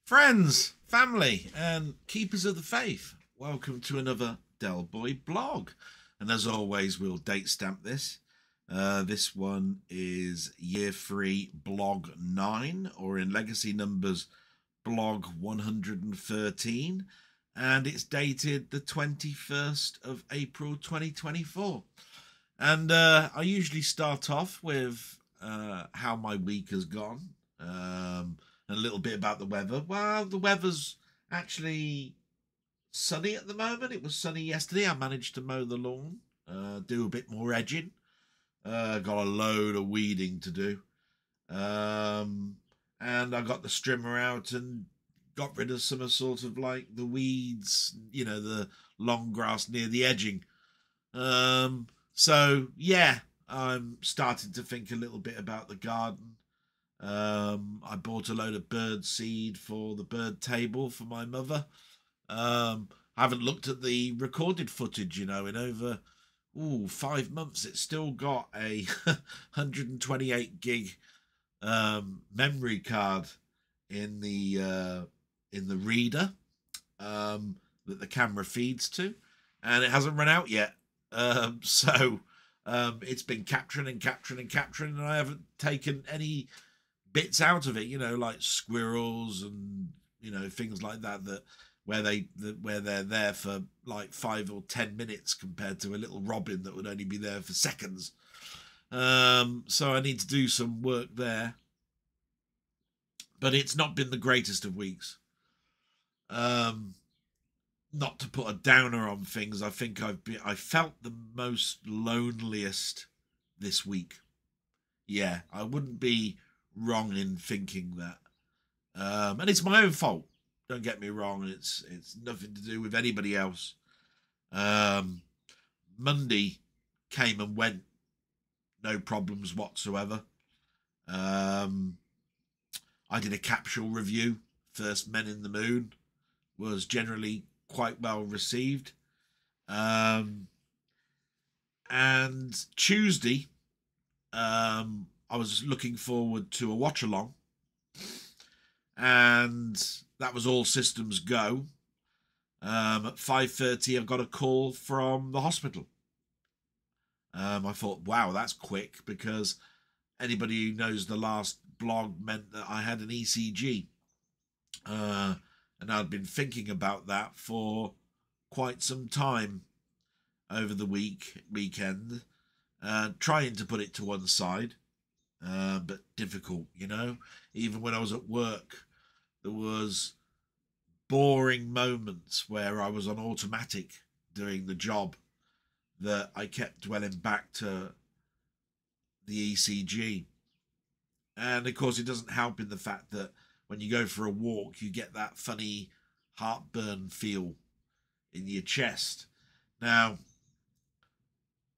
Friends, family, and keepers of the faith, welcome to another Del Boy blog. And as always, we'll date stamp this. This one is year 3, blog 9, or in legacy numbers, blog 113. And it's dated the 21st of April 2024. And I usually start off with how my week has gone. And a little bit about the weather. Well, the weather's actually sunny at the moment. It was sunny yesterday. I managed to mow the lawn, do a bit more edging. Got a load of weeding to do. And I got the strimmer out and got rid of some sort of like the weeds, you know, the long grass near the edging. So, yeah, I'm starting to think a little bit about the garden. I bought a load of bird seed for the bird table for my mother. I haven't looked at the recorded footage, you know, in over 5 months. It's still got a 128 gig memory card in the reader that the camera feeds to, and it hasn't run out yet. So it's been capturing, and I haven't taken any bits out of it, you know, like squirrels and, you know, things like that, where they're there for like 5 or 10 minutes compared to a little robin that would only be there for seconds. So I need to do some work there, but it's not been the greatest of weeks. Not to put a downer on things, I think I felt the most loneliest this week. Yeah, I wouldn't be wrong in thinking that, and it's my own fault, don't get me wrong. It's nothing to do with anybody else. Monday came and went, no problems whatsoever. I did a capsule review. First Men in the Moon was generally quite well received, and Tuesday I was looking forward to a watch along, and that was all systems go. At 5:30 I got a call from the hospital. I thought, wow, that's quick, because anybody who knows the last blog meant that I had an ECG, and I'd been thinking about that for quite some time over the weekend, trying to put it to one side. But difficult, you know. Even when I was at work, there was boring moments where I was on automatic doing the job that I kept dwelling back to the ECG. And of course, it doesn't help in the fact that when you go for a walk, you get that funny heartburn feel in your chest. Now,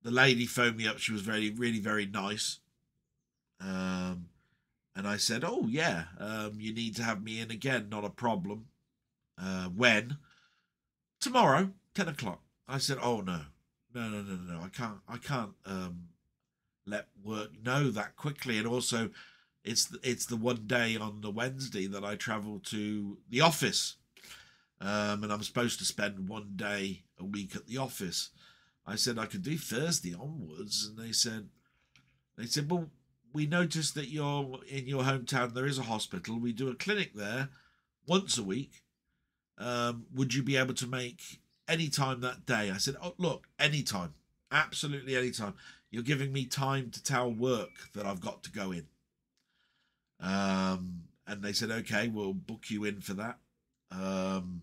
the lady phoned me up. She was really very nice. And I said, oh yeah, you need to have me in again, not a problem. When? Tomorrow, 10 o'clock. I said, oh no, I can't let work know that quickly. And also, it's the one day on the Wednesday that I travel to the office, and I'm supposed to spend one day a week at the office. I said I could do Thursday onwards, and they said, well, we noticed that you're in your hometown. There is a hospital. We do a clinic there once a week. Would you be able to make any time that day? I said, oh, look, anytime. Absolutely anytime. You're giving me time to tell work that I've got to go in. And they said, okay, we'll book you in for that. And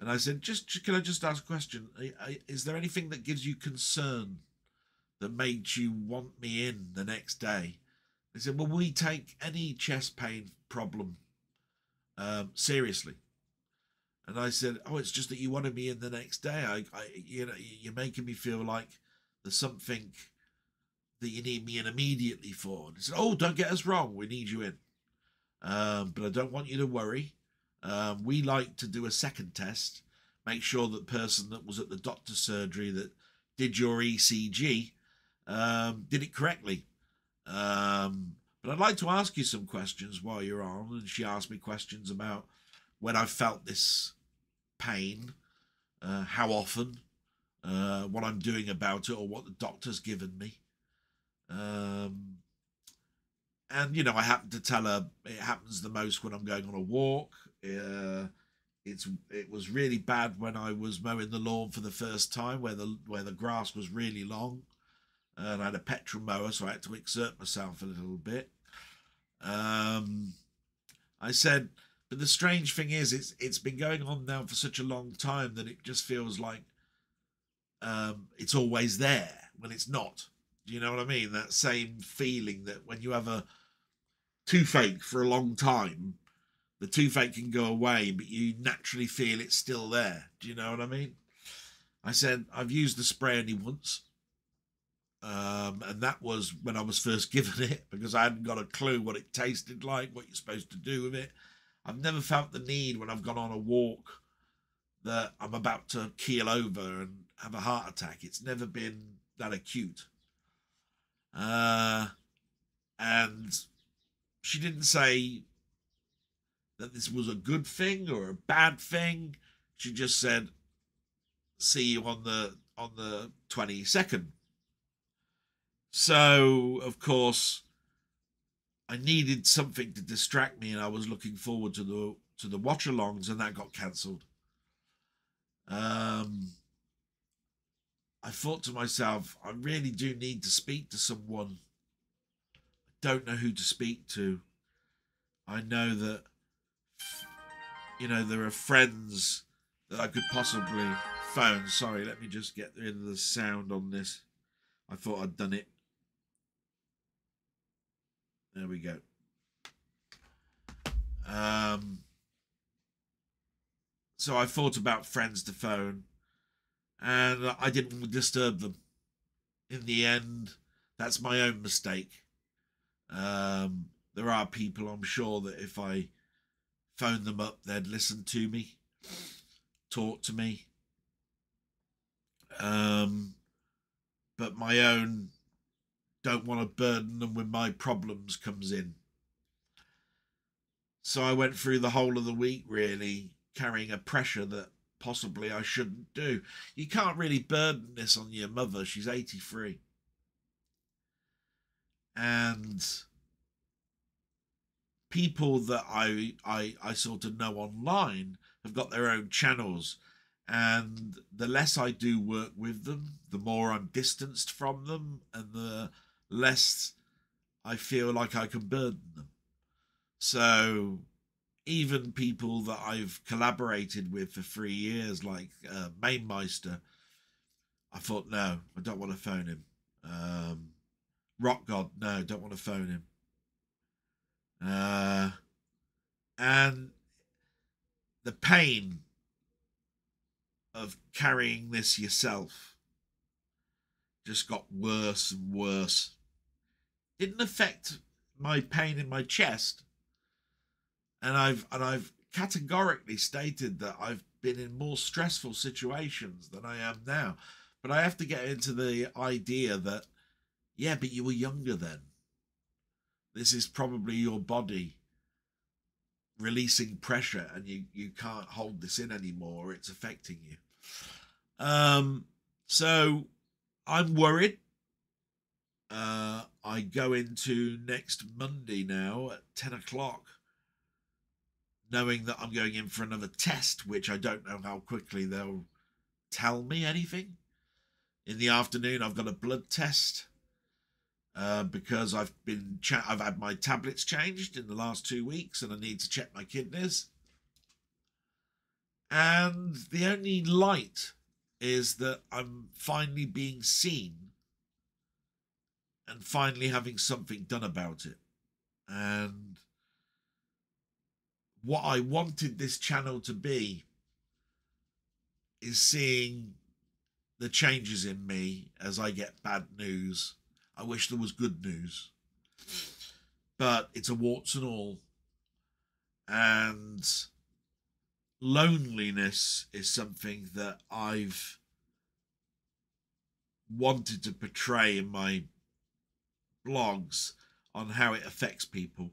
I said, can I just ask a question? Is there anything that gives you concern that made you want me in the next day? They said, well, we take any chest pain problem seriously. And I said, oh, it's just that you wanted me in the next day. You know, you're making me feel like there's something that you need me in immediately for. And he said, oh, don't get us wrong, we need you in. But I don't want you to worry. We like to do a second test, make sure that person that was at the doctor's surgery that did your ECG did it correctly. But I'd like to ask you some questions while you're on. And she asked me questions about when I felt this pain, how often, what I'm doing about it, or what the doctor's given me. And, you know, I happen to tell her it happens the most when I'm going on a walk. It was really bad when I was mowing the lawn for the first time, where the grass was really long, and I had a petrol mower, so I had to exert myself a little bit. I said, but the strange thing is, it's been going on now for such a long time that it just feels like it's always there when it's not. Do you know what I mean? That same feeling that when you have a toothache for a long time, the toothache can go away, but you naturally feel it's still there. Do you know what I mean? I said, I've used the spray only once. And that was when I was first given it, because I hadn't got a clue what it tasted like, what you're supposed to do with it. I've never felt the need when I've gone on a walk that I'm about to keel over and have a heart attack. It's never been that acute. And she didn't say that this was a good thing or a bad thing. She just said, see you on the 22nd. So, of course, I needed something to distract me, and I was looking forward to the watch-alongs, and that got cancelled. I thought to myself, I really do need to speak to someone. I don't know who to speak to. I know that, you know, there are friends that I could possibly phone. Sorry, let me just get rid of the sound on this. I thought I'd done it. There we go. So I thought about friends to phone, and I didn't want to disturb them. In the end, that's my own mistake. There are people, I'm sure, that if I phoned them up, they'd listen to me, talk to me. But my own don't want to burden them with my problems comes in. So I went through the whole of the week really carrying a pressure that possibly I shouldn't do. You can't really burden this on your mother. She's 83. And people that I sort of know online have got their own channels. And the less I do work with them, the more I'm distanced from them, and the less I feel like I can burden them. So even people that I've collaborated with for 3 years, like Mamemeister, I thought, no, I don't want to phone him. Rock God, no, don't want to phone him. And the pain of carrying this yourself just got worse and worse. Didn't affect my pain in my chest, and I've categorically stated that I've been in more stressful situations than I am now. But I have to get into the idea that, yeah, but you were younger then. This is probably your body releasing pressure, and you can't hold this in anymore. It's affecting you. So I'm worried. I go into next Monday now at 10 o'clock, knowing that I'm going in for another test, which I don't know how quickly they'll tell me anything. In the afternoon, I've got a blood test because I've had my tablets changed in the last 2 weeks, and I need to check my kidneys. And the only light is that I'm finally being seen and finally having something done about it. And what I wanted this channel to be is seeing the changes in me as I get bad news. I wish there was good news, but it's a warts and all. And loneliness is something that I've wanted to portray in my blogs on how it affects people,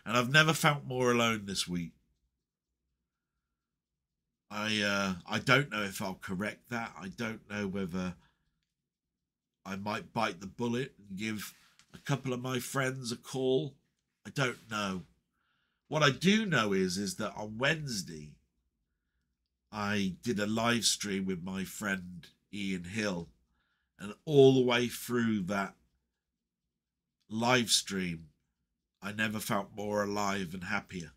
and I've never felt more alone this week. I don't know if I'll correct that. I don't know whether I might bite the bullet and give a couple of my friends a call. I don't know. What I do know is that on Wednesday, I did a live stream with my friend Ian Hill, and all the way through that live stream, I never felt more alive and happier.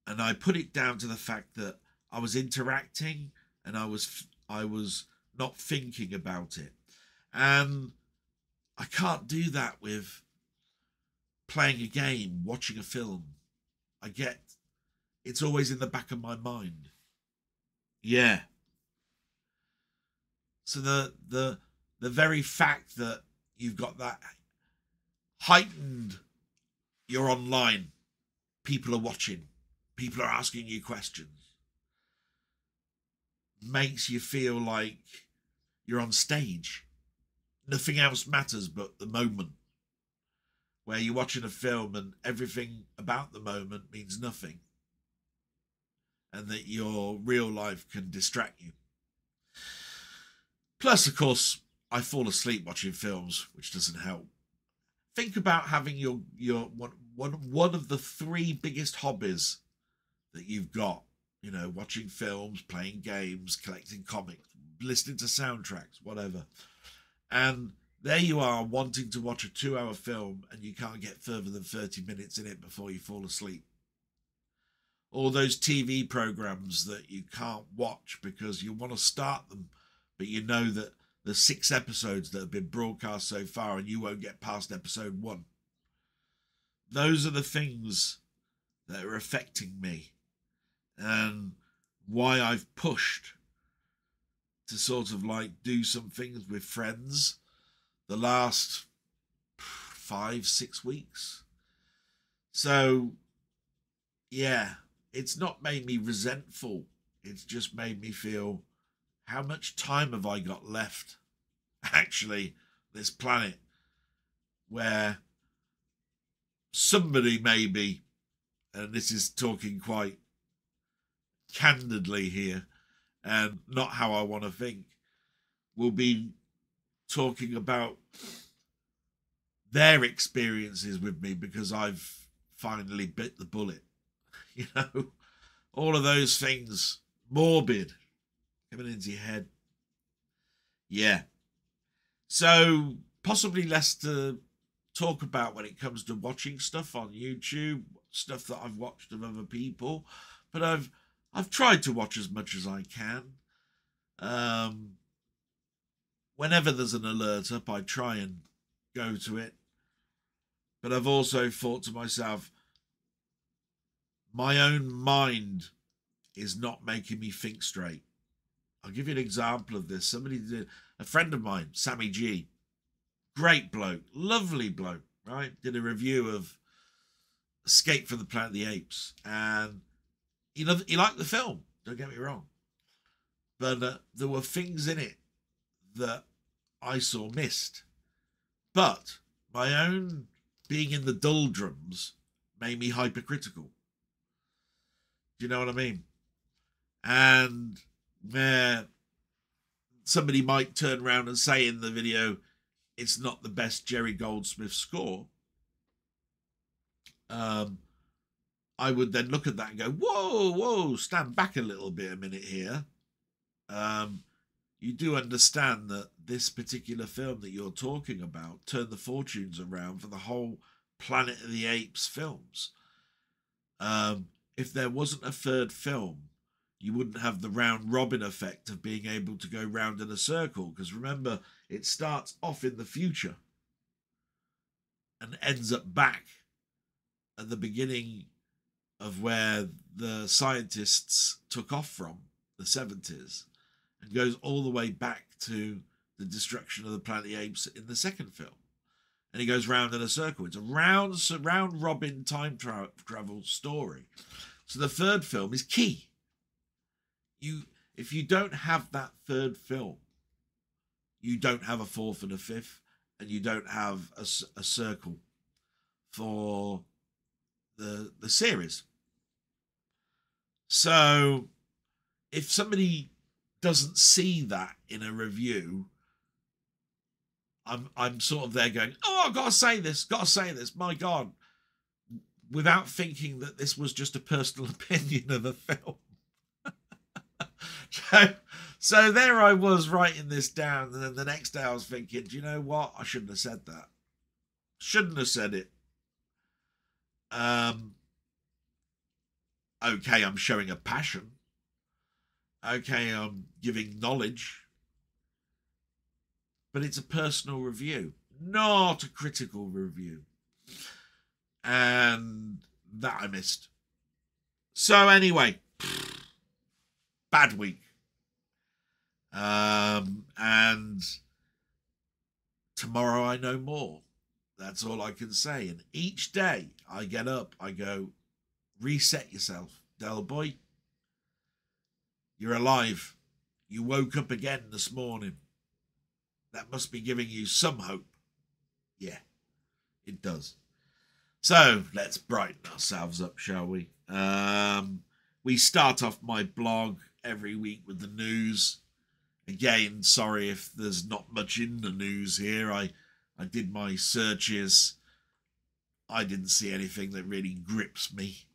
And I put it down to the fact that I was interacting and I was not thinking about it. And I can't do that with playing a game, watching a film. It's always in the back of my mind. Yeah. So the very fact that you've got that heightened, you're online, people are watching, people are asking you questions, makes you feel like you're on stage. Nothing else matters but the moment, where you're watching a film and everything about the moment means nothing, and that your real life can distract you. Plus, of course, I fall asleep watching films, which doesn't help. Think about having your one of the three biggest hobbies that you've got. You know, watching films, playing games, collecting comics, listening to soundtracks, whatever. And there you are wanting to watch a 2-hour film and you can't get further than 30 minutes in it before you fall asleep. All those TV programs that you can't watch because you want to start them, but you know that there's 6 episodes that have been broadcast so far and you won't get past episode 1. Those are the things that are affecting me, and why I've pushed to sort of like do some things with friends the last 5-6 weeks. So yeah, it's not made me resentful. It's just made me feel, how much time have I got left, actually, this planet, where somebody maybe, and this is talking quite candidly here, and not how I want to think, will be talking about their experiences with me because I've finally bit the bullet. You know, all of those things, morbid, coming into your head. Yeah. So possibly less to talk about when it comes to watching stuff on YouTube, stuff that I've watched of other people, but I've tried to watch as much as I can. Whenever there's an alert up, I try and go to it. But I've also thought to myself, my own mind is not making me think straight. I'll give you an example of this. A friend of mine, Sammy G, great bloke, lovely bloke, right? Did a review of Escape from the Planet of the Apes, and he liked the film, don't get me wrong, but there were things in it that I saw missed. But my own being in the doldrums made me hypercritical. Do you know what I mean? And where somebody might turn around and say in the video, it's not the best Jerry Goldsmith score, I would then look at that and go, whoa, stand back a minute here. You do understand that this particular film that you're talking about turned the fortunes around for the whole Planet of the Apes films. If there wasn't a third film, you wouldn't have the round robin effect of being able to go round in a circle, because remember, it starts off in the future and ends up back at the beginning of where the scientists took off from, the 70s, and goes all the way back to the destruction of the Planet of the Apes in the second film. And he goes round in a circle. It's a round robin time travel story. So the third film is key. If you don't have that third film, you don't have a fourth and a fifth, and you don't have a circle for the series. So if somebody doesn't see that in a review, I'm sort of there going, oh, I've got to say this, my God, without thinking that this was just a personal opinion of a film. So there I was writing this down, and then the next day I was thinking, do you know what? I shouldn't have said that. Shouldn't have said it. Okay, I'm showing a passion. Okay, I'm giving knowledge. But it's a personal review, not a critical review. And that I missed. So anyway, bad week. And tomorrow I know more. That's all I can say. And each day I get up, I go, reset yourself, Del boy. You're alive. You woke up again this morning. That must be giving you some hope. Yeah, it does. So let's brighten ourselves up, shall we? We start off my blog every week with the news. Again, sorry if there's not much in the news here. I did my searches. I didn't see anything that really grips me.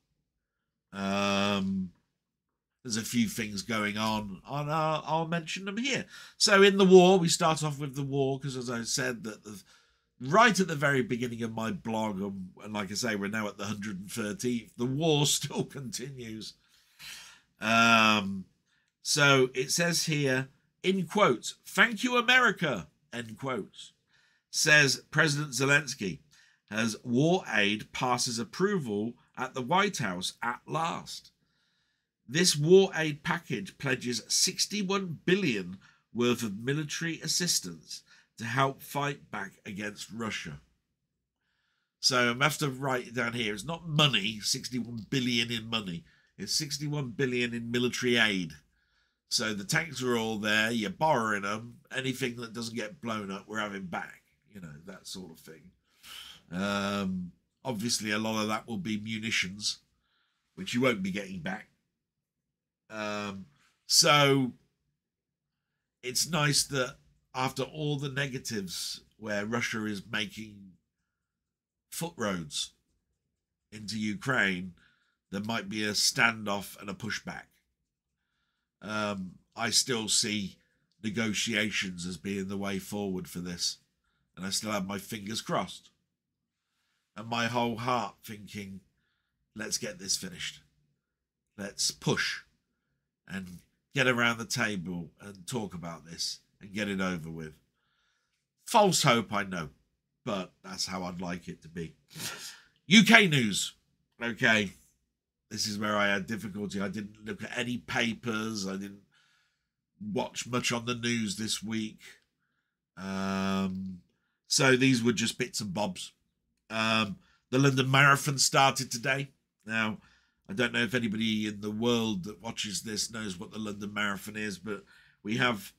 There's a few things going on, and I'll mention them here. So in the war, we start off with the war, because as I said, that right at the very beginning of my blog, and like I say, we're now at the 113th, the war still continues. So it says here, in quotes, "Thank you, America," end quotes, says President Zelensky, as war aid passes approval at the White House at last. This war aid package pledges $61 billion worth of military assistance to help fight back against Russia. So I'm going to have to write it down here. It's not money, 61 billion in money. It's 61 billion in military aid. So the tanks are all there. You're borrowing them. Anything that doesn't get blown up, we're having back. You know, that sort of thing. Obviously, a lot of that will be munitions, which you won't be getting back. So it's nice that after all the negatives where Russia is making footroads into Ukraine, there might be a standoff and a pushback. I still see negotiations as being the way forward for this, and I still have my fingers crossed and my whole heart thinking, let's get this finished. Let's push and get around the table and talk about this and get it over with. False hope, I know, but that's how I'd like it to be. UK news. Okay, this is where I had difficulty. I didn't look at any papers. I didn't watch much on the news this week. So these were just bits and bobs. The London Marathon started today. Now, I don't know if anybody in the world that watches this knows what the London Marathon is, but we have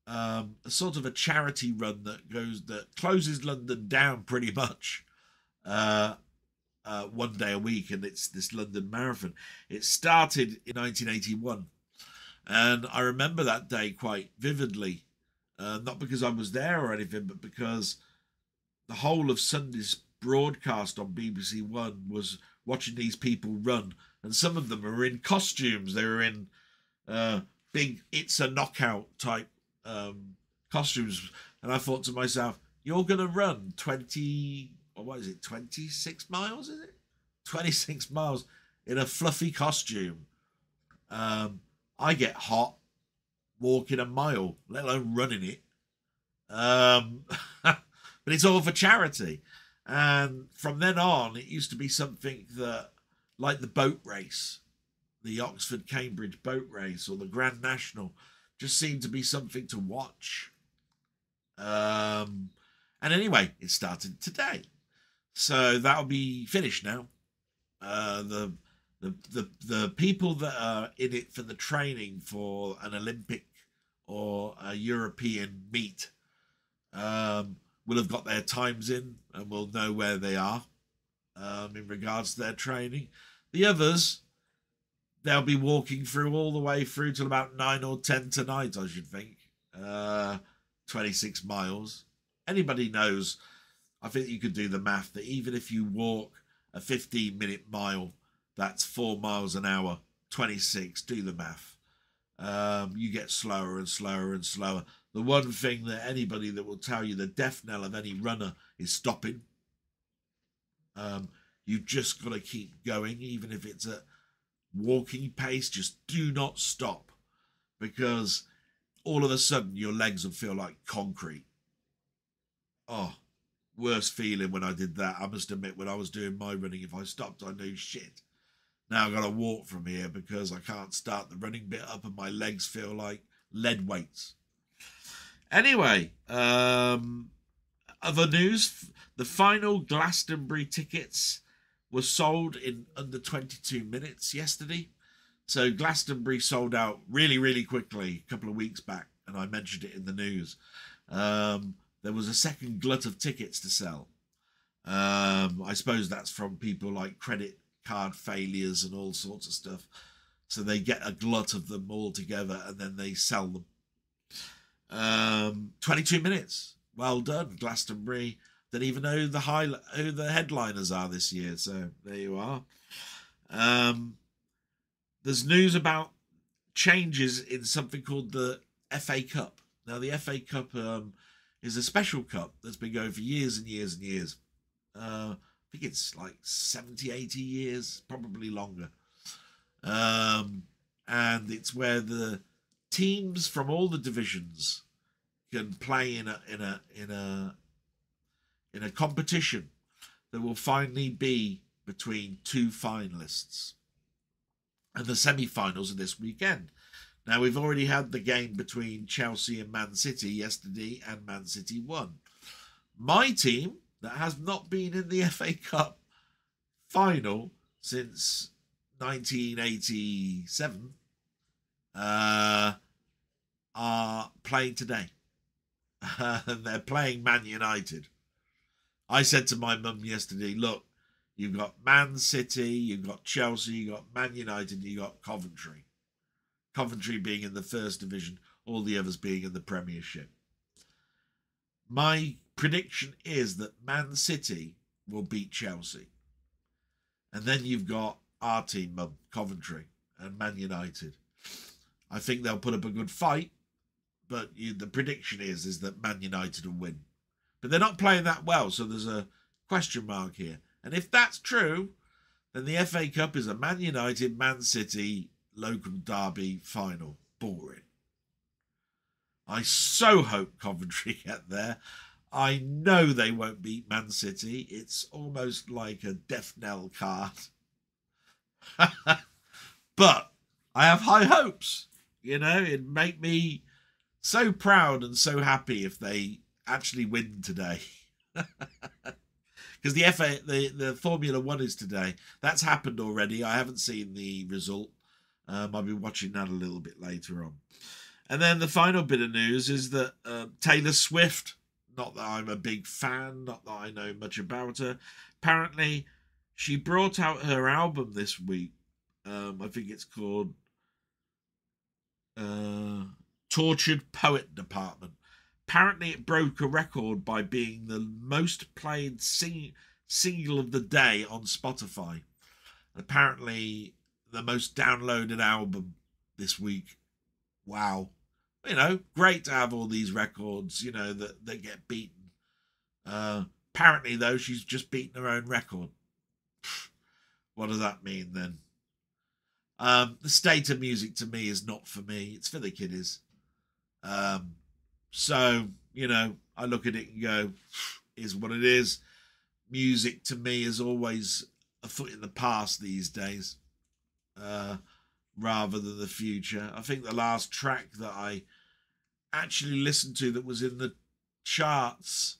a sort of a charity run that closes London down pretty much one day a week, and it's this London Marathon. It started in 1981, and I remember that day quite vividly, not because I was there or anything, but because the whole of Sunday's broadcast on BBC One was watching these people run, and some of them were in costumes. They were in big It's a Knockout type costumes, and I thought to myself, you're going to run 26 miles, is it? 26 miles in a fluffy costume. I get hot walking a mile, let alone running it. But it's all for charity. And from then on, it used to be something that, like the boat race, the Oxford-Cambridge boat race or the Grand National, just seemed to be something to watch. And anyway, it started today. So that'll be finished now. The people that are in it for the training for an Olympic or a European meet will have got their times in and will know where they are in regards to their training. The others, they'll be walking through all the way through till about 9 or 10 tonight, I should think. 26 miles. Anybody knows, I think you could do the math, that even if you walk a 15-minute mile, that's 4 miles an hour, 26, do the math. You get slower and slower and slower. The one thing that anybody that will tell you the death knell of any runner is stopping. You've just got to keep going, even if it's at walking pace. Just do not stop, because all of a sudden your legs will feel like concrete. Oh, worst feeling when I did that. I must admit, when I was doing my running, if I stopped, I knew shit. Now I've got to walk from here because I can't start the running bit up and my legs feel like lead weights. Anyway, other news, the final Glastonbury tickets were sold in under 22 minutes yesterday. So Glastonbury sold out really, really quickly a couple of weeks back, and I mentioned it in the news. There was a second glut of tickets to sell. I suppose that's from people like credit card failures and all sorts of stuff. So they get a glut of them all together and then they sell them. 22 minutes. Well done, Glastonbury. Don't even know who the headliners are this year. So there you are. There's news about changes in something called the FA Cup. Now, the FA Cup is a special cup that's been going for years and years and years. I think it's like 70, 80 years, probably longer. And it's where the teams from all the divisions can play in a competition that will finally be between two finalists. And the semi-finals are this weekend. Now, we've already had the game between Chelsea and Man City yesterday, and Man City won. My team, that has not been in the FA Cup final since 1987, are playing today. And they're playing Man United. I said to my mum yesterday, look, you've got Man City, you've got Chelsea, you've got Man United, you've got Coventry. Coventry being in the first division, all the others being in the Premiership. My prediction is that Man City will beat Chelsea. And then you've got our team, Coventry, and Man United. I think they'll put up a good fight, but the prediction is that Man United will win. But they're not playing that well, so there's a question mark here. And if that's true, then the FA Cup is a Man United, Man City, local derby final. Boring. I so hope Coventry get there. I know they won't beat Man City. It's almost like a death knell card. But I have high hopes. You know, it'd make me so proud and so happy if they actually win today. Because the Formula One is today. That's happened already. I haven't seen the result. I'll be watching that a little bit later on. And then the final bit of news is that Taylor Swift, not that I'm a big fan, not that I know much about her, apparently she brought out her album this week. I think it's called Tortured Poet Department. Apparently it broke a record by being the most played single of the day on Spotify. Apparently the most downloaded album this week. Wow. You know, great to have all these records, you know, that get beaten. Apparently, though, she's just beaten her own record. What does that mean, then? The state of music, to me, is not for me. It's for the kiddies. So, you know, I look at it and go, is what it is. Music, to me, is always a foot in the past these days. Rather than the future. I think the last track that I actually listened to that was in the charts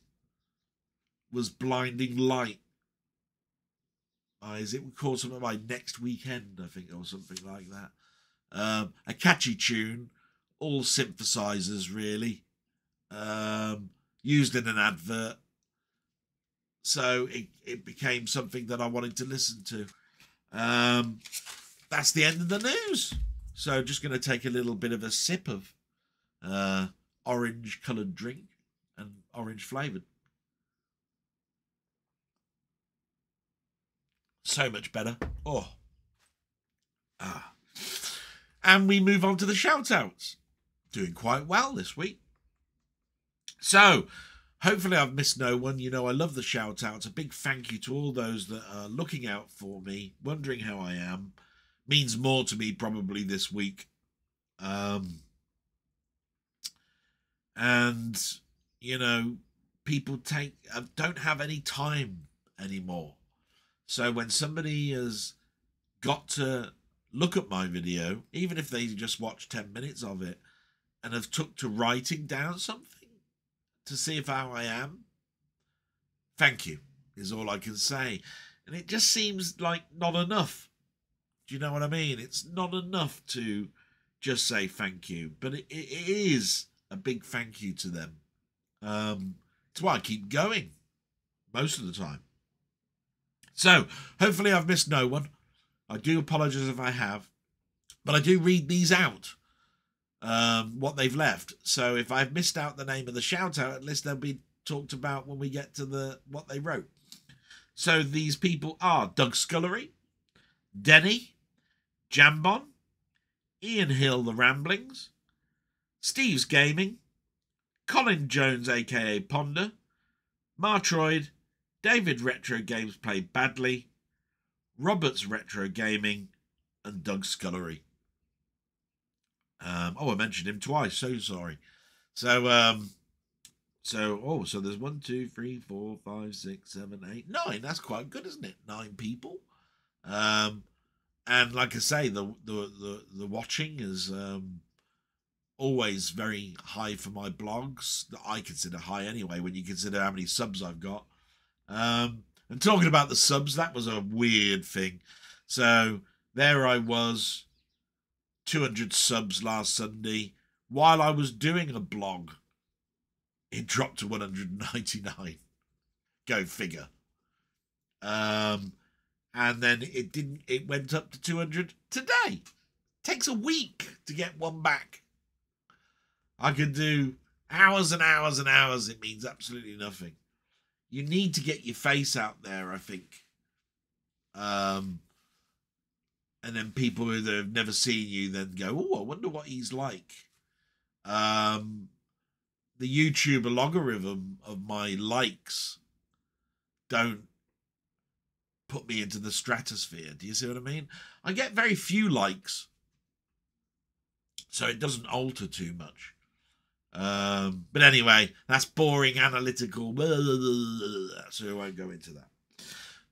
was Blinding Light. Is it called something like Next Weekend, I think, or something like that. A catchy tune, all synthesizers really, used in an advert. So it became something that I wanted to listen to. that's the end of the news. So just going to take a little bit of a sip of orange coloured drink and orange flavoured. So much better. Oh. Ah. And we move on to the shout-outs. Doing quite well this week. So, hopefully I've missed no one. You know, I love the shout-outs. A big thank you to all those that are looking out for me, wondering how I am. Means more to me probably this week. And, you know, people don't have any time anymore. So when somebody has got to look at my video, even if they just watch 10 minutes of it, and have took to writing down something to see if how I am, thank you is all I can say. And it just seems like not enough. Do you know what I mean? It's not enough to just say thank you, but it is a big thank you to them. It's why I keep going most of the time. So hopefully I've missed no one. I do apologise if I have, but I do read these out, what they've left. So if I've missed out the name of the shout out, at least they'll be talked about when we get to what they wrote. So these people are Doug Scullery, Denny, Jambon, Ian Hill, The Ramblings, Steve's Gaming, Colin Jones, aka Ponder, Martroid, David Retro Games Played Badly, Robert's Retro Gaming, and Doug Scullery. I mentioned him twice, so sorry. So there's 1, 2, 3, 4, 5, 6, 7, 8, 9. That's quite good, isn't it? 9 people. And like I say, the watching is always very high for my blogs. That I consider high anyway, when you consider how many subs I've got. And talking about the subs, that was a weird thing. So there I was, 200 subs last Sunday. While I was doing a blog, it dropped to 199. Go figure. And then it went up to 200 today. Takes a week to get one back. I could do hours and hours and hours. It means absolutely nothing. You need to get your face out there, I think. And then people who have never seen you then go, oh, I wonder what he's like. The YouTube logarithm of my likes don't put me into the stratosphere. Do you see what I mean? I get very few likes, so it doesn't alter too much. But anyway, that's boring analytical, so I won't go into that.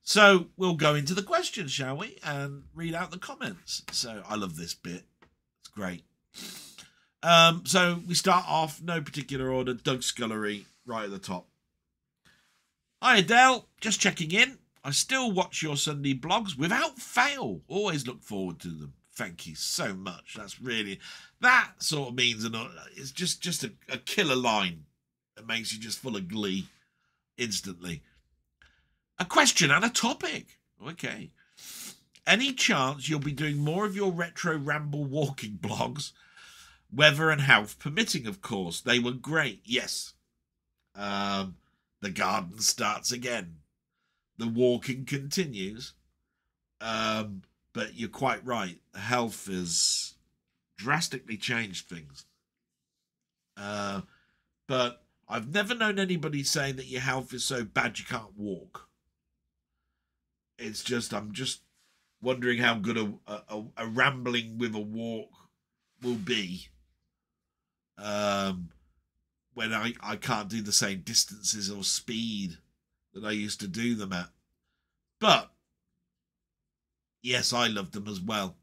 So we'll go into the questions, shall we? And read out the comments. So I love this bit. It's great. So we start off, no particular order, Doug Scullery, right at the top. Hi Adele, just checking in. I still watch your Sunday blogs without fail. Always look forward to them. Thank you so much. That's really, that sort of means it's just a killer line that makes you just full of glee instantly. A question and a topic. Okay. Any chance you'll be doing more of your retro ramble walking blogs? Weather and health permitting, of course. They were great. Yes. The garden starts again. The walking continues. But you're quite right. Health has drastically changed things. But I've never known anybody saying that your health is so bad you can't walk. It's just, I'm just wondering how good a rambling with a walk will be. When I can't do the same distances or speed that I used to do them at. But yes, I love them as well.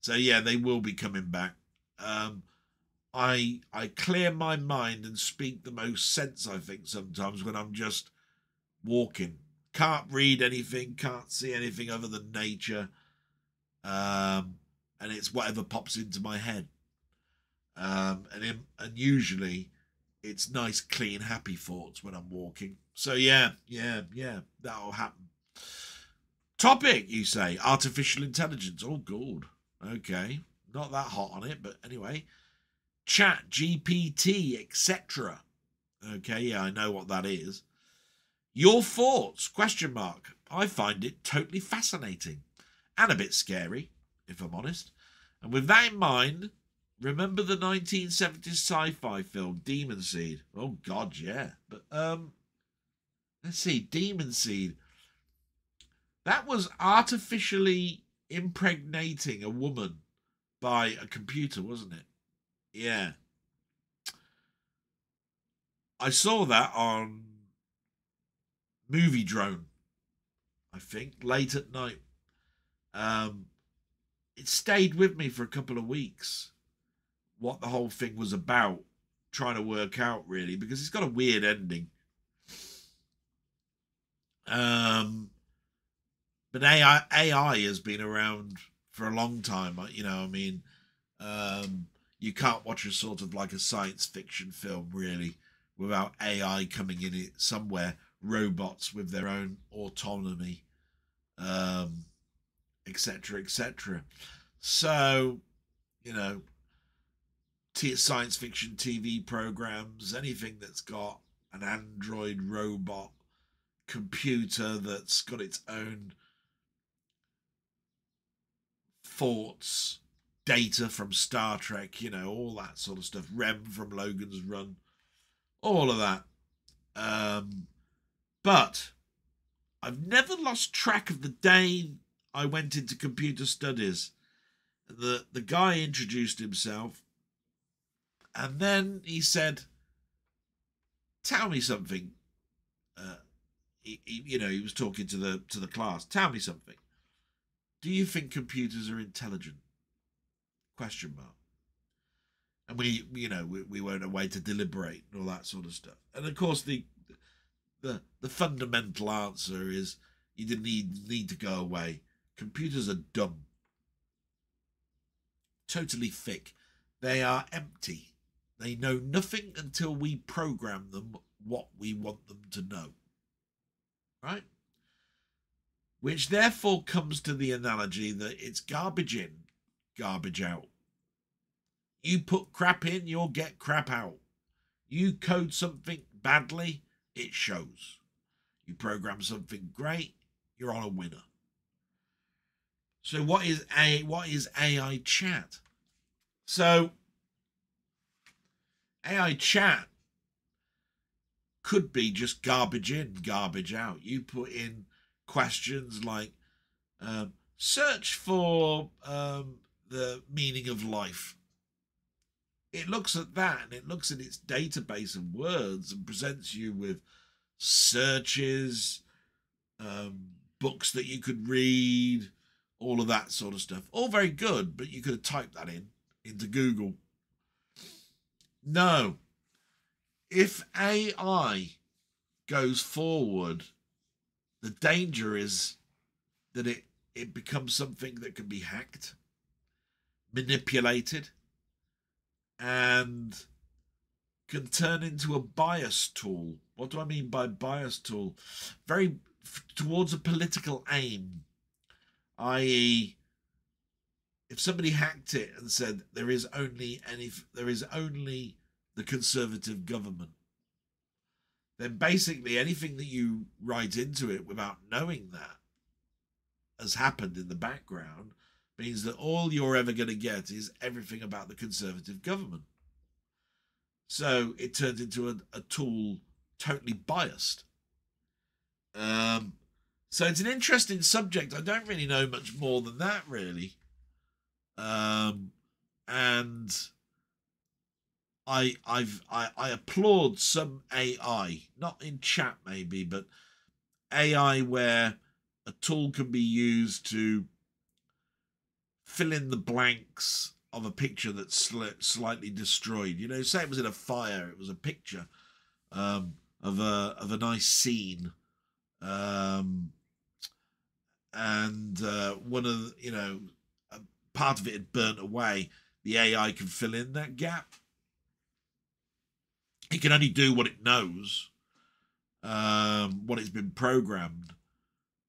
So yeah, they will be coming back. I clear my mind and speak the most sense, I think, sometimes when I'm just walking. Can't read anything, can't see anything other than nature. And it's whatever pops into my head. And usually it's nice, clean, happy thoughts when I'm walking. So yeah, that'll happen. Topic, you say, artificial intelligence. Oh, good. Okay. Not that hot on it, but anyway. Chat, GPT, etc. Okay, yeah, I know what that is. Your thoughts, question mark. I find it totally fascinating and a bit scary, if I'm honest. And with that in mind, remember the 1970s sci-fi film Demon Seed? Oh, God, yeah. But, let's see, Demon Seed. That was artificially impregnating a woman by a computer, wasn't it? Yeah. I saw that on Movie Drone, I think, late at night. It stayed with me for a couple of weeks, what the whole thing was about, trying to work out, really, because it's got a weird ending. But AI has been around for a long time. You know, I mean, you can't watch a sort of like a science fiction film, really, without AI coming in it somewhere, robots with their own autonomy, etc., etc. So, you know, science fiction TV programs, anything that's got an android robot computer that's got its own thoughts, data from Star Trek, you know, all that sort of stuff, Rem from Logan's Run, all of that. But I've never lost track of the day I went into computer studies. The guy introduced himself, and then he said, "Tell me something." He was talking to the class. Tell me something. Do you think computers are intelligent? Question mark. And we went away to deliberate and all that sort of stuff. And of course, the fundamental answer is you didn't need to go away. Computers are dumb. Totally thick. They are empty. They know nothing until we program them what we want them to know. Right? Which therefore comes to the analogy that it's garbage in, garbage out. You put crap in, you'll get crap out. You code something badly, it shows. You program something great, you're on a winner. So what is AI chat? So AI chat could be just garbage in, garbage out. You put in questions like search for the meaning of life. It looks at that and it looks at its database of words and presents you with searches, books that you could read, all of that sort of stuff. All very good, but you could have typed that into Google. No. If AI goes forward, the danger is that it becomes something that can be hacked, manipulated, and can turn into a bias tool. What do I mean by bias tool? Very towards a political aim, i.e., if somebody hacked it and said there is only the Conservative government, then basically anything that you write into it without knowing that has happened in the background means that all you're ever going to get is everything about the Conservative government. So it turns into a tool totally biased. So it's an interesting subject. I don't really know much more than that, really. And I applaud some AI, not in chat maybe, but AI where a tool can be used to fill in the blanks of a picture that's slightly destroyed. You know, say it was in a fire, it was a picture of a nice scene, and one of part of it had burnt away. The AI can fill in that gap. It can only do what it knows, what it's been programmed,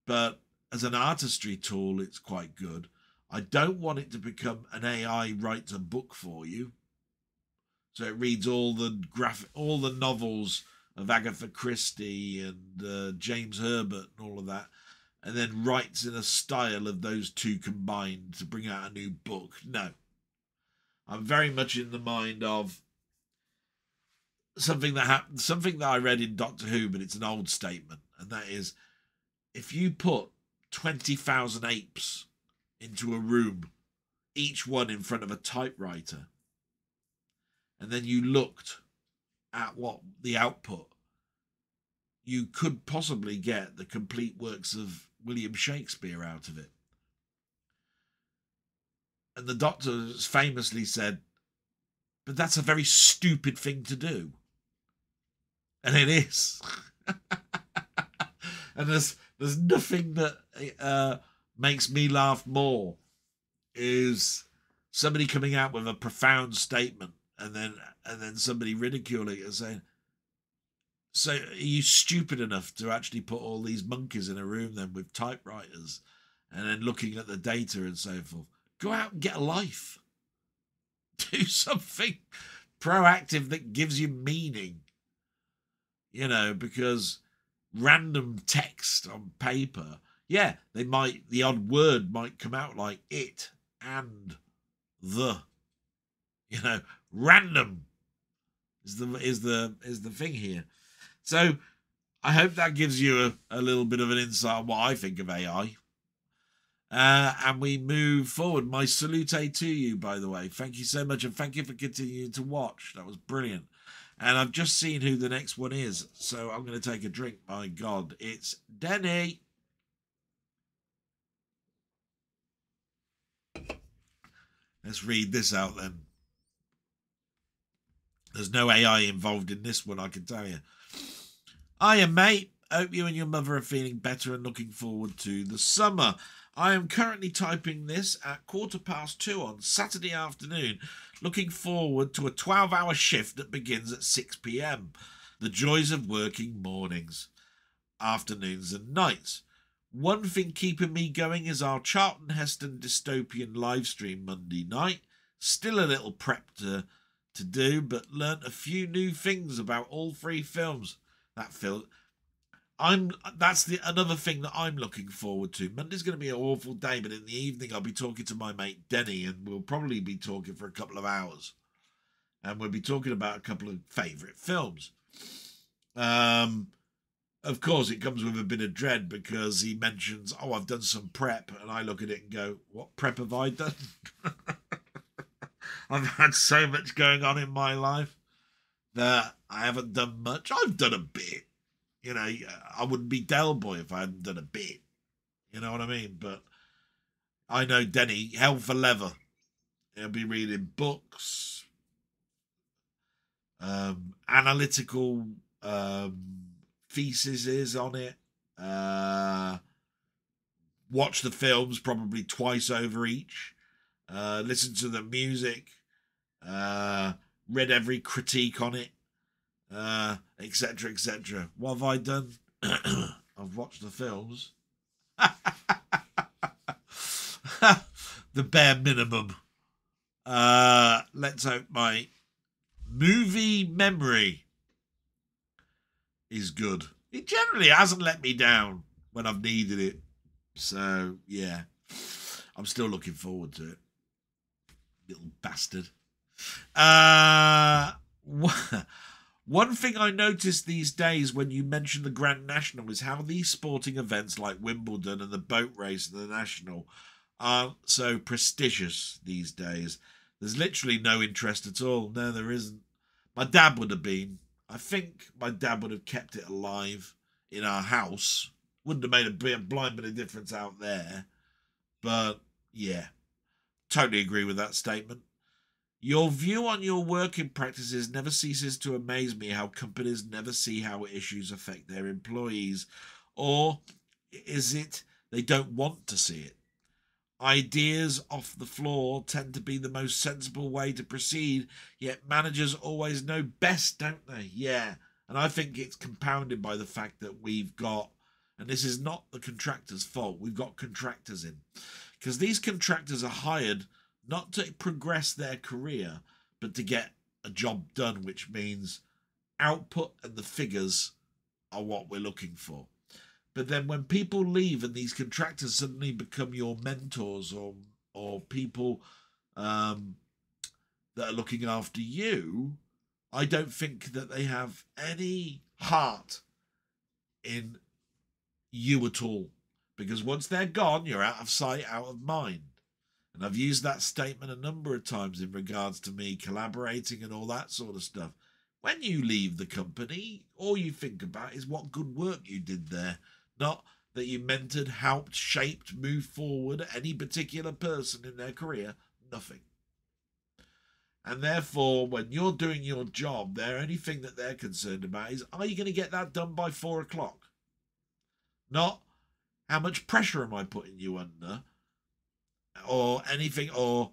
but as an artistry tool, it's quite good. I don't want it to become an AI writes a book for you. So it reads all the novels of Agatha Christie and James Herbert and all of that, and then writes in a style of those two combined to bring out a new book. No. I'm very much in the mind of something that happened, something that I read in Doctor Who, but it's an old statement, and that is, if you put 20,000 apes into a room, each one in front of a typewriter, and then you looked at what the output, you could possibly get the complete works of William Shakespeare out of it. And the Doctor famously said, but that's a very stupid thing to do. And it is. And there's nothing that makes me laugh more is somebody coming out with a profound statement and then somebody ridiculing it and saying, so are you stupid enough to actually put all these monkeys in a room then with typewriters and then looking at the data and so forth? Go out and get a life. Do something proactive that gives you meaning. You know, because random text on paper, yeah, the odd word might come out like it and the. You know, random is the thing here. So I hope that gives you a little bit of an insight on what I think of AI. And we move forward. My salute to you, by the way. Thank you so much, and thank you for continuing to watch. That was brilliant. And I've just seen who the next one is, so I'm going to take a drink. My God, it's Denny. Let's read this out then. There's no AI involved in this one, I can tell you. Hiya, mate. Hope you and your mother are feeling better and looking forward to the summer. I am currently typing this at 2:15 on Saturday afternoon, looking forward to a 12-hour shift that begins at 6 p.m. The joys of working mornings, afternoons and nights. One thing keeping me going is our Charlton Heston dystopian live stream Monday night. Still a little prep to do, but learnt a few new things about all three films. That's another thing that I'm looking forward to. Monday's going to be an awful day, but in the evening I'll be talking to my mate Denny, and we'll probably be talking for a couple of hours. And we'll be talking about a couple of favourite films. Of course, it comes with a bit of dread because he mentions, oh, I've done some prep, and I look at it and go, what prep have I done? I've had so much going on in my life that I haven't done much. I've done a bit. You know, I wouldn't be Del Boy if I hadn't done a bit. You know what I mean? But I know Denny, hell for leather. He'll be reading books, analytical theses on it. Watch the films probably twice over each. Listen to the music. Read every critique on it. Etc. etc. What have I done? I've watched the films. The bare minimum. Let's hope my movie memory is good. It generally hasn't let me down when I've needed it. So, yeah. I'm still looking forward to it. Little bastard. One thing I noticed these days when you mention the Grand National is how these sporting events like Wimbledon and the boat race and the National aren't so prestigious these days. There's literally no interest at all. No, there isn't. My dad would have been. I think my dad would have kept it alive in our house. Wouldn't have made a blind bit of difference out there. But, yeah. Totally agree with that statement. Your view on your working practices never ceases to amaze me, how companies never see how issues affect their employees. Or is it they don't want to see it? Ideas off the floor tend to be the most sensible way to proceed, yet managers always know best, don't they? Yeah, and I think it's compounded by the fact that we've got And this is not the contractor's fault. We've got contractors in. Because these contractors are hired not to progress their career, but to get a job done, which means output and the figures are what we're looking for. But then when people leave and these contractors suddenly become your mentors or people that are looking after you, I don't think that they have any heart in you at all. Because once they're gone, you're out of sight, out of mind. And I've used that statement a number of times in regards to me collaborating and all that sort of stuff. When you leave the company, all you think about is what good work you did there. Not that you mentored, helped, shaped, moved forward any particular person in their career. Nothing. And therefore, when you're doing your job, the only thing that they're concerned about is, are you going to get that done by 4 o'clock? Not, how much pressure am I putting you under? Or anything, or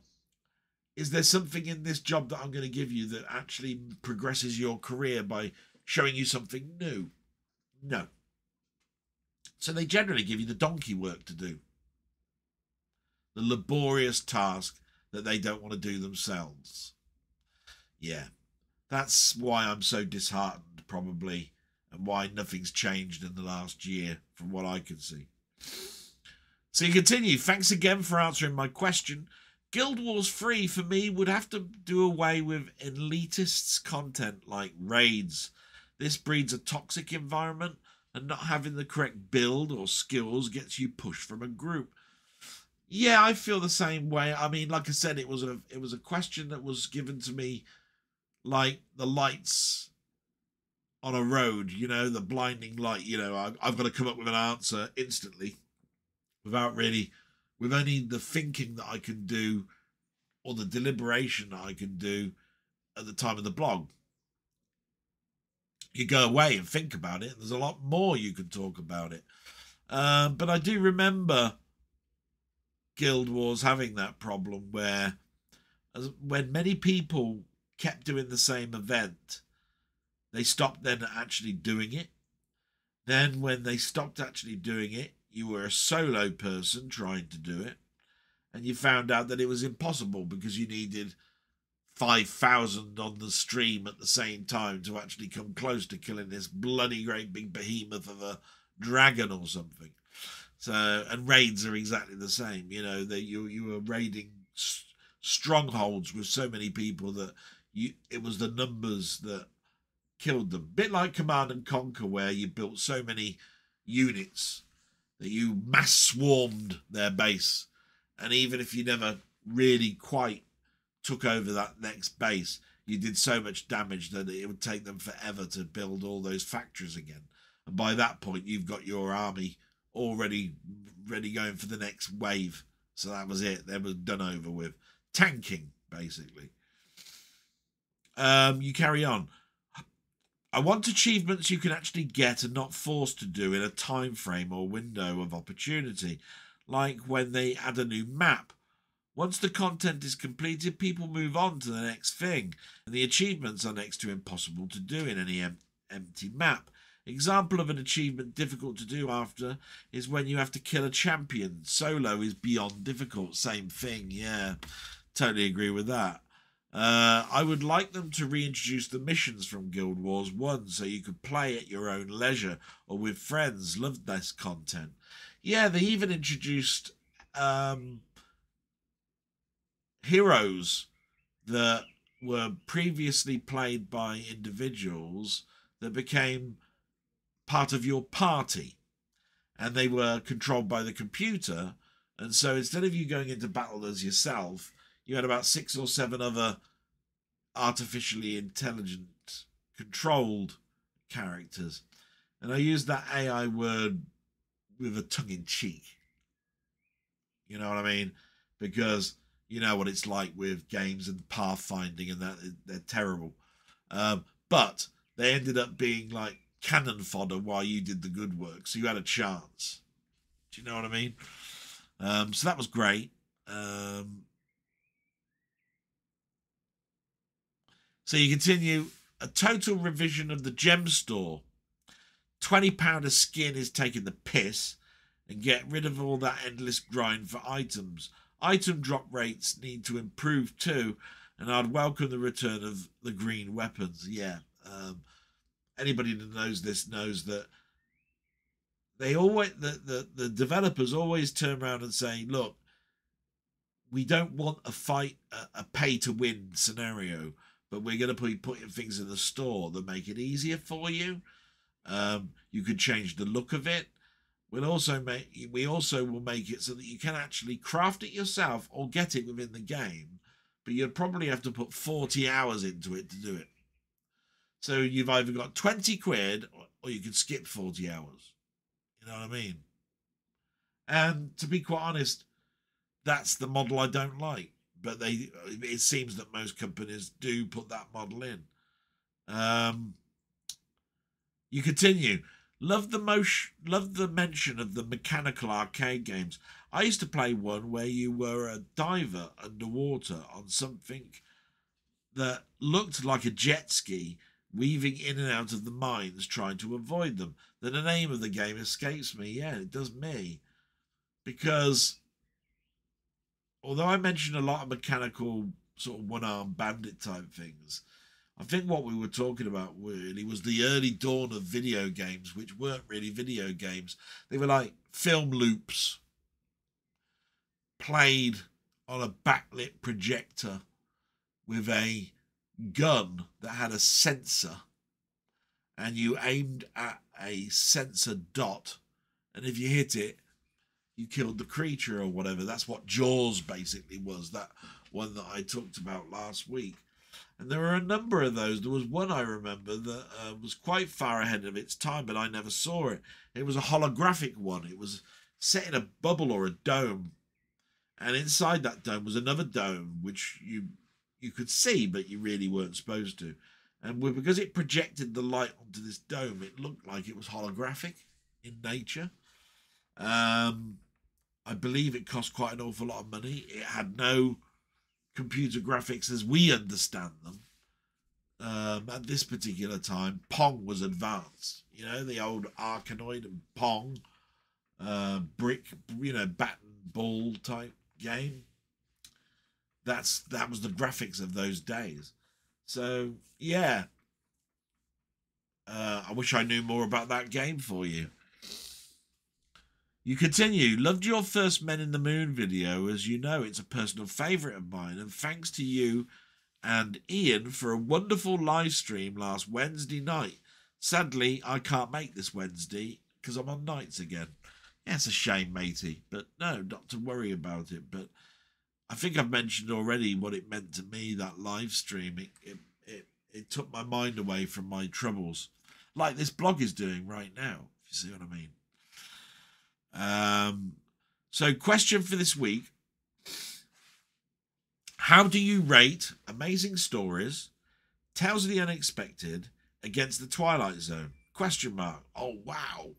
is there something in this job that I'm going to give you that actually progresses your career by showing you something new? No. So they generally give you the donkey work to do. The laborious task that they don't want to do themselves. Yeah. That's why I'm so disheartened, probably, and why nothing's changed in the last year, from what I can see. So you continue. Thanks again for answering my question. Guild Wars 3 for me would have to do away with elitists content like raids. This breeds a toxic environment, and not having the correct build or skills gets you pushed from a group. Yeah, I feel the same way. I mean, like I said, it was a question that was given to me like the lights on a road, you know, the blinding light. You know, I've got to come up with an answer instantly without really, with only the thinking that I can do or the deliberation that I can do at the time of the blog. You go away and think about it, and there's a lot more you can talk about it. But I do remember Guild Wars having that problem where when many people kept doing the same event, they stopped then actually doing it. Then when they stopped actually doing it, you were a solo person trying to do it, and you found out that it was impossible because you needed 5,000 on the stream at the same time to actually come close to killing this bloody great big behemoth of a dragon or something. So, and raids are exactly the same. You know, you were raiding strongholds with so many people that it was the numbers that killed them. Bit like Command and Conquer, where you built so many units that you mass swarmed their base, and even if you never really quite took over that next base, you did so much damage that it would take them forever to build all those factories again. And by that point, you've got your army already ready going for the next wave. So that was it. They was done over with. Tanking, basically. You carry on. I want achievements you can actually get and not forced to do in a time frame or window of opportunity, like when they add a new map. Once the content is completed, people move on to the next thing, and the achievements are next to impossible to do in any empty map. Example of an achievement difficult to do after is when you have to kill a champion. Solo is beyond difficult. Same thing, yeah. Totally agree with that. I would like them to reintroduce the missions from Guild Wars 1 so you could play at your own leisure or with friends. Loved this content. Yeah, they even introduced heroes that were previously played by individuals that became part of your party, and they were controlled by the computer. And so instead of you going into battle as yourself, you had about 6 or 7 other artificially intelligent controlled characters. And I use that AI word with a tongue-in-cheek. You know what I mean? Because you know what it's like with games and pathfinding, and that they're terrible. But they ended up being like cannon fodder while you did the good work, so you had a chance. Do you know what I mean? So that was great. So you continue. A total revision of the gem store. £20 a skin is taking the piss, and get rid of all that endless grind for items. Item drop rates need to improve too, and I'd welcome the return of the green weapons. Yeah, anybody that knows this knows that they always the developers always turn around and say, look, we don't want a pay to win scenario, but we're going to be putting things in the store that make it easier for you. You could change the look of it. We also will make it so that you can actually craft it yourself or get it within the game, but you'd probably have to put 40 hours into it to do it. So you've either got 20 quid or you can skip 40 hours. You know what I mean? And to be quite honest, that's the model I don't like. But it seems that most companies do put that model in. You continue. Love the mention of the mechanical arcade games. I used to play one where you were a diver underwater on something that looked like a jet ski, weaving in and out of the mines, trying to avoid them. The name of the game escapes me. Yeah, it does me. Because although I mentioned a lot of mechanical sort of one-arm bandit type things, I think what we were talking about really was the early dawn of video games, which weren't really video games. They were like film loops played on a backlit projector with a gun that had a sensor, and you aimed at a sensor dot, and if you hit it, you killed the creature or whatever. That's what Jaws basically was, that one that I talked about last week. And there were a number of those. There was one I remember that was quite far ahead of its time, but I never saw it. It was a holographic one. It was set in a bubble or a dome. And inside that dome was another dome, which you could see, but you really weren't supposed to. And because it projected the light onto this dome, it looked like it was holographic in nature. I believe it cost quite an awful lot of money. It had no computer graphics as we understand them. At this particular time, Pong was advanced. You know, the old Arkanoid and Pong, brick, bat and ball type game. That was the graphics of those days. So yeah, I wish I knew more about that game for you. You continue. Loved your first Men in the Moon video. As you know, it's a personal favourite of mine. And thanks to you and Ian for a wonderful live stream last Wednesday night. Sadly, I can't make this Wednesday because I'm on nights again. Yeah, it's a shame, matey. But no, not to worry about it. But I think I've mentioned already what it meant to me, that live stream. It took my mind away from my troubles. Like this blog is doing right now, if you see what I mean. So question for this week: how do you rate Amazing Stories, Tales of the Unexpected against the Twilight Zone? Question mark. Oh wow.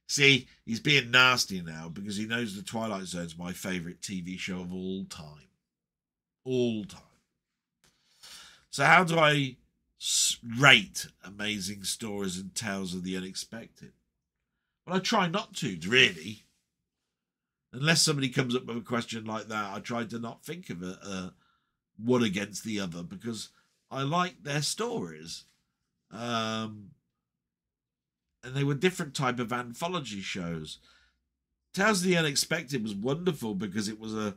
See, he's being nasty now because he knows the Twilight Zone's my favourite TV show of all time. All time. So how do I rate Amazing Stories and Tales of the Unexpected? Well, I try not to, really. Unless somebody comes up with a question like that, I try to not think of one against the other because I like their stories. And they were different type of anthology shows. Tales of the Unexpected was wonderful because it was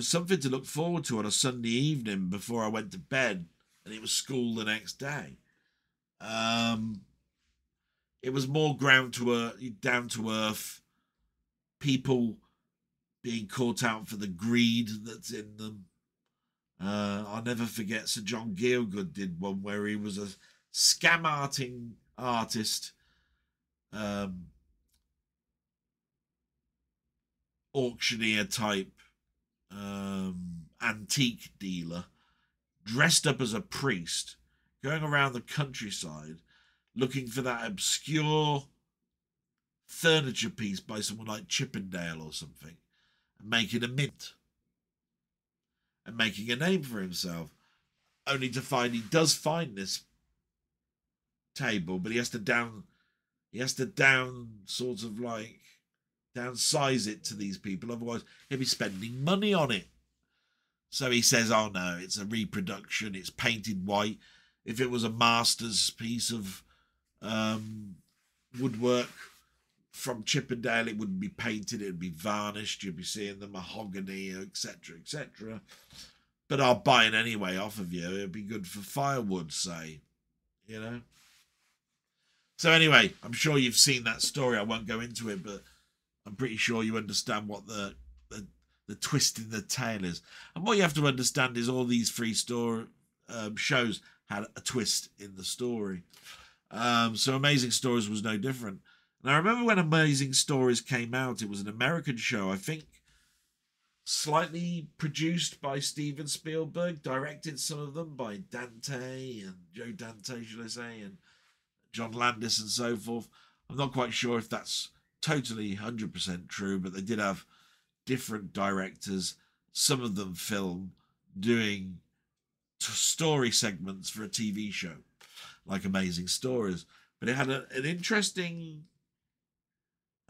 something to look forward to on a Sunday evening before I went to bed, and it was school the next day. It was more down to earth, people being caught out for the greed that's in them. I'll never forget Sir John Gielgud did one where he was a scam artist, auctioneer type, antique dealer, dressed up as a priest, going around the countryside looking for that obscure furniture piece by someone like Chippendale or something, and making a mint and making a name for himself, only to find he does find this table, but he has to sort of like downsize it to these people, otherwise he'll be spending money on it. So he says, oh no, it's a reproduction, it's painted white. If it was a master's piece of woodwork from Chippendale, it wouldn't be painted, it would be varnished, you'd be seeing the mahogany, etc., etc. But I'll buy it anyway off of you. It'd be good for firewood, say, you know. So anyway, I'm sure you've seen that story. I won't go into it, but I'm pretty sure you understand what the twist in the tale is. And what you have to understand is all these free shows had a twist in the story. So Amazing Stories was no different. And I remember when Amazing Stories came out, it was an American show, I think slightly produced by Steven Spielberg, directed some of them by Dante and Joe Dante, should I say, and John Landis and so forth. I'm not quite sure if that's totally 100% true, but they did have different directors, some of them film, doing story segments for a TV show like Amazing Stories. But it had an interesting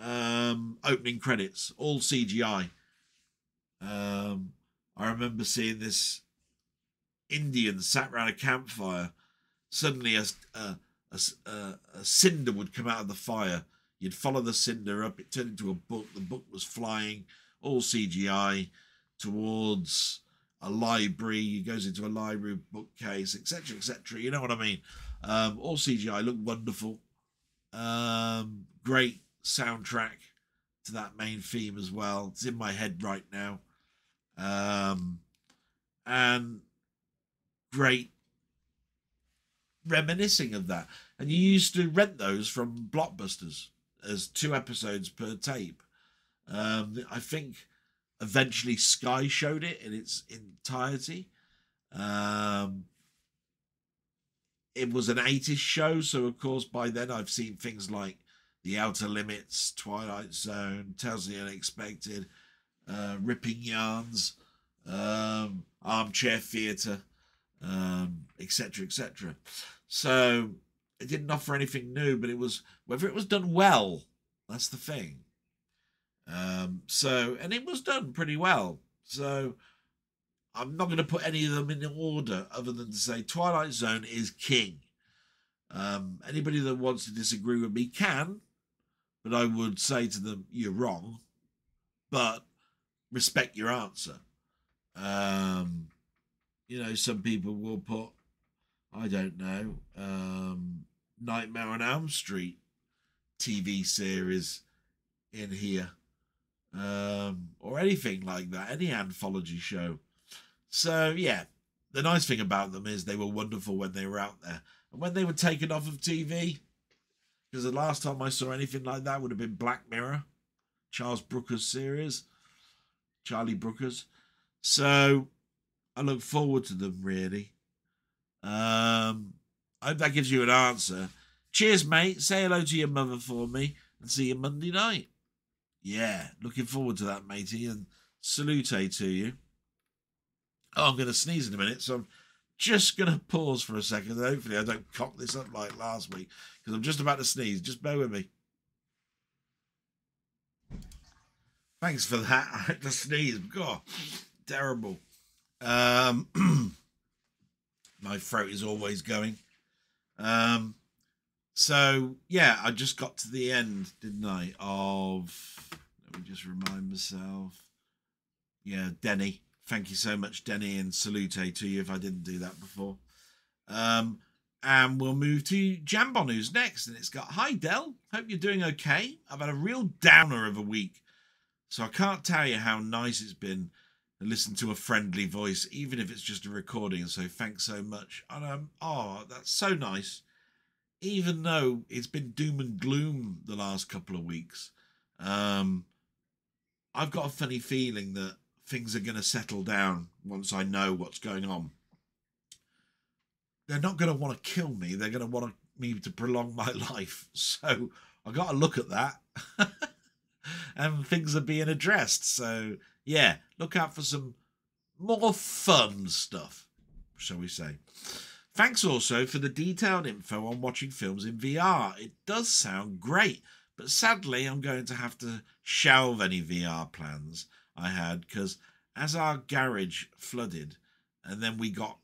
opening credits, all CGI. I remember seeing this Indian sat around a campfire. Suddenly a cinder would come out of the fire. You'd follow the cinder up, it turned into a book. The book was flying, all CGI, towards a library. He goes into a library bookcase, etc., etc. You know what I mean? All CGI, looked wonderful. Great soundtrack to that main theme as well. It's in my head right now. And great reminiscing of that. And you used to rent those from Blockbusters as 2 episodes per tape. I think eventually Sky showed it in its entirety. It was an 80s show, so of course by then I've seen things like The Outer Limits, Twilight Zone, Tales of the Unexpected, Ripping Yarns, Armchair Theatre, etc., etc. So it didn't offer anything new, but it was, whether it was done well, that's the thing. And it was done pretty well. So I'm not going to put any of them in order other than to say Twilight Zone is king. Anybody that wants to disagree with me can, but I would say to them, you're wrong, but respect your answer. You know, some people will put, I don't know, Nightmare on Elm Street TV series in here, or anything like that, any anthology show. So yeah, the nice thing about them is they were wonderful when they were out there, and when they were taken off of TV, because the last time I saw anything like that would have been Black Mirror, Charlie Brooker's series. So I look forward to them, really. I hope that gives you an answer. Cheers, mate. Say hello to your mother for me, and see you Monday night. Yeah, looking forward to that, matey, and salute to you. Oh, I'm going to sneeze in a minute, so I'm just going to pause for a second. Hopefully I don't cock this up like last week, because I'm just about to sneeze. Just bear with me. Thanks for that. I had to sneeze. God, terrible. My throat is always going. So, yeah, I just got to the end, didn't I, of... Let me just remind myself. Yeah, Denny. Thank you so much, Denny, and salute to you if I didn't do that before. And we'll move to Jambon, who's next. And it's got, hi, Del. Hope you're doing okay. I've had a real downer of a week, so I can't tell you how nice it's been to listen to a friendly voice, even if it's just a recording. So thanks so much. And that's so nice. Even though it's been doom and gloom the last couple of weeks, I've got a funny feeling that things are going to settle down once I know what's going on. They're not going to want to kill me. They're going to want me to prolong my life. So I got to look at that. And things are being addressed. So, yeah, look out for some more fun stuff, shall we say. Thanks also for the detailed info on watching films in VR. It does sound great, but sadly I'm going to have to shelve any VR plans I had, because as our garage flooded and then we got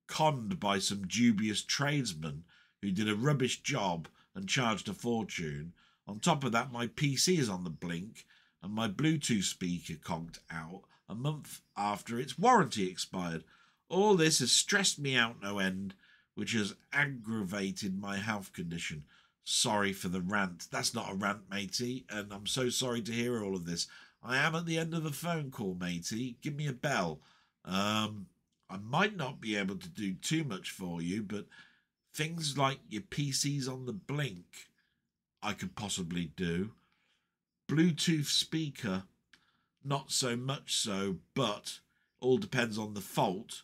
conned by some dubious tradesmen who did a rubbish job and charged a fortune. On top of that, my PC is on the blink and my Bluetooth speaker conked out a month after its warranty expired. All this has stressed me out no end, which has aggravated my health condition. Sorry for the rant. That's not a rant, matey, and I'm so sorry to hear all of this. I am at the end of the phone call, matey. Give me a bell. I might not be able to do too much for you, but things like your PC's on the blink, I could possibly do. Bluetooth speaker, not so much so, but all depends on the fault.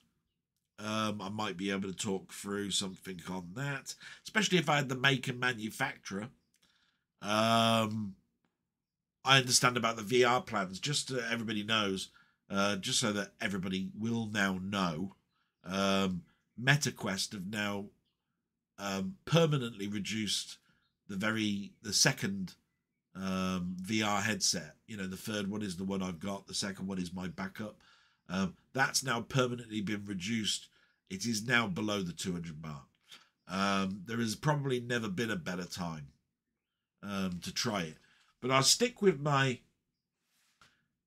I might be able to talk through something on that, especially if I had the make and manufacturer. I understand about the VR plans, just so everybody knows, just so that everybody will now know. MetaQuest have now permanently reduced the second VR headset. You know, the third one is the one I've got. The second one is my backup. That's now permanently been reduced. It is now below the 200 mark. There has probably never been a better time to try it. But I'll stick with my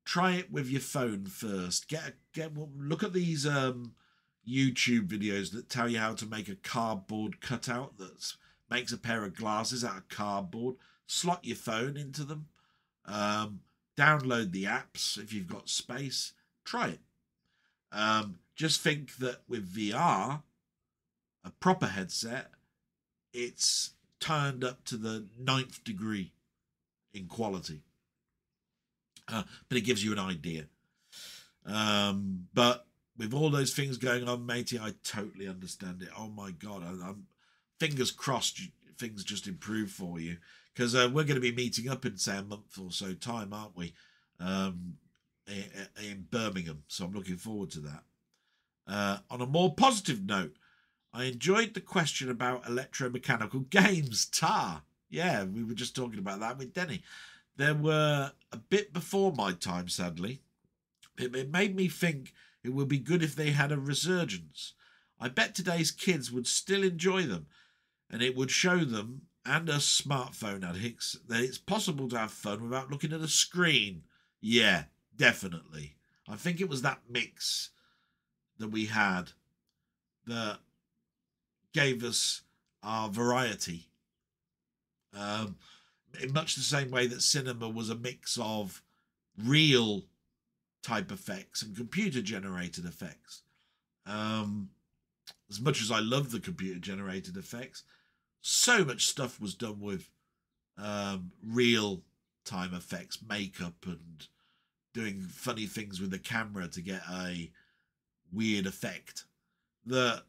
try it with your phone first. Look at these YouTube videos that tell you how to make a cardboard cutout that makes a pair of glasses out of cardboard. Slot your phone into them. Download the apps if you've got space. Try it. Just think that with VR, a proper headset, it's turned up to the 9th degree in quality. But it gives you an idea. But with all those things going on, matey, I totally understand it. Oh my God, I'm fingers crossed things just improve for you, because we're going to be meeting up in, say, a month or so time, aren't we? In Birmingham, so I'm looking forward to that. On a more positive note, I enjoyed the question about electromechanical games. Yeah, we were just talking about that with Denny. There were a bit before my time, sadly. It made me think it would be good if they had a resurgence. I bet today's kids would still enjoy them, and it would show them, and us smartphone addicts, that it's possible to have fun without looking at a screen. Yeah, definitely. I think it was that mix that we had that gave us our variety. In much the same way that cinema was a mix of real type effects and computer generated effects. As much as I love the computer generated effects, so much stuff was done with real time effects, makeup, and doing funny things with the camera to get a weird effect. That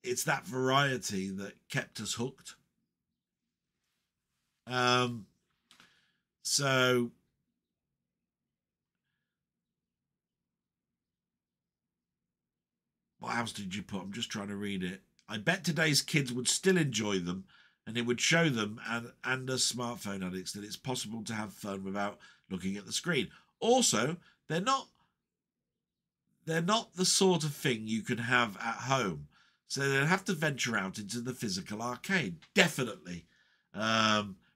it's that variety that kept us hooked. So what else did you put? I'm just trying to read it. I bet today's kids would still enjoy them, and it would show them and us smartphone addicts that it's possible to have fun without looking at the screen. Also, they're not the sort of thing you can have at home, so they'd have to venture out into the physical arcade. Definitely.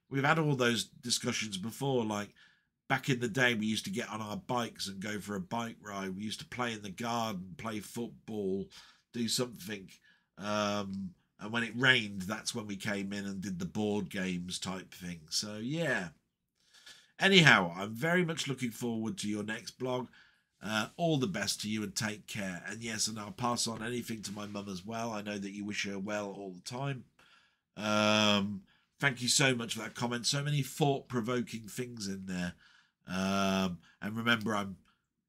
We've had all those discussions before, like back in the day we used to get on our bikes and go for a bike ride. We used to play in the garden, play football, do something. And when it rained, that's when we came in and did the board games type thing. So, yeah. Anyhow, I'm very much looking forward to your next blog. All the best to you and take care. And yes, and I'll pass on anything to my mum as well. I know that you wish her well all the time. Thank you so much for that comment. So many thought-provoking things in there. And remember, I'm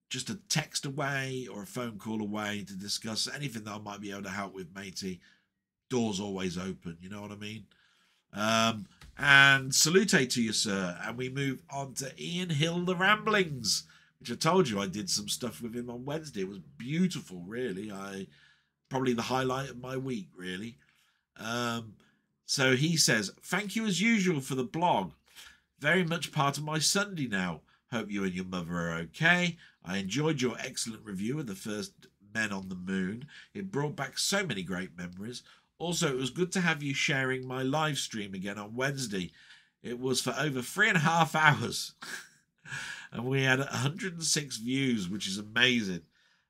just a text away or a phone call away to discuss anything that I might be able to help with, matey. Door's always open, you know what I mean? And salute to you, sir. And we move on to Ian Hill, The Ramblings, which I told you I did some stuff with him on Wednesday. It was beautiful, really. I probably the highlight of my week, really. So he says, thank you as usual for the blog. Very much part of my Sunday now. Hope you and your mother are okay. I enjoyed your excellent review of the first Men on the Moon. It brought back so many great memories. Also, it was good to have you sharing my live stream again on Wednesday. It was for over 3.5 hours. And we had 106 views, which is amazing.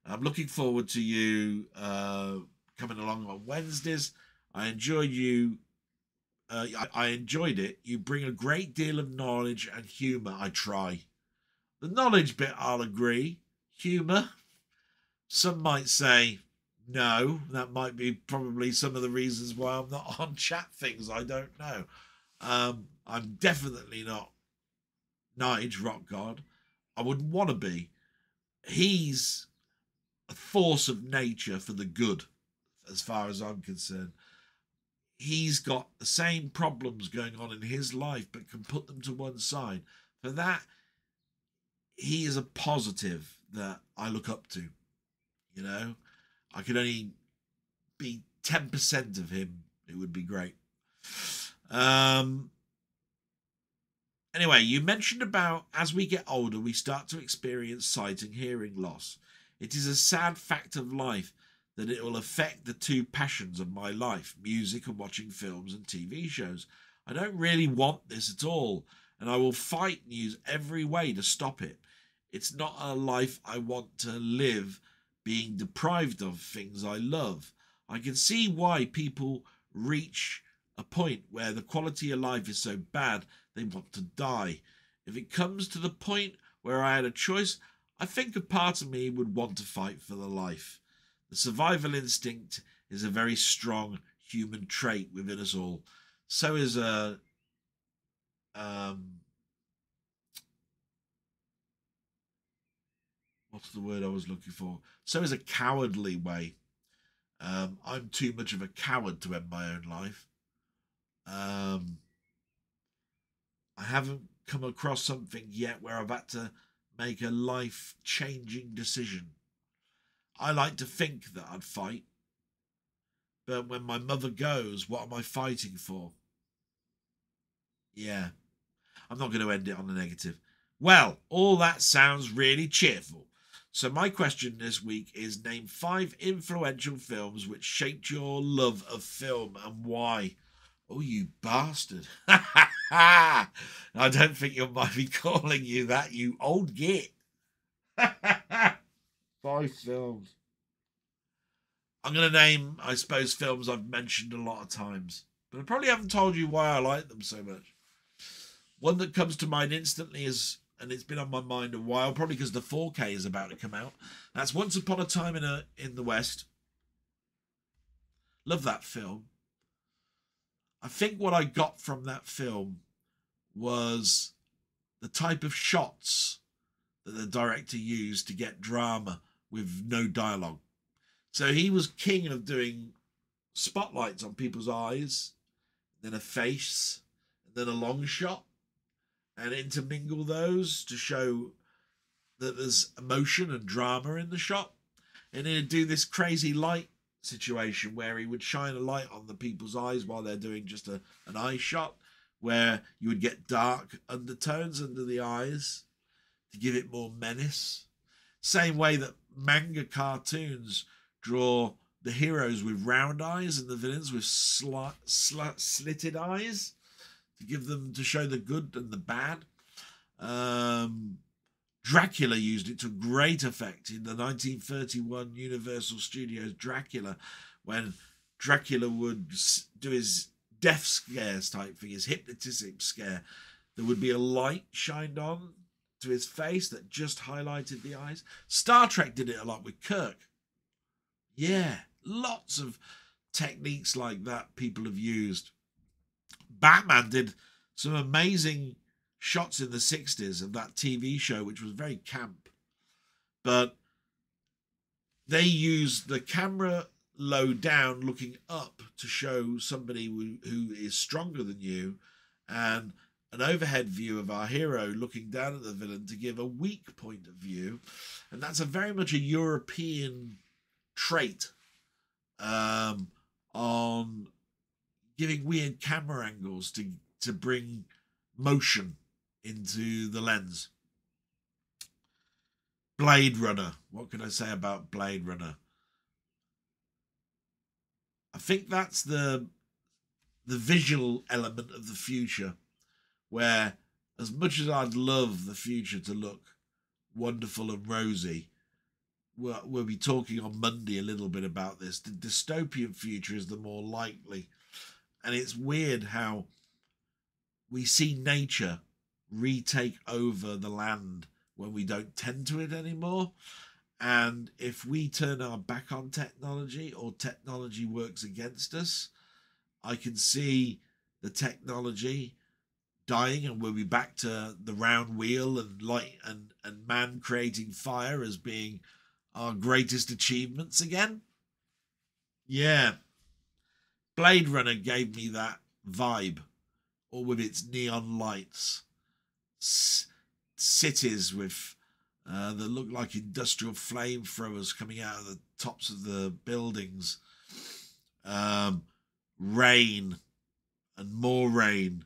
I'm looking forward to you coming along on Wednesdays. I enjoyed you. I enjoyed it. You bring a great deal of knowledge and humour. I try. The knowledge bit, I'll agree. Humour, some might say no. That might be probably some of the reasons why I'm not on chat things. I don't know. I'm definitely not Nige, Rock God. I wouldn't want to be. He's a force of nature for the good, as far as I'm concerned. He's got the same problems going on in his life, but can put them to one side. For that, he is a positive that I look up to. You know, I could only be 10% of him. It would be great. Anyway, you mentioned about as we get older, we start to experience sight and hearing loss. It is a sad fact of life that it will affect the two passions of my life, music and watching films and TV shows. I don't really want this at all, and I will fight and use every way to stop it. It's not a life I want to live, being deprived of things I love. I can see why people reach a point where the quality of life is so bad they want to die. If it comes to the point where I had a choice, I think a part of me would want to fight for the life. The survival instinct is a very strong human trait within us all. So is a what's the word I was looking for? So is a cowardly way. I'm too much of a coward to end my own life. I haven't come across something yet where I've had to make a life-changing decision. I like to think that I'd fight, but when my mother goes, what am I fighting for? Yeah, I'm not going to end it on a negative. Well, all that sounds really cheerful. So my question this week is, name 5 influential films which shaped your love of film and why. Oh, you bastard. I don't think you might be calling you that, you old git. 5 films. I'm going to name, I suppose, films I've mentioned a lot of times, but I probably haven't told you why I like them so much. One that comes to mind instantly is, and it's been on my mind a while, probably because the 4K is about to come out. That's Once Upon a Time in the West. Love that film. I think what I got from that film was the type of shots that the director used to get drama with no dialogue. So he was king of doing spotlights on people's eyes, then a face, and then a long shot, and intermingle those to show that there's emotion and drama in the shot. And he'd do this crazy light situation where he would shine a light on the people's eyes while they're doing just an eye shot, where you would get dark undertones under the eyes to give it more menace. Same way that manga cartoons draw the heroes with round eyes and the villains with slitted eyes to show the good and the bad. Dracula used it to great effect in the 1931 Universal Studios Dracula, when Dracula would do his death scares type thing, his hypnotism scare. There would be a light shined on to his face that just highlighted the eyes. Star Trek did it a lot with Kirk. Yeah, lots of techniques like that people have used. Batman did some amazing shots in the 60s of that TV show, which was very camp. But they used the camera low down looking up to show somebody who is stronger than you, and an overhead view of our hero looking down at the villain to give a weak point of view. And that's very much a European trait on giving weird camera angles to bring motion into the lens. Blade Runner. What can I say about Blade Runner? I think that's the visual element of the future, where as much as I'd love the future to look wonderful and rosy, we'll be talking on Monday a little bit about this. The dystopian future is the more likely. And it's weird how we see nature retake over the land when we don't tend to it anymore. And if we turn our back on technology, or technology works against us, I can see the technology dying, and we'll be back to the round wheel and light and man creating fire as being our greatest achievements again. Yeah. Blade Runner gave me that vibe, all with its neon lights, cities with that look like industrial flamethrowers coming out of the tops of the buildings, rain and more rain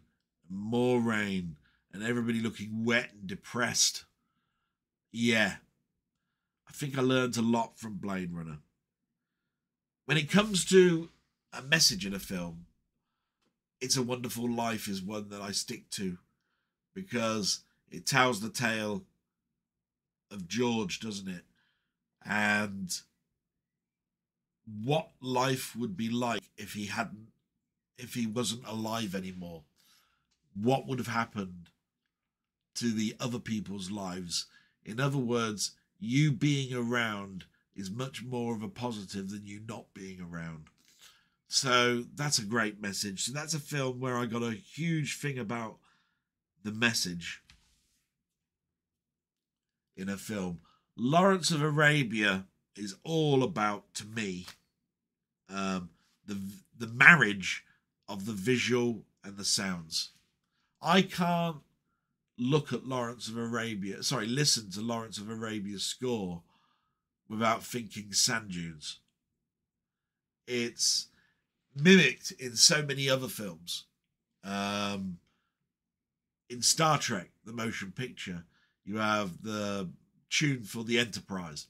and more rain, and everybody looking wet and depressed. Yeah, I think I learned a lot from Blade Runner. When it comes to a message in a film, It's a Wonderful Life is one that I stick to, because it tells the tale of George, doesn't it? And what life would be like if he wasn't alive anymore. What would have happened to the other people's lives? In other words, you being around is much more of a positive than you not being around. So that's a great message. So that's a film where I got a huge thing about the message in a film. Lawrence of Arabia is all about, to me, the marriage of the visual and the sounds. I can't listen to Lawrence of Arabia's score without thinking sand dunes. It's mimicked in so many other films. In Star Trek, the motion picture, you have the tune for the Enterprise.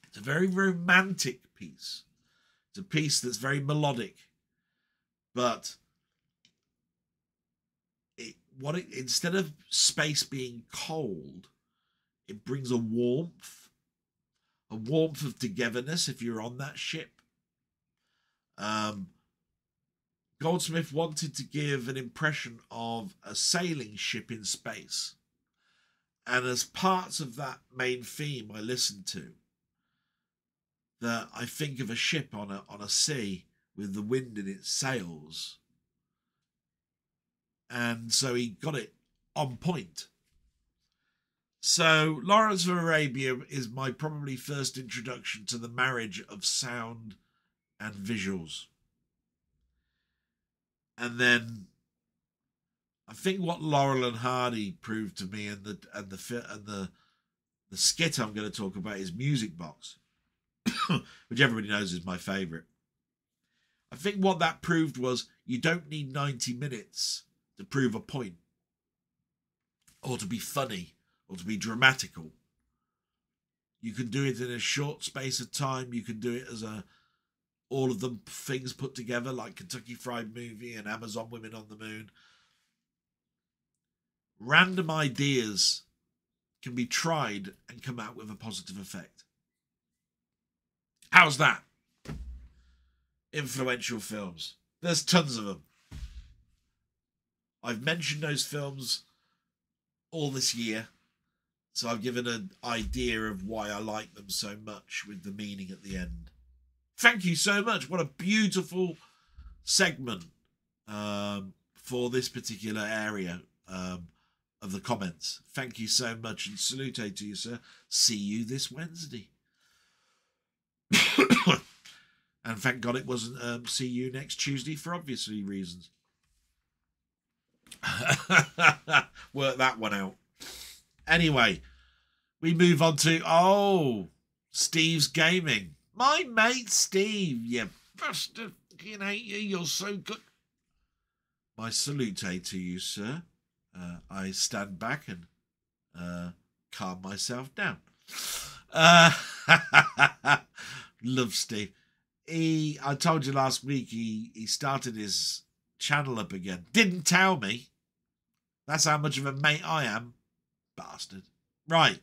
It's a very romantic piece. It's a piece that's very melodic, but instead of space being cold, it brings a warmth of togetherness if you're on that ship. Goldsmith wanted to give an impression of a sailing ship in space. And as parts of that main theme I listened to, that I think of a ship on a sea with the wind in its sails. And so he got it on point. So Lawrence of Arabia is my probably first introduction to the marriage of sound and visuals. And then I think what Laurel and Hardy proved to me, and the skit I'm going to talk about is Music Box, which everybody knows is my favourite. I think what that proved was you don't need 90 minutes to prove a point, or to be funny, or to be dramatical. You can do it in a short space of time. You can do it as all of the things put together, like Kentucky Fried Movie and Amazon Women on the Moon. Random ideas can be tried and come out with a positive effect. How's that? Influential films. There's tons of them. I've mentioned those films all this year, so I've given an idea of why I like them so much with the meaning at the end. Thank you so much. What a beautiful segment for this particular area of the comments. Thank you so much, and salute to you, sir. See you this Wednesday. And thank God it wasn't see you next Tuesday for obviously reasons. Work that one out. Anyway, we move on to Steve's Gaming. My mate Steve, you bastard. I hate you. You're so good. My salute to you, sir. I stand back and calm myself down. Love Steve. I told you last week he started his channel up again. Didn't tell me. That's how much of a mate I am. Bastard. Right.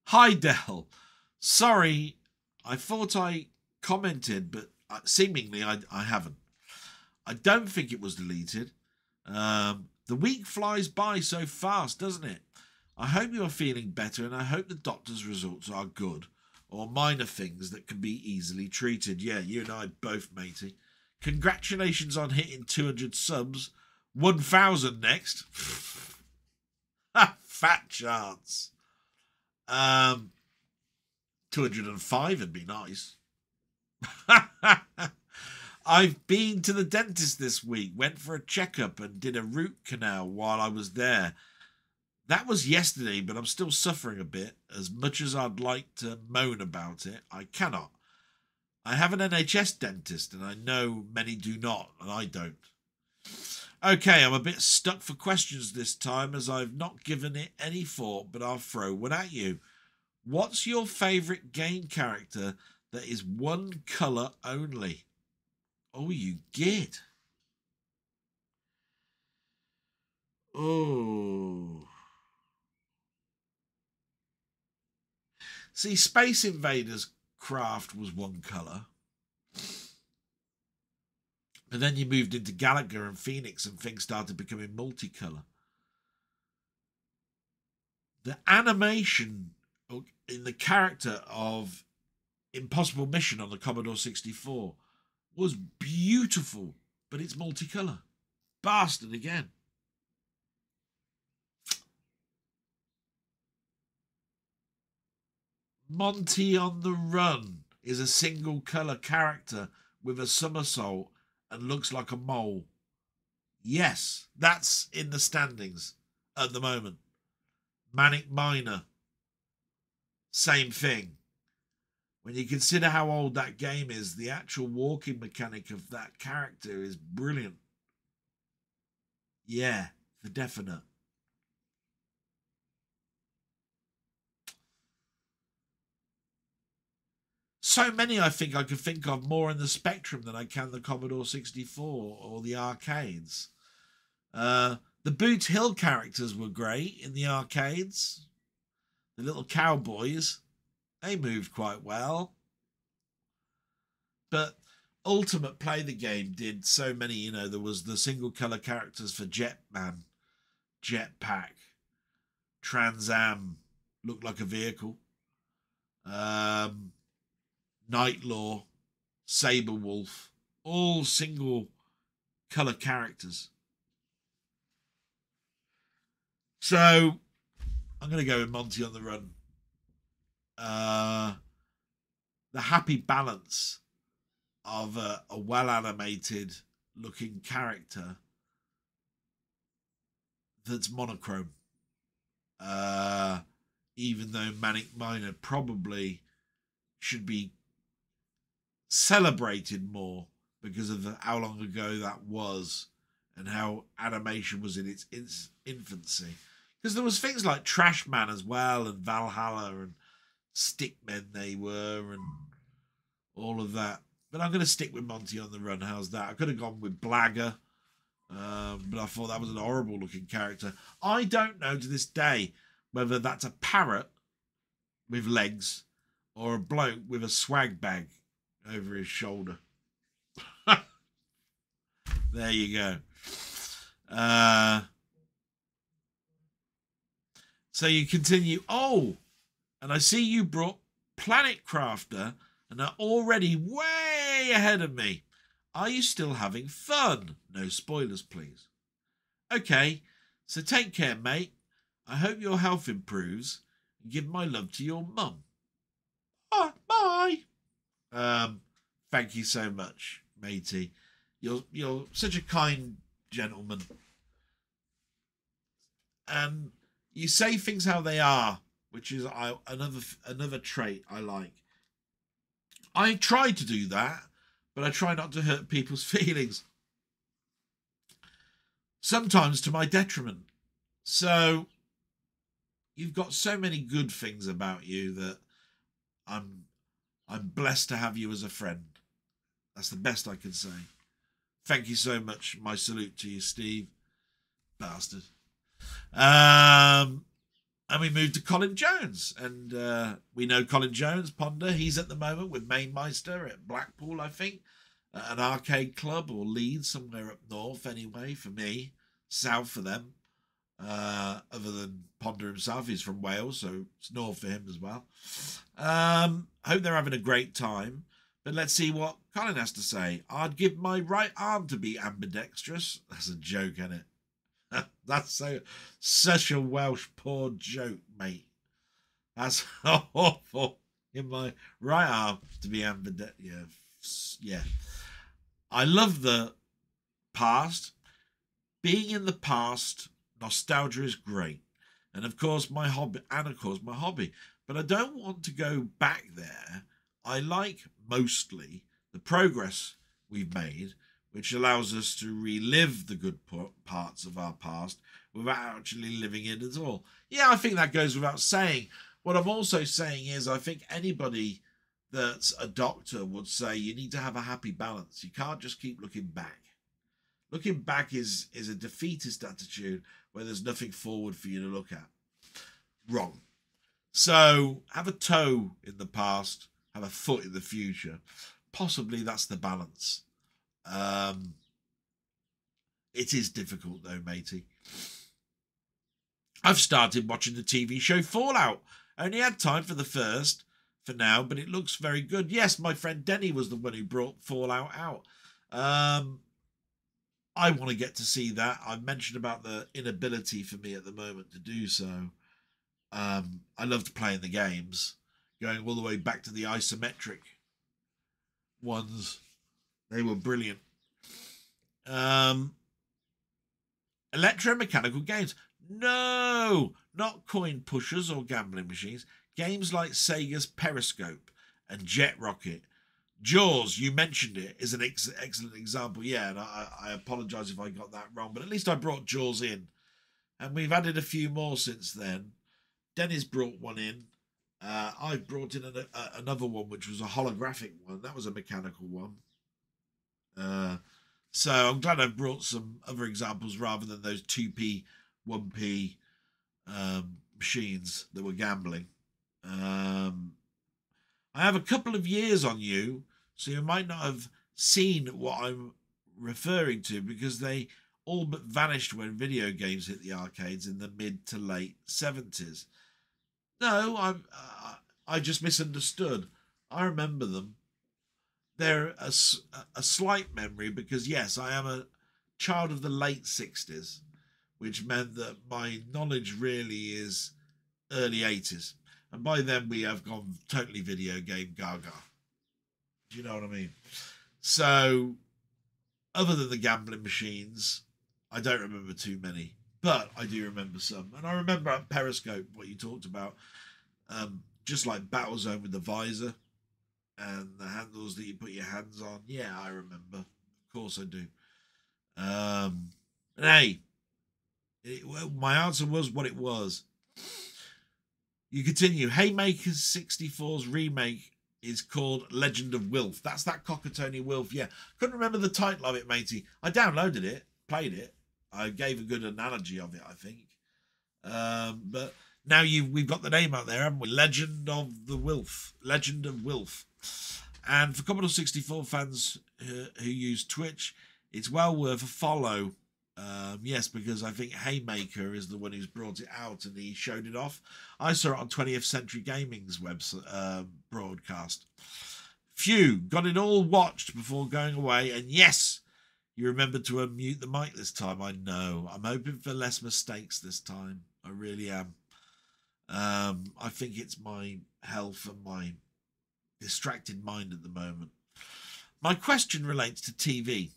Hi, Del. Sorry, I thought I commented, but seemingly I haven't. I don't think it was deleted. The week flies by so fast, doesn't it? I hope you're feeling better, and I hope the doctor's results are good, or minor things that can be easily treated. Yeah, you and I both, matey. Congratulations on hitting 200 subs. 1,000 next. Fat chance. 205 would be nice. I've been to the dentist this week, went for a checkup and did a root canal while I was there. That was yesterday, but I'm still suffering a bit. As much as I'd like to moan about it, I cannot. I have an NHS dentist, and I know many do not, and I don't. Okay, I'm a bit stuck for questions this time, as I've not given it any thought, but I'll throw one at you. What's your favourite game character that is one colour only? Oh, you git. Oh. See, Space Invaders craft was one colour. But then you moved into Galaga and Phoenix and things started becoming multicolour. The animation in the character of Impossible Mission on the Commodore 64 was beautiful, but it's multicolour. Bastard again. Monty on the Run is a single colour character with a somersault and looks like a mole. Yes, that's in the standings at the moment. Manic Miner, same thing. When you consider how old that game is, the actual walking mechanic of that character is brilliant. Yeah, for definite. So many I think I could think of more in the Spectrum than I can the Commodore 64 or the arcades. The Boot Hill characters were great in the arcades. The little cowboys, they moved quite well. But Ultimate Play the Game did so many, you know, there was the single colour characters for Jetman, Jetpack, Trans Am, looked like a vehicle. Night Law, Saber Wolf, all single colour characters. So I'm going to go with Monty on the Run. The happy balance of a well-animated looking character that's monochrome. Even though Manic Miner probably should be celebrated more because of how long ago that was and how animation was in its infancy. Because there was things like Trash Man as well, and Valhalla and Stickmen they were, and all of that. But I'm going to stick with Monty on the Run. How's that? I could have gone with Blagger, but I thought that was an horrible looking character. I don't know to this day whether that's a parrot with legs or a bloke with a swag bag over his shoulder. There you go. So you continue. Oh, and I see you brought Planet Crafter and are already way ahead of me. Are you still having fun? No spoilers, please. Okay, so take care, mate. I hope your health improves. And give my love to your mum. Bye. Thank you so much, matey. You're such a kind gentleman. And you say things how they are, which is another trait I like. I try to do that, but I try not to hurt people's feelings. Sometimes to my detriment. So you've got so many good things about you that I'm blessed to have you as a friend. That's the best I can say. Thank you so much. My salute to you, Steve. Bastard. And we moved to Colin Jones. And we know Colin Jones, Ponder. He's at the moment with Mamemeister at Blackpool, I think. At an arcade club or Leeds, somewhere up north anyway, for me. South for them. Other than Ponder himself. He's from Wales, so it's north for him as well. Hope they're having a great time. But let's see what Colin has to say. I'd give my right arm to be ambidextrous. That's a joke, isn't it? That's such a Welsh poor joke, mate. That's awful. In my right arm to be ambidextrous. Yeah. I love the past. Being in the past, nostalgia is great. And of course my hobby. But I don't want to go back there. I like mostly the progress we've made, which allows us to relive the good parts of our past without actually living it at all. Yeah, I think that goes without saying. What I'm also saying is I think anybody that's a doctor would say you need to have a happy balance. You can't just keep looking back. Looking back is a defeatist attitude where there's nothing forward for you to look at. Wrong. So have a toe in the past, have a foot in the future. Possibly that's the balance. It is difficult though, matey. I've started watching the TV show Fallout. I only had time for the first for now, but it looks very good. Yes, my friend Denny was the one who brought Fallout out. I want to get to see that. I mentioned about the inability for me at the moment to do so. I loved playing the games, going all the way back to the isometric ones. They were brilliant. Electromechanical games. No, not coin pushers or gambling machines. Games like Sega's Periscope and Jet Rocket. Jaws, you mentioned it, is an excellent example. Yeah, and I apologise if I got that wrong, but at least I brought Jaws in. And we've added a few more since then. Denny's brought one in. I've brought in another one, which was a holographic one. That was a mechanical one. So I'm glad I've brought some other examples rather than those 2p, 1p machines that were gambling. I have a couple of years on you, so you might not have seen what I'm referring to because they all but vanished when video games hit the arcades in the mid to late 70s. No, I just misunderstood. I remember them. They're a slight memory because, yes, I am a child of the late 60s, which meant that my knowledge really is early 80s. And by then we have gone totally video game gaga. Do you know what I mean? So, other than the gambling machines, I don't remember too many. But I do remember some. And I remember at Periscope, what you talked about. Just like Battlezone with the visor and the handles that you put your hands on. Yeah, I remember. Of course I do. And hey, my answer was what it was. You continue. Haymaker 64's remake is called Legend of Wilf. That's that Cockatony Wilf. Yeah, couldn't remember the title of it, matey. I downloaded it, played it. I gave a good analogy of it, I think. But now we've got the name out there, haven't we? Legend of the Wilf. Legend of Wilf. And for Commodore 64 fans who use Twitch, it's well worth a follow. Yes, because I think Haymaker is the one who's brought it out and he showed it off. I saw it on 20th Century Gaming's website broadcast. Phew, got it all watched before going away. And yes, you remembered to unmute the mic this time. I know. I'm hoping for less mistakes this time. I really am. I think it's my health and my distracted mind at the moment. My question relates to TV.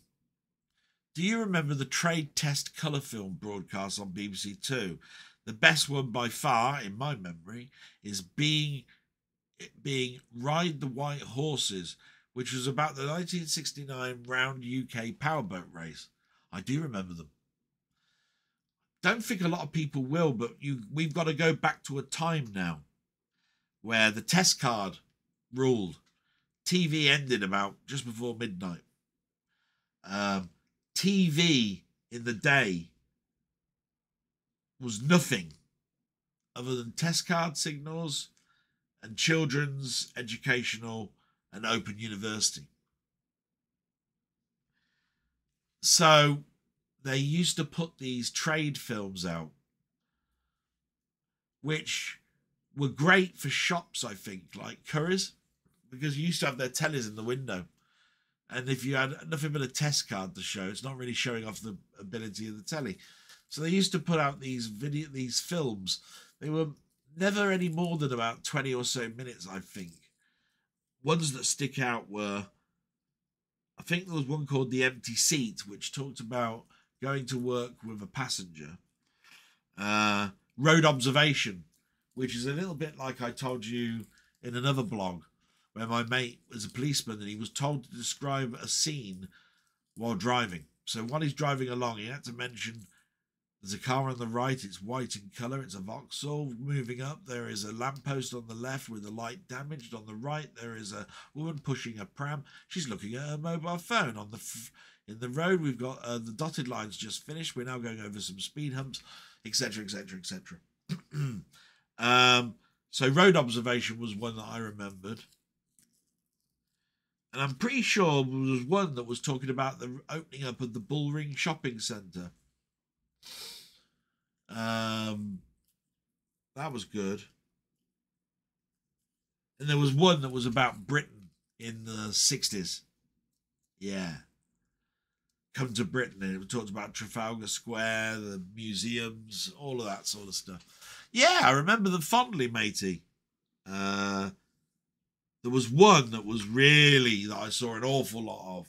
Do you remember the trade test colour film broadcast on BBC Two? The best one by far, in my memory, is being Ride the White Horses, which was about the 1969 round UK powerboat race. I do remember them. Don't think a lot of people will, but we've got to go back to a time now where the test card ruled. TV ended about just before midnight. TV in the day was nothing other than test card signals and children's educational and open university. So they used to put these trade films out, which were great for shops, I think, like Currys, because you used to have their tellies in the window. And if you had nothing but a test card to show, it's not really showing off the ability of the telly. So they used to put out these films. They were never any more than about 20 or so minutes, I think. Ones that stick out were, I think there was one called The Empty Seat, which talked about going to work with a passenger. Road Observation, which is a little bit like I told you in another blog, where my mate was a policeman and he was told to describe a scene while driving. So while he's driving along, he had to mention there's a car on the right, it's white in colour, it's a Vauxhall moving up, there is a lamppost on the left with the light damaged, on the right there is a woman pushing a pram, she's looking at her mobile phone. In the road we've got the dotted lines just finished, we're now going over some speed humps, etc, etc, etc. So Road Observation was one that I remembered. And I'm pretty sure there was one that was talking about the opening up of the Bullring shopping centre. That was good. And there was one that was about Britain in the 60s. Yeah. Come to Britain, and it talked about Trafalgar Square, the museums, all of that sort of stuff. Yeah, I remember them fondly, matey. There was one that was really, that I saw an awful lot of.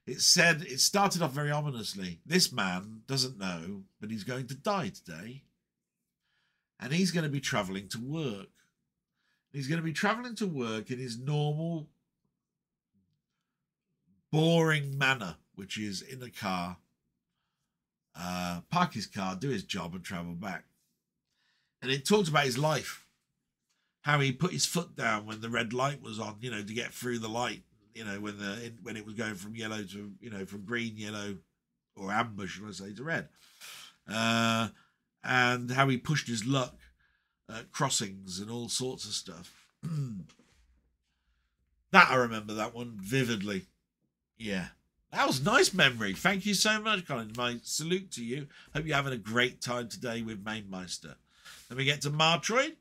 It said, it started off very ominously. This man doesn't know, but he's going to die today. And he's going to be travelling to work. He's going to be travelling to work in his normal, boring manner, which is in a car, park his car, do his job and travel back. And it talked about his life. How he put his foot down when the red light was on, you know, to get through the light, you know, when it was going from yellow to, you know, from green, yellow, or amber, should I say, to red. And how he pushed his luck at crossings and all sorts of stuff. That, I remember that one vividly. Yeah. That was a nice memory. Thank you so much, Colin. My salute to you. Hope you're having a great time today with Mamemeister. Then we get to Martroid.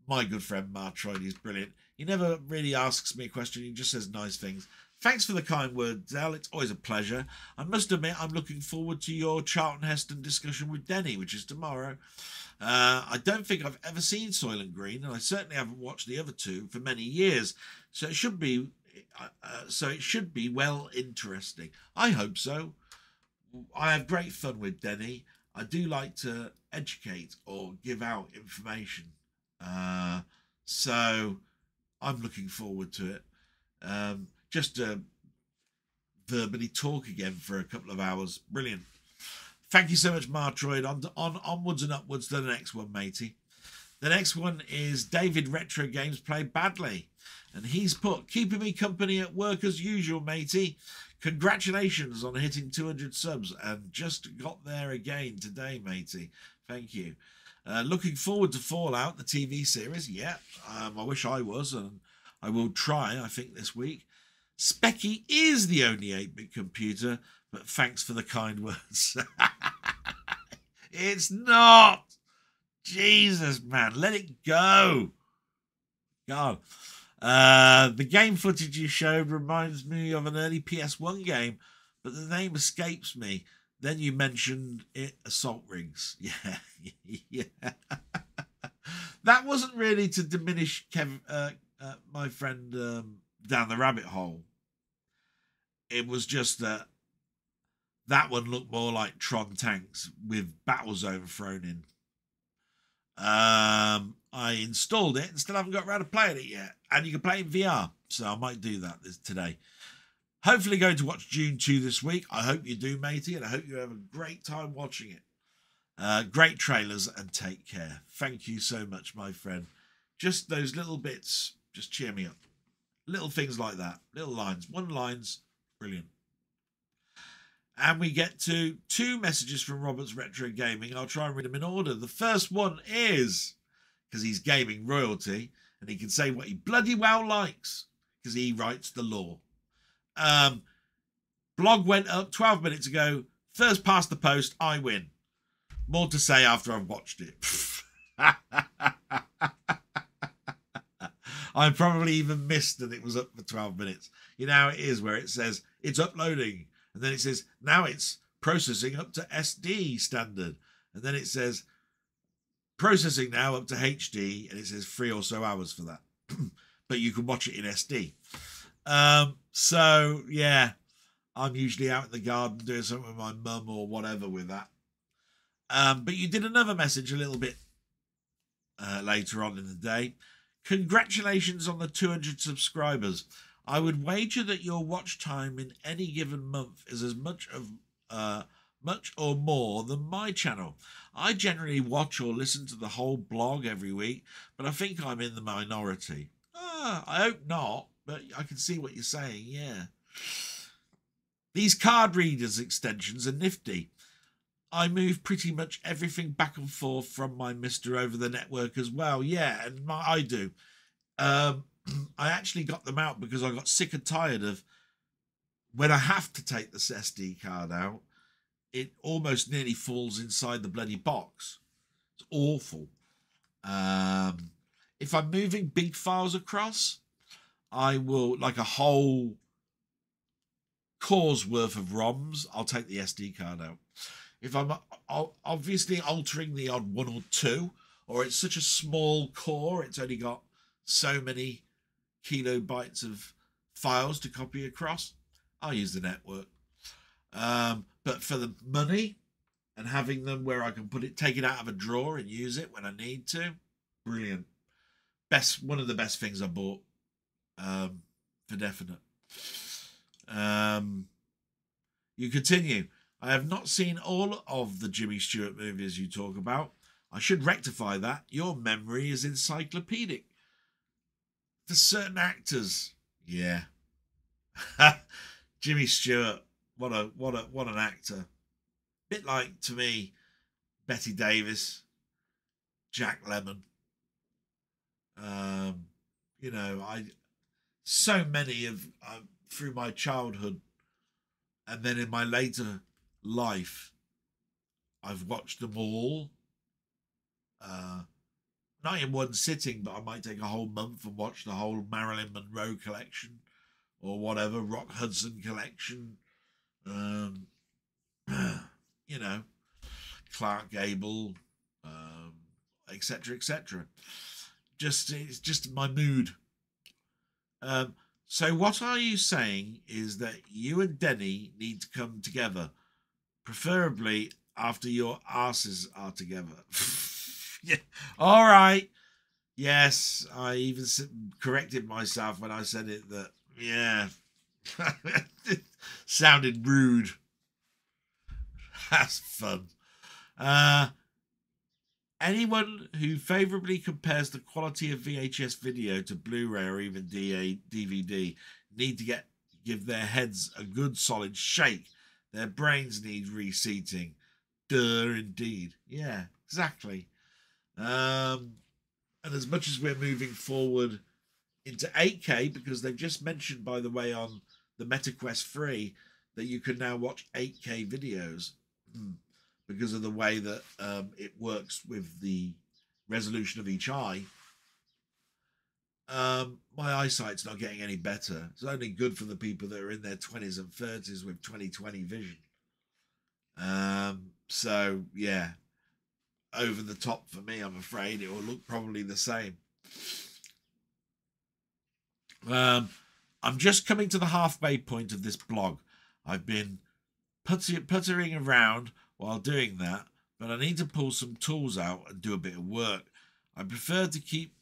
My good friend Martroid is brilliant. He never really asks me a question. He just says nice things. Thanks for the kind words, Al. It's always a pleasure. I must admit, I'm looking forward to your Charlton Heston discussion with Denny, which is tomorrow. I don't think I've ever seen Soylent Green, and I certainly haven't watched the other two for many years. So it should be, well interesting. I hope so. I have great fun with Denny. I do like to educate or give out information. So I'm looking forward to it. Just to verbally talk again for a couple of hours. Brilliant. Thank you so much, Martroid. Onwards and upwards to the next one, matey. The next one is David Retro Games Play Badly. And he's put, keeping me company at work as usual, matey. Congratulations on hitting 200 subs and just got there again today, matey. Thank you. Looking forward to Fallout, the TV series. Yeah, I wish I was, and I will try, I think, this week. Specky is the only 8-bit computer, but thanks for the kind words. It's not. Jesus, man, let it go. God. The game footage you showed reminds me of an early PS1 game, but the name escapes me. Then you mentioned it, Assault Rings. Yeah, yeah. That wasn't really to diminish my friend down the rabbit hole. It was just that one looked more like Tron Tanks with Battlezone thrown in. I installed it and still haven't got around to playing it yet. And you can play in VR. So I might do that today. Hopefully going to watch Dune 2 this week. I hope you do, matey, and I hope you have a great time watching it. Great trailers, and take care. Thank you so much, my friend. Just those little bits just cheer me up. Little things like that. Little lines. One-liners. Brilliant. And we get to 2 messages from Robert's Retro Gaming. I'll try and read them in order. The first one is, because he's gaming royalty, and he can say what he bloody well likes, because he writes the law. Blog went up 12 minutes ago. First past the post, I win. More to say after I've watched it. I probably even missed that it was up for 12 minutes. You know how it is where it says it's uploading. And then it says now it's processing up to SD standard. And then it says processing now up to HD. And it says 3 or so hours for that. But you can watch it in SD. So, yeah, I'm usually out in the garden doing something with my mum or whatever with that. But you did another message a little bit later on in the day. Congratulations on the 200 subscribers. I would wager that your watch time in any given month is as much or more than my channel. I generally watch or listen to the whole blog every week, but I think I'm in the minority. I hope not, but I can see what you're saying, yeah. These card readers extensions are nifty. I move pretty much everything back and forth from my Mister over the network as well. Yeah, and I do. I actually got them out because I got sick and tired of when I have to take this SD card out, it almost nearly falls inside the bloody box. It's awful. If I'm moving big files across, I will, like a whole core's worth of ROMs, I'll take the SD card out. If I'm obviously altering the odd 1 or 2, or it's such a small core, it's only got so many kilobytes of files to copy across, I'll use the network. But for the money and having them where I can put it, take it out of a drawer and use it when I need to, brilliant. One of the best things I bought, for definite. You continue. I have not seen all of the Jimmy Stewart movies you talk about. I should rectify that. Your memory is encyclopedic. For certain actors, yeah. Jimmy Stewart, what an actor. Bit like, to me, Betty Davis, Jack Lemmon. You know, so many of through my childhood, and then in my later life, I've watched them all. Not in one sitting, but I might take a whole month and watch the whole Marilyn Monroe collection or whatever, Rock Hudson collection. You know, Clark Gable, etc., etc. It's just my mood. So what are you saying is that you and Denny need to come together, preferably after your asses are together. Yeah. All right. Yes, I even corrected myself when I said it that, yeah, it sounded rude. That's fun. Anyone who favourably compares the quality of VHS video to Blu-ray or even DVD need to give their heads a good solid shake. Their brains need reseating. Duh, indeed. Yeah, exactly. And as much as we're moving forward into 8K, because they've just mentioned, by the way, on the MetaQuest 3 that you can now watch 8K videos because of the way that it works with the resolution of each eye. My eyesight's not getting any better. It's only good for the people that are in their 20s and 30s with 20/20 vision. So, yeah. Over the top for me, I'm afraid. It will look probably the same. I'm just coming to the halfway point of this blog. I've been puttering around while doing that, but I need to pull some tools out and do a bit of work. I prefer to keep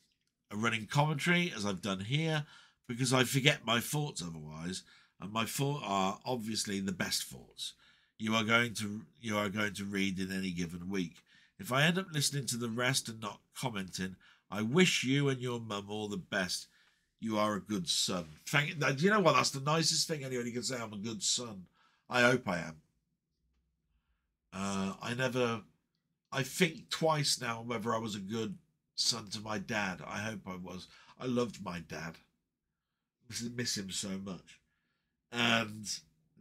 a running commentary, as I've done here, because I forget my thoughts otherwise, and my thoughts are obviously the best thoughts you are going to read in any given week. If I end up listening to the rest and not commenting, I wish you and your mum all the best. You are a good son. Do you know what? That's the nicest thing anybody can say. I'm a good son. I hope I am. I think twice now whether I was a good son to my dad. I hope I was. I loved my dad. Miss him so much. And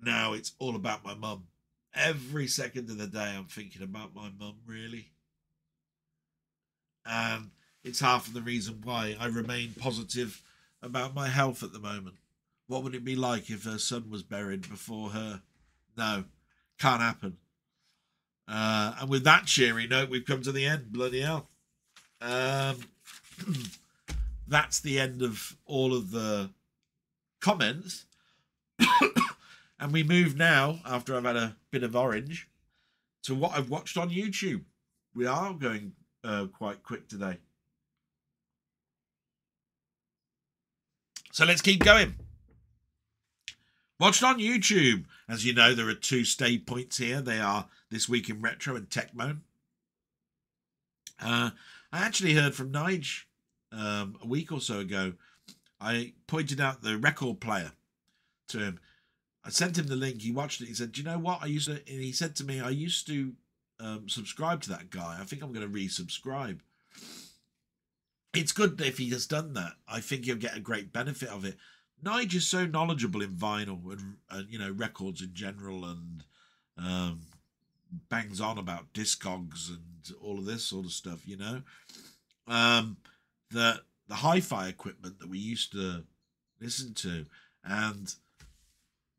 now it's all about my mum. Every second of the day I'm thinking about my mum, really. And it's half of the reason why I remain positive about my health at the moment. What would it be like if her son was buried before her? No, can't happen. And with that cheery note, we've come to the end. Bloody hell. That's the end of all of the comments. And we move now, after I've had a bit of orange, to what I've watched on YouTube. We are going quite quick today. So let's keep going. Watched on YouTube. As you know, there are 2 stay points here. They are This Week in Retro and Techmoan. I actually heard from Nige a week or so ago. I pointed out the record player to him. I sent him the link. He watched it. He said, "Do you know what? And he said to me, I used to subscribe to that guy. I think I'm going to resubscribe." It's good if he has done that. I think he'll get a great benefit of it. Nige is so knowledgeable in vinyl and records in general, and bangs on about Discogs and all of this sort of stuff. The hi-fi equipment that we used to listen to, and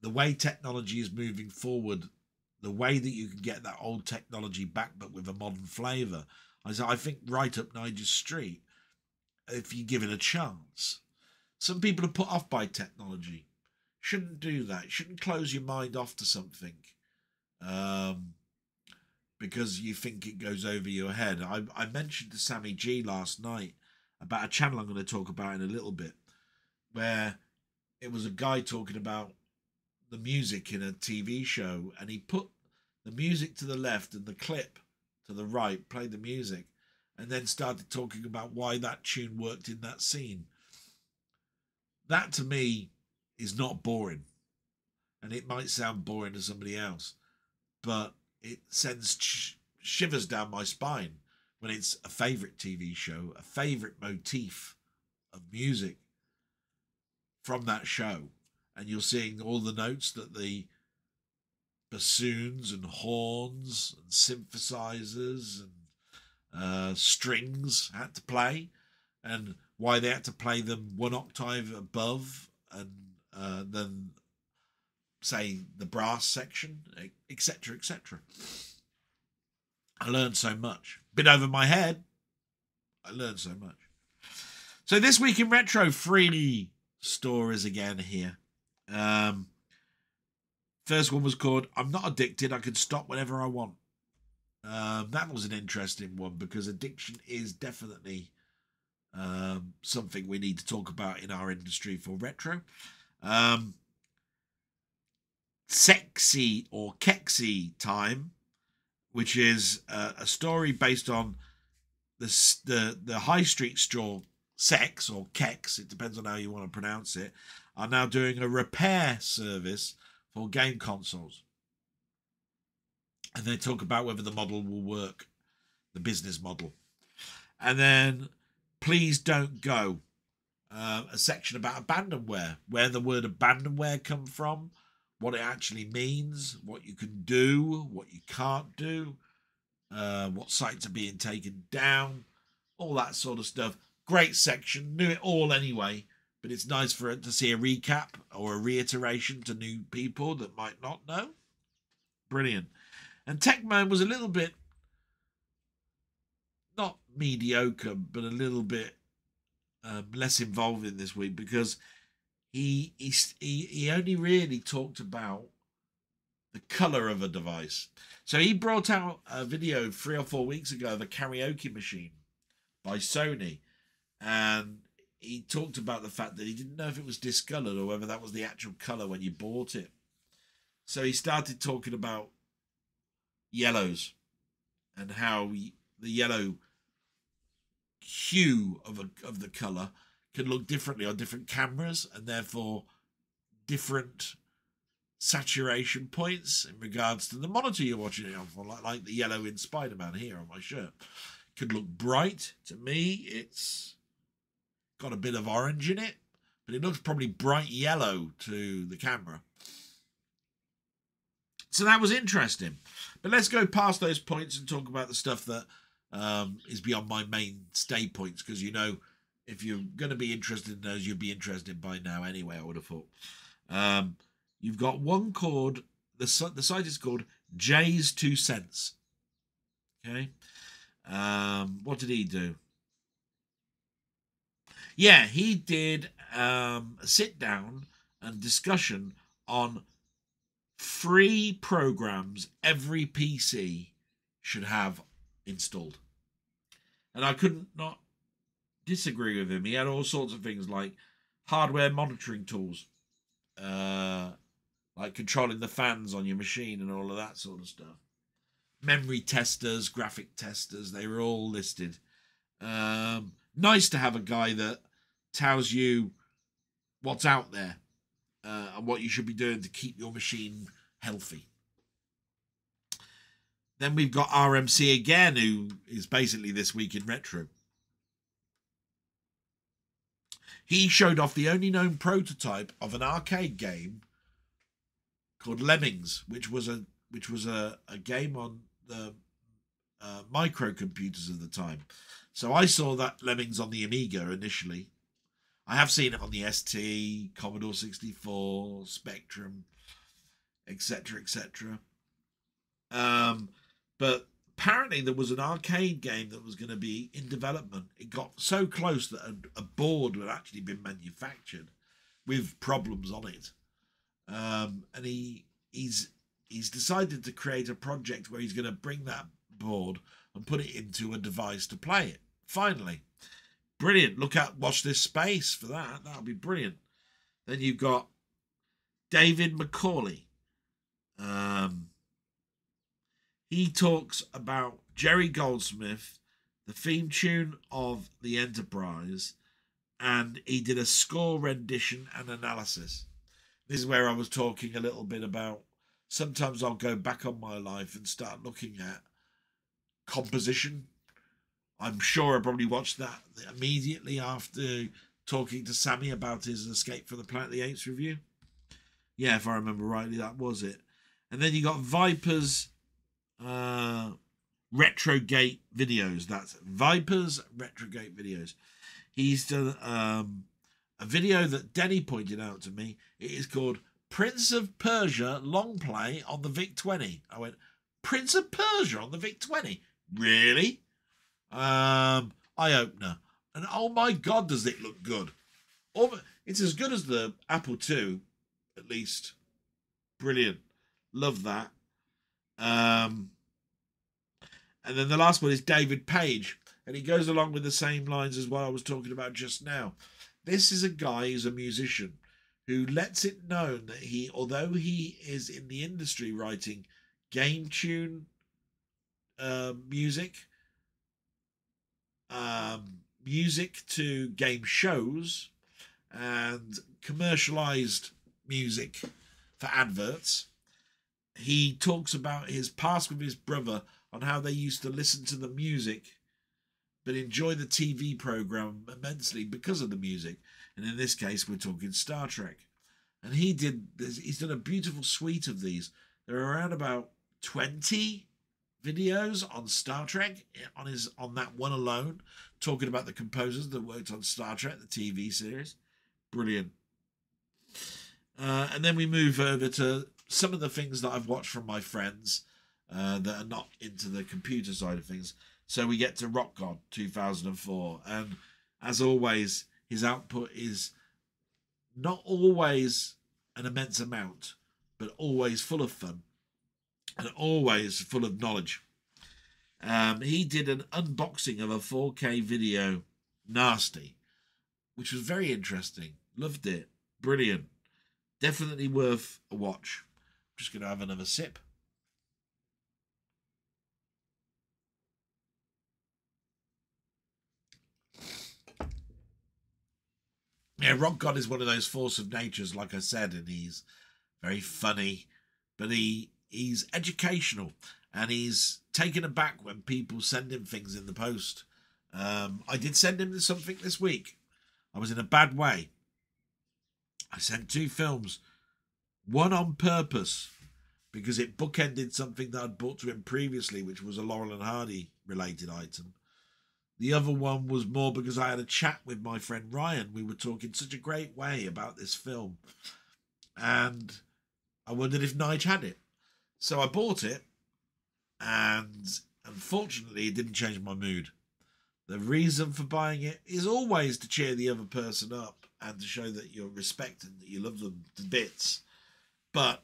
the way technology is moving forward, the way that you can get that old technology back but with a modern flavour, I think right up Nige's street if you give it a chance. Some people are put off by technology. Shouldn't do that. Shouldn't close your mind off to something because you think it goes over your head. I mentioned to Sammy G last night about a channel I'm going to talk about in a little bit, where it was a guy talking about the music in a TV show, and he put the music to the left and the clip to the right, played the music, and then started talking about why that tune worked in that scene. That to me is not boring, and it might sound boring to somebody else, but it sends shivers down my spine when it's a favourite TV show, a favourite motif of music from that show, and you're seeing all the notes that the bassoons and horns and synthesizers and strings had to play, and why they had to play them 1 octave above, and then say the brass section, etc., etc. I learned so much. Bit over my head. I learned so much. So this week in retro, 3 stories again here. First one was called "I'm Not Addicted, I Can Stop Whenever I Want." That was an interesting one because addiction is definitely something we need to talk about in our industry for retro. Sexy or Kexy Time, which is a story based on the high street store Sex or Kex, it depends on how you want to pronounce it, are now doing a repair service for game consoles. And they talk about whether the model will work, the business model. And then Please Don't Go, a section about abandonware, where the word abandonware come from, what it actually means, what you can do, what you can't do, what sites are being taken down, all that sort of stuff. Great section, knew it all anyway, but it's nice for it to see a recap or a reiteration to new people that might not know. Brilliant. And Techmoan was a little bit, not mediocre, but a little bit less involved in this week, because he only really talked about the colour of a device. So he brought out a video 3 or 4 weeks ago of a karaoke machine by Sony, and he talked about the fact that he didn't know if it was discolored or whether that was the actual colour when you bought it. So he started talking about yellows and how the yellow hue of the colour can look differently on different cameras, and therefore different saturation points in regards to the monitor you're watching it on, like the yellow in Spider-Man here on my shirt. Could look bright. To me, it's got a bit of orange in it, but it looks probably bright yellow to the camera. So that was interesting. But let's go past those points and talk about the stuff that is beyond my mainstay points, because, you know, if you're going to be interested in those, you'll be interested by now anyway, I would have thought. You've got one called, the site is called Jay's 2 Cents. Okay. What did he do? Yeah, he did a sit down and discussion on free programs every PC should have installed. And I couldn't not disagree with him. He had all sorts of things like hardware monitoring tools, like controlling the fans on your machine and all of that sort of stuff. Memory testers, graphic testers, they were all listed. Nice to have a guy that tells you what's out there and what you should be doing to keep your machine healthy. Then we've got RMC again, who is basically This Week in Retro. He showed off the only known prototype of an arcade game called Lemmings, which was a game on the microcomputers of the time. So I saw that Lemmings on the Amiga initially. I have seen it on the ST, Commodore 64, Spectrum, etc., etc. But apparently there was an arcade game that was going to be in development. It got so close that a board had actually been manufactured with problems on it. And he's decided to create a project where he's going to bring that board and put it into a device to play it. Finally. Brilliant. Watch this space for that. That'll be brilliant. Then you've got David McCauley. He talks about Jerry Goldsmith, the theme tune of the Enterprise, and he did a score rendition and analysis. This is where I was talking a little bit about sometimes I'll go back on my life and start looking at composition. I'm sure I probably watched that immediately after talking to Sammy about his Escape from the Planet of the Apes review. Yeah, if I remember rightly, that was it. And then you got Viper's Retrogate videos. That's Viper's Retrogate videos. He's done a video that Denny pointed out to me. It is called Prince of Persia Long Play on the VIC-20. I went, Prince of Persia on the VIC-20? Really? Eye-opener. And oh my God, does it look good. It's as good as the Apple II, at least. Brilliant. Love that. And then the last one is David Page. And he goes along with the same lines as what I was talking about just now. This is a guy who's a musician who lets it known that although he is in the industry writing game tune music, music to game shows and commercialized music for adverts. He talks about his past with his brother on how they used to listen to the music but enjoy the TV program immensely because of the music. And in this case, we're talking Star Trek. And he's done a beautiful suite of these. There are around about 20 videos on Star Trek on that one alone, talking about the composers that worked on Star Trek, the TV series. Brilliant. And then we move over to some of the things that I've watched from my friends that are not into the computer side of things. So we get to Rock God 2004. And as always, his output is not always an immense amount, but always full of fun and always full of knowledge. He did an unboxing of a 4K video nasty, which was very interesting. Loved it. Brilliant. Definitely worth a watch. Just going to have another sip. Yeah, Rock God is one of those force of natures, like I said, and he's very funny, but he's educational, and he's taken aback when people send him things in the post. I did send him something this week. I was in a bad way. I sent 2 films, one on purpose because it bookended something that I'd bought to him previously, which was a Laurel and Hardy related item. The other one was more because I had a chat with my friend Ryan. We were talking such a great way about this film, and I wondered if Nige had it. So I bought it, and unfortunately it didn't change my mood. The reason for buying it is always to cheer the other person up and to show that you're respecting, that you love them to bits. But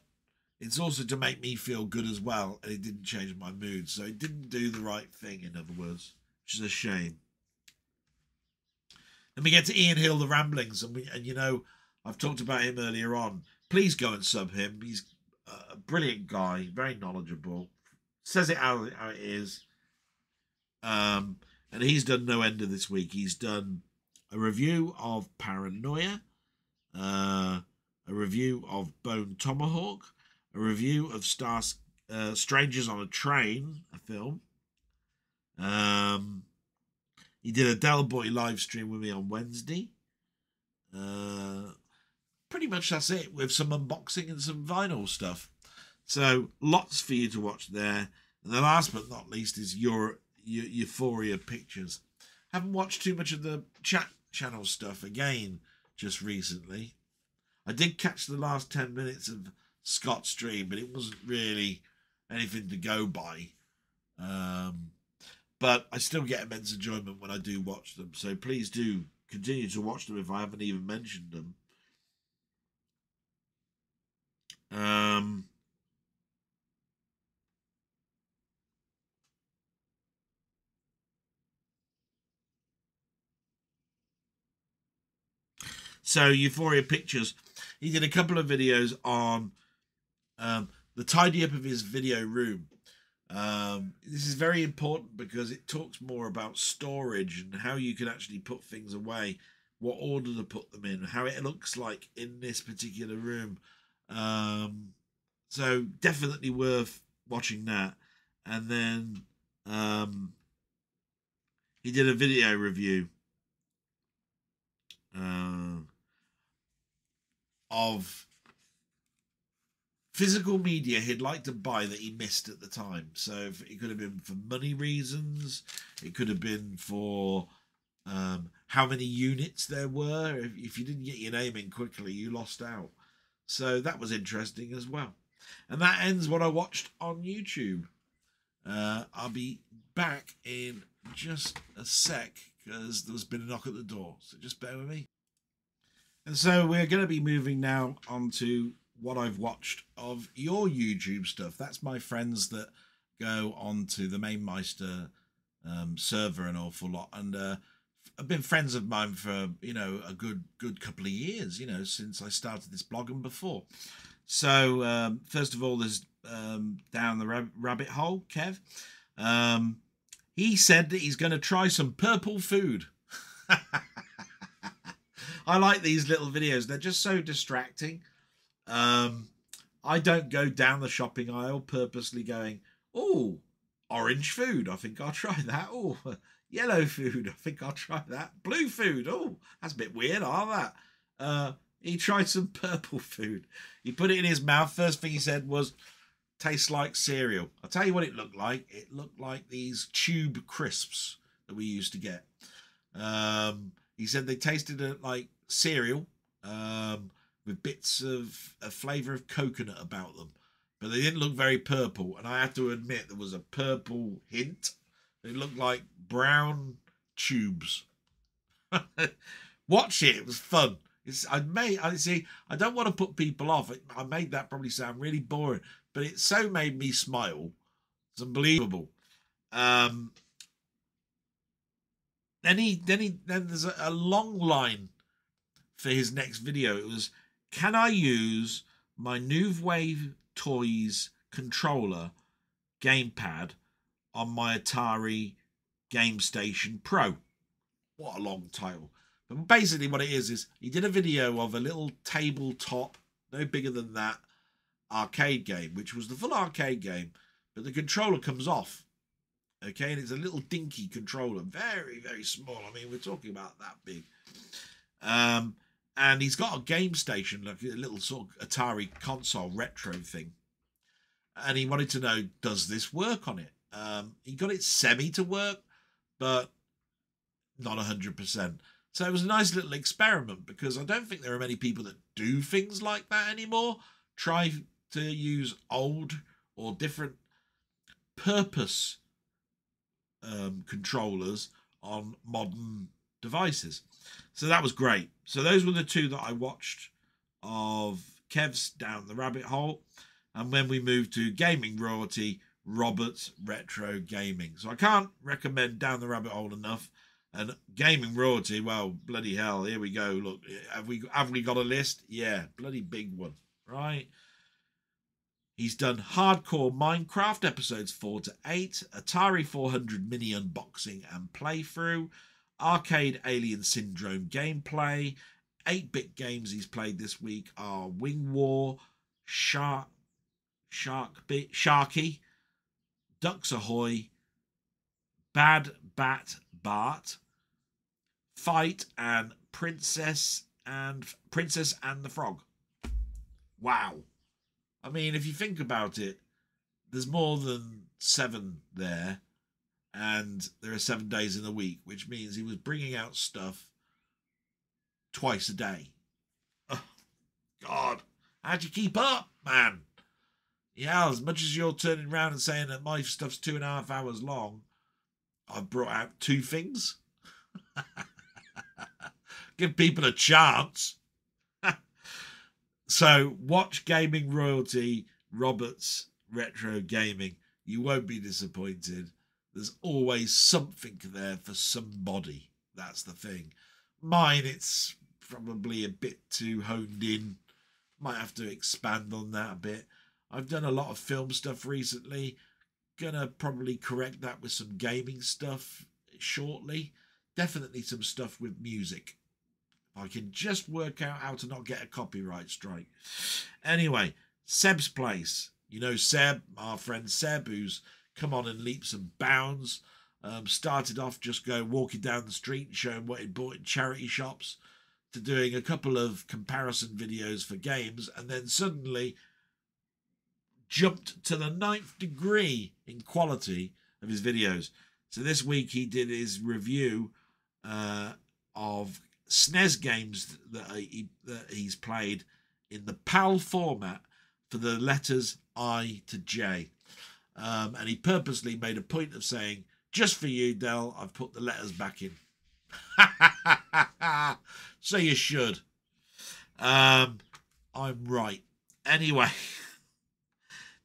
it's also to make me feel good as well, and it didn't change my mood. So it didn't do the right thing, in other words, which is a shame. Then we get to Ian Hill, The Ramblings, and you know, I've talked about him earlier on. Please go and sub him. He's a brilliant guy, very knowledgeable, says it how it is. And he's done no end of this week. He's done a review of Paranoia, a review of Bone Tomahawk, a review of Strangers on a Train, a film. He did a Del Boy live stream with me on Wednesday. Pretty much that's it, with some unboxing and some vinyl stuff. So lots for you to watch there. And the last but not least is your Euphoria Pictures. Haven't watched too much of the chat channel stuff again just recently. I did catch the last 10 minutes of Scott's stream, but it wasn't really anything to go by. But I still get immense enjoyment when I do watch them. So please do continue to watch them if I haven't even mentioned them. So Euphoria Pictures, he did a couple of videos on the tidy up of his video room. This is very important because it talks more about storage and how you can actually put things away, what order to put them in, how it looks like in this particular room. So definitely worth watching that. And then he did a video review of physical media he'd like to buy that he missed at the time. So it could have been for money reasons. It could have been for how many units there were. If you didn't get your name in quickly, you lost out. So that was interesting as well. And that ends what I watched on YouTube. I'll be back in just a sec because there's been a knock at the door. So just bear with me. And so we're going to be moving now on to what I've watched of your YouTube stuff. That's my friends that go on to the Mamemeister server an awful lot. And I've been friends of mine for, you know, a good couple of years, you know, since I started this blog and before. So first of all, there's down the rabbit hole, Kev. He said that he's going to try some purple food. I like these little videos. They're just so distracting. I don't go down the shopping aisle purposely going, oh, orange food, I think I'll try that. Oh, yellow food, I think I'll try that. Blue food, oh, that's a bit weird, that. He tried some purple food. He put it in his mouth. First thing he said was, tastes like cereal. I'll tell you what it looked like. It looked like these tube crisps that we used to get. He said they tasted like cereal with bits of a flavour of coconut about them. But they didn't look very purple. And I have to admit there was a purple hint. It looked like brown tubes. Watch it. It was fun. I don't want to put people off. I made that probably sound really boring. But it so made me smile. It's unbelievable. Then there's a long line for his next video. It was, can I use my Wave Toys controller gamepad on my Atari Game Station Pro? What a long title. But basically what it is he did a video of a little tabletop, no bigger than that, arcade game, which was the full arcade game, but the controller comes off. Okay, and it's a little dinky controller, very, very small. I mean, we're talking about that big. And he's got a game station, like a little sort of Atari console retro thing. And he wanted to know, does this work on it? He got it semi to work, but not 100%. So it was a nice little experiment, because I don't think there are many people that do things like that anymore. Try to use old or different purpose controllers on modern devices. So that was great. So those were the two that I watched of Kev's Down the Rabbit Hole. And when we moved to Gaming Royalty, Robert's Retro Gaming. So I can't recommend Down the Rabbit Hole enough. And Gaming Royalty, well, bloody hell, here we go. Look, have we got a list? Yeah, bloody big one, right? He's done Hardcore Minecraft episodes 4 to 8, Atari 400 mini unboxing and playthrough, Arcade Alien Syndrome gameplay. 8-bit games he's played this week are Wing War, Sharky, Ducks Ahoy, Bad Bat Bart, Fight, and Princess and the Frog. Wow. I mean, if you think about it, there's more than 7 there, and there are 7 days in the week, which means he was bringing out stuff twice a day. Oh, God, how'd you keep up, man? Yeah, as much as you're turning around and saying that my stuff's 2.5 hours long, I've brought out 2 things. Give people a chance. So watch Gaming Royalty, Robert's Retro Gaming. You won't be disappointed. There's always something there for somebody. That's the thing. Mine, it's probably a bit too honed in. Might have to expand on that a bit. I've done a lot of film stuff recently. Gonna probably correct that with some gaming stuff shortly. Definitely some stuff with music. I can just work out how to not get a copyright strike. Anyway, Seb's Place. You know Seb, our friend Seb, who's come on in leaps and bounds. Started off just going walking down the street and showing what he'd bought in charity shops, to doing a couple of comparison videos for games, and then suddenly jumped to the 9th degree in quality of his videos. So this week he did his review of SNES games that he's played in the PAL format for the letters I to J. And he purposely made a point of saying, just for you, Del, I've put the letters back in. So you should. I'm right. Anyway,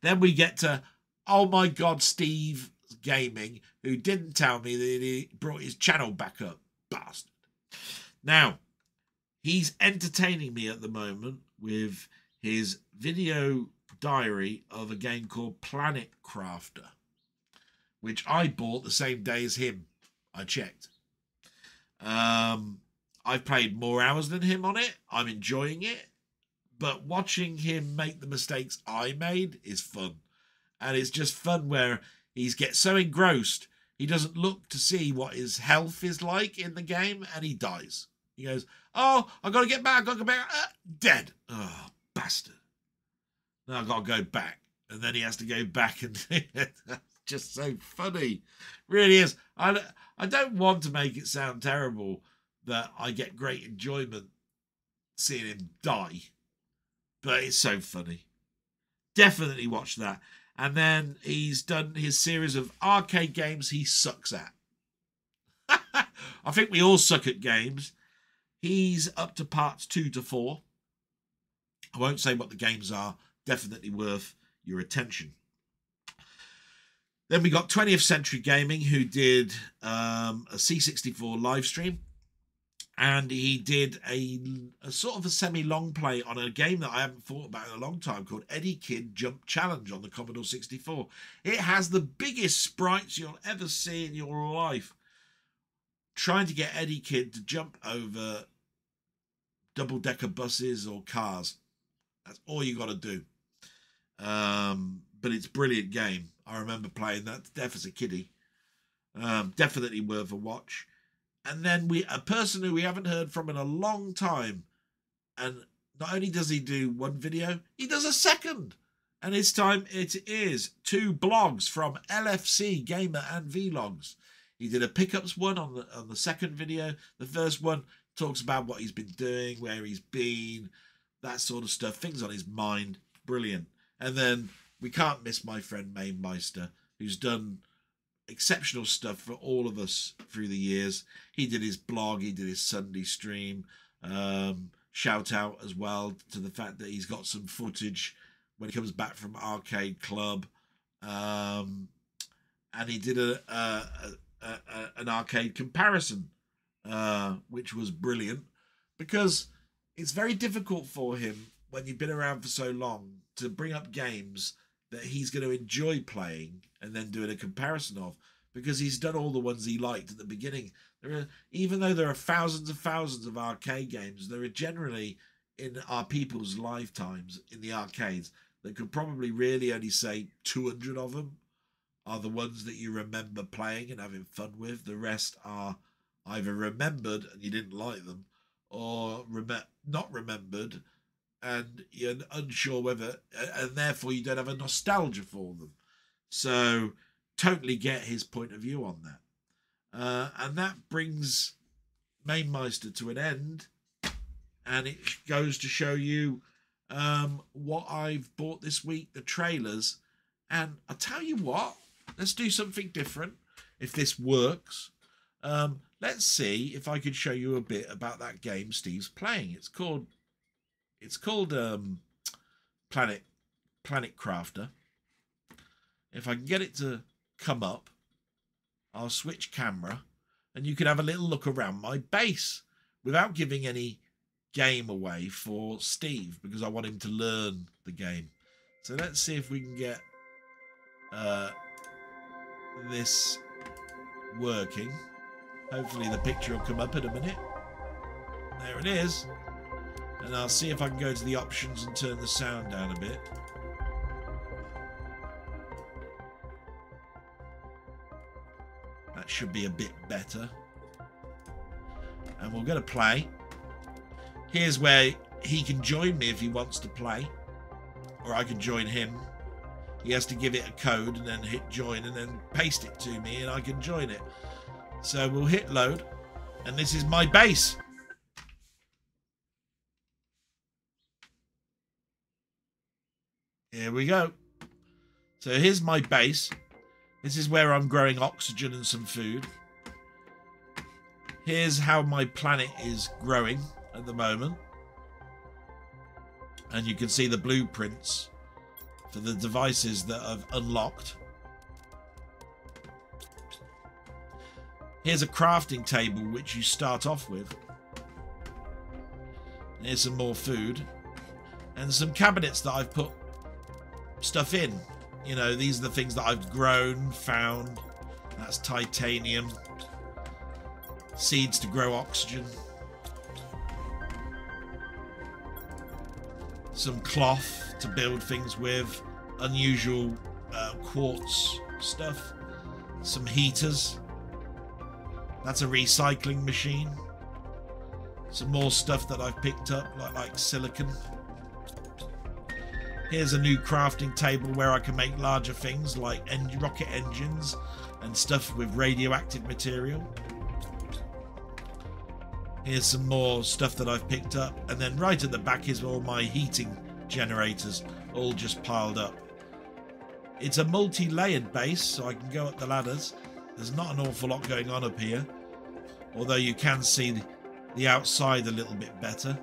then we get to, oh my God, Steve Gaming, who didn't tell me that he brought his channel back up. Bastard. Now, he's entertaining me at the moment with his video diary of a game called Planet Crafter, which I bought the same day as him. I checked. I've played more hours than him on it. I'm enjoying it. But watching him make the mistakes I made is fun. And it's just fun where he gets so engrossed, he doesn't look to see what his health is like in the game, and he dies. He goes, oh, I've got to get back, I've got to go back. Dead. Oh, bastard. Now I've got to go back. And then he has to go back, and it's just so funny. Really is. I don't want to make it sound terrible that I get great enjoyment seeing him die. But it's so funny. Definitely watch that. And then he's done his series of arcade games he sucks at. I think we all suck at games. He's up to parts 2 to 4. I won't say what the games are. Definitely worth your attention. Then we got 20th Century Gaming, who did a C64 live stream. And he did a sort of a semi-long play on a game that I haven't thought about in a long time called Eddie Kid Jump Challenge on the Commodore 64. It has the biggest sprites you'll ever see in your life. Trying to get Eddie Kid to jump over double-decker buses or cars. That's all you got to do. But it's a brilliant game. I remember playing that to death as a kiddie. Definitely worth a watch. And then a person who we haven't heard from in a long time, and not only does he do one video, he does a second. And this time it is 2 blogs from LFC Gamer and Vlogs. He did a pickups one on the second video. The first one talks about what he's been doing, where he's been, that sort of stuff, things on his mind. Brilliant. And then we can't miss my friend Mamemeister, who's done exceptional stuff for all of us through the years. He did his blog, he did his Sunday stream, shout out as well to the fact that he's got some footage when he comes back from Arcade Club, and he did an arcade comparison, which was brilliant, because it's very difficult for him when you've been around for so long to bring up games that he's going to enjoy playing and then doing a comparison of, because he's done all the ones he liked at the beginning. Even though there are thousands and thousands of arcade games, there are generally in our people's lifetimes in the arcades that could probably really only say 200 of them are the ones that you remember playing and having fun with. The rest are either remembered and you didn't like them, or not remembered and you're unsure whether, and therefore you don't have a nostalgia for them. So totally get his point of view on that. And that brings Mamemeister to an end, and it goes to show you what I've bought this week, the trailers. And I'll tell you what, let's do something different if this works. Let's see if I could show you a bit about that game Steve's playing. It's called Planet Crafter. If I can get it to come up, I'll switch camera and you can have a little look around my base without giving any game away for Steve, because I want him to learn the game. So let's see if we can get this working. Hopefully the picture will come up in a minute. There it is. And I'll see if I can go to the options and turn the sound down a bit. That should be a bit better. And we're going to play. Here's where he can join me if he wants to play. Or I can join him. He has to give it a code and then hit join and then paste it to me and I can join it. So we'll hit load. And this is my base. Here we go. So here's my base. This is where I'm growing oxygen and some food. Here's how my planet is growing at the moment. And you can see the blueprints for the devices that I've unlocked. Here's a crafting table which you start off with. And here's some more food. And some cabinets that I've put stuff in. You know, these are the things that I've grown, found. That's titanium. Seeds to grow oxygen. Some cloth to build things with. Unusual quartz stuff. Some heaters. That's a recycling machine. Some more stuff that I've picked up, like silicon. Here's a new crafting table where I can make larger things like rocket engines and stuff with radioactive material. Here's some more stuff that I've picked up. And then right at the back is all my heating generators, all just piled up. It's a multi-layered base, so I can go up the ladders. There's not an awful lot going on up here, although you can see the outside a little bit better.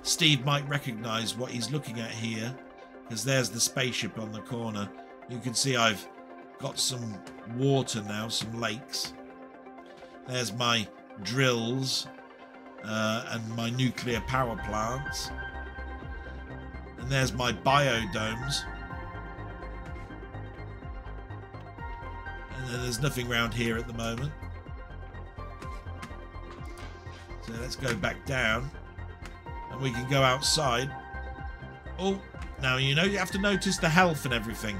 Steve might recognise what he's looking at here, because there's the spaceship on the corner. You can see I've got some water now, some lakes. There's my drills and my nuclear power plants. And there's my biodomes. And then there's nothing around here at the moment. So let's go back down. And we can go outside. Oh, now you know you have to notice the health and everything.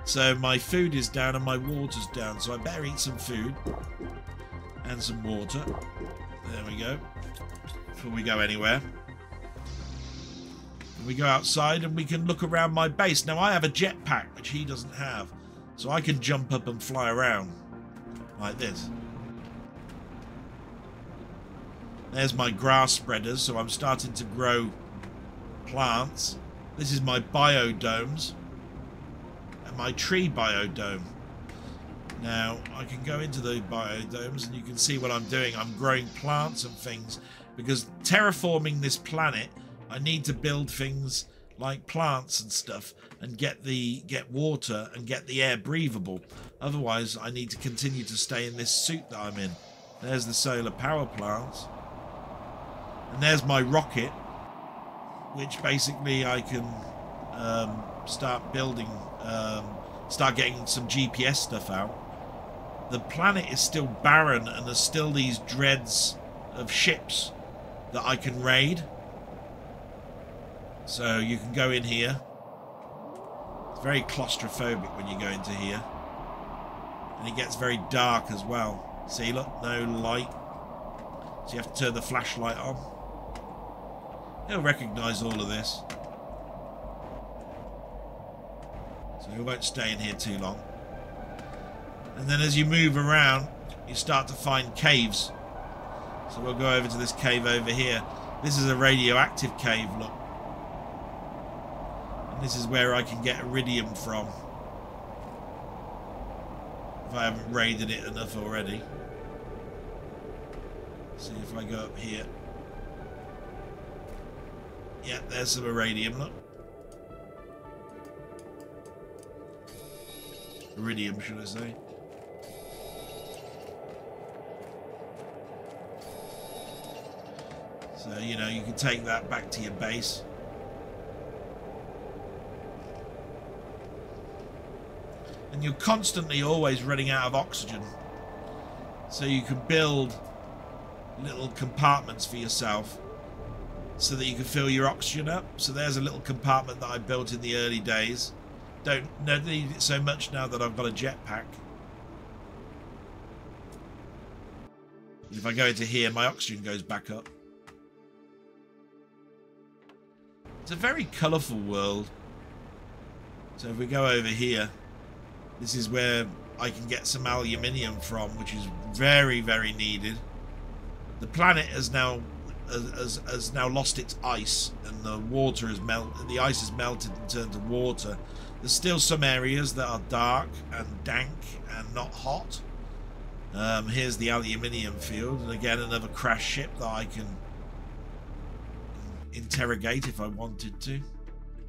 So my food is down and my water's down. So I better eat some food. And some water. There we go. Before we go anywhere. We go outside and we can look around my base. Now I have a jetpack, which he doesn't have. So I can jump up and fly around. Like this. There's my grass spreaders. So I'm starting to grow plants. This is my biodomes. And my tree biodome. Now I can go into the biodomes and you can see what I'm doing. I'm growing plants and things. Because terraforming this planet, I need to build things like plants and stuff and get water and get the air breathable. Otherwise, I need to continue to stay in this suit that I'm in. There's the solar power plants. And there's my rocket, which basically I can start building, start getting some GPS stuff out. The planet is still barren and there's still these dreads of ships that I can raid. So you can go in here. It's very claustrophobic when you go into here. And it gets very dark as well. See, look, no light. So you have to turn the flashlight on. He'll recognise all of this. So we won't stay in here too long. And then as you move around, you start to find caves. So we'll go over to this cave over here. This is a radioactive cave, look. And this is where I can get iridium from. If I haven't raided it enough already. See if I go up here. Yeah, there's some iridium, look. Iridium, should I say. So, you know, you can take that back to your base. And you're constantly always running out of oxygen. So you can build little compartments for yourself so that you can fill your oxygen up. So there's a little compartment that I built in the early days. Don't need it so much now that I've got a jetpack. If I go into here, my oxygen goes back up. It's a very colourful world. So if we go over here, this is where I can get some aluminium from, which is very, very needed. The planet has now lost its ice, and the water has melted. The ice has melted and turned to water. There's still some areas that are dark and dank and not hot. Here's the aluminium field, and again another crash ship that I can interrogate if I wanted to.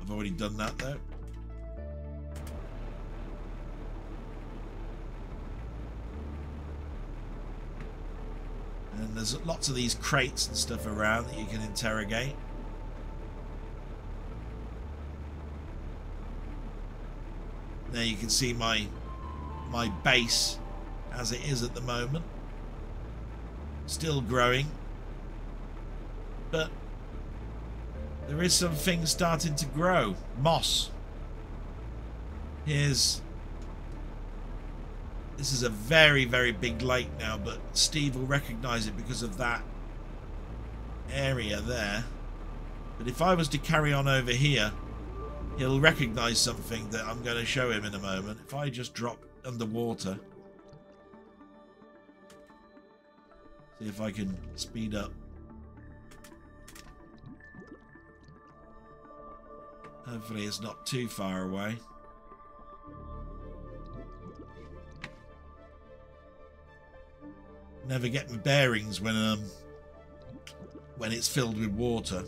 I've already done that though. And there's lots of these crates and stuff around that you can interrogate. There you can see my base as it is at the moment. Still growing. But there is some things starting to grow. Moss. This is a very, very big lake now, but Steve will recognise it because of that area there. But if I was to carry on over here, he'll recognise something that I'm going to show him in a moment. If I just drop underwater. See if I can speed up. Hopefully it's not too far away. Never get my bearings when it's filled with water.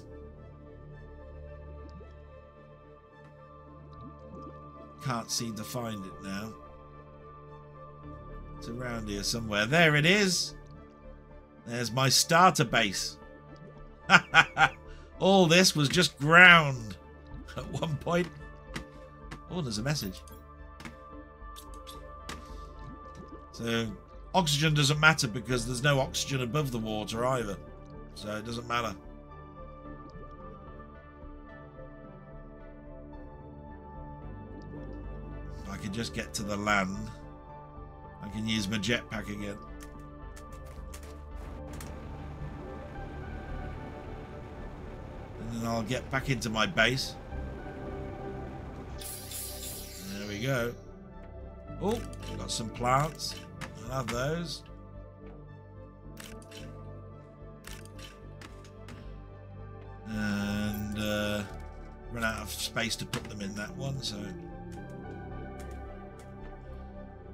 Can't seem to find it now. It's around here somewhere. There it is. There's my starter base. All this was just ground at one point. Oh, there's a message. So, oxygen doesn't matter because there's no oxygen above the water either. So it doesn't matter. If I can just get to the land, I can use my jetpack again. And then I'll get back into my base. There we go. Oh, got some plants. I'll have those. And run out of space to put them in that one, so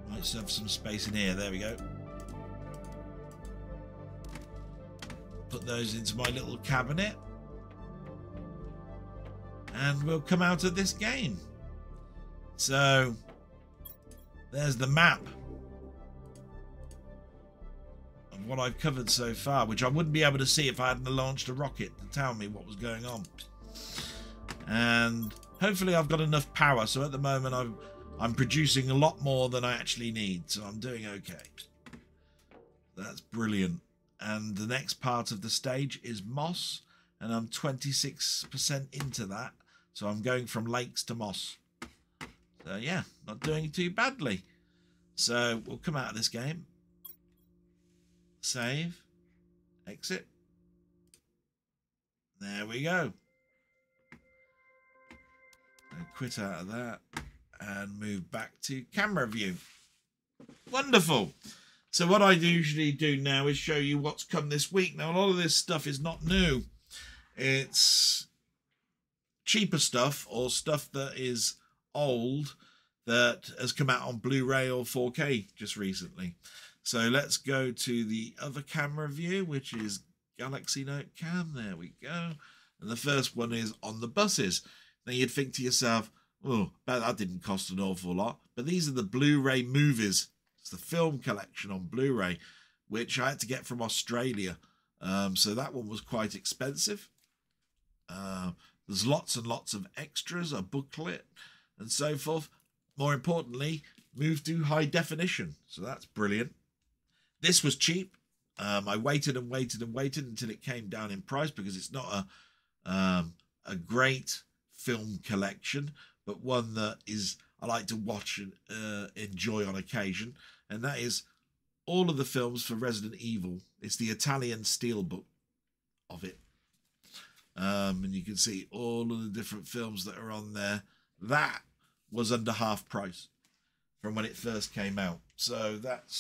might still have some space in here. There we go. Put those into my little cabinet, and we'll come out of this game. So there's the map of what I've covered so far, which I wouldn't be able to see if I hadn't launched a rocket to tell me what was going on. And hopefully I've got enough power, so at the moment I'm producing a lot more than I actually need, so I'm doing okay. That's brilliant. And the next part of the stage is moss, and I'm 26% into that, so I'm going from lakes to moss. So yeah, not doing too badly. So we'll come out of this game, save, exit. There we go. And quit out of that and move back to camera view. Wonderful. So what I usually do now is show you what's come this week. Now, a lot of this stuff is not new. It's cheaper stuff or stuff that is old that has come out on Blu-ray or 4K just recently. So let's go to the other camera view, which is Galaxy Note Cam. There we go. And the first one is on the buses. Now you'd think to yourself, oh, that didn't cost an awful lot. But these are the Blu-ray movies. It's the film collection on Blu-ray, which I had to get from Australia. So that one was quite expensive. There's lots and lots of extras, a booklet and so forth. More importantly, moved to high definition. So that's brilliant. This was cheap. I waited and waited and waited until it came down in price because it's not a great film collection, but one that is I like to watch and enjoy on occasion. And that is all of the films for Resident Evil. It's the Italian steelbook of it. And you can see all of the different films that are on there. That was under half price from when it first came out. So that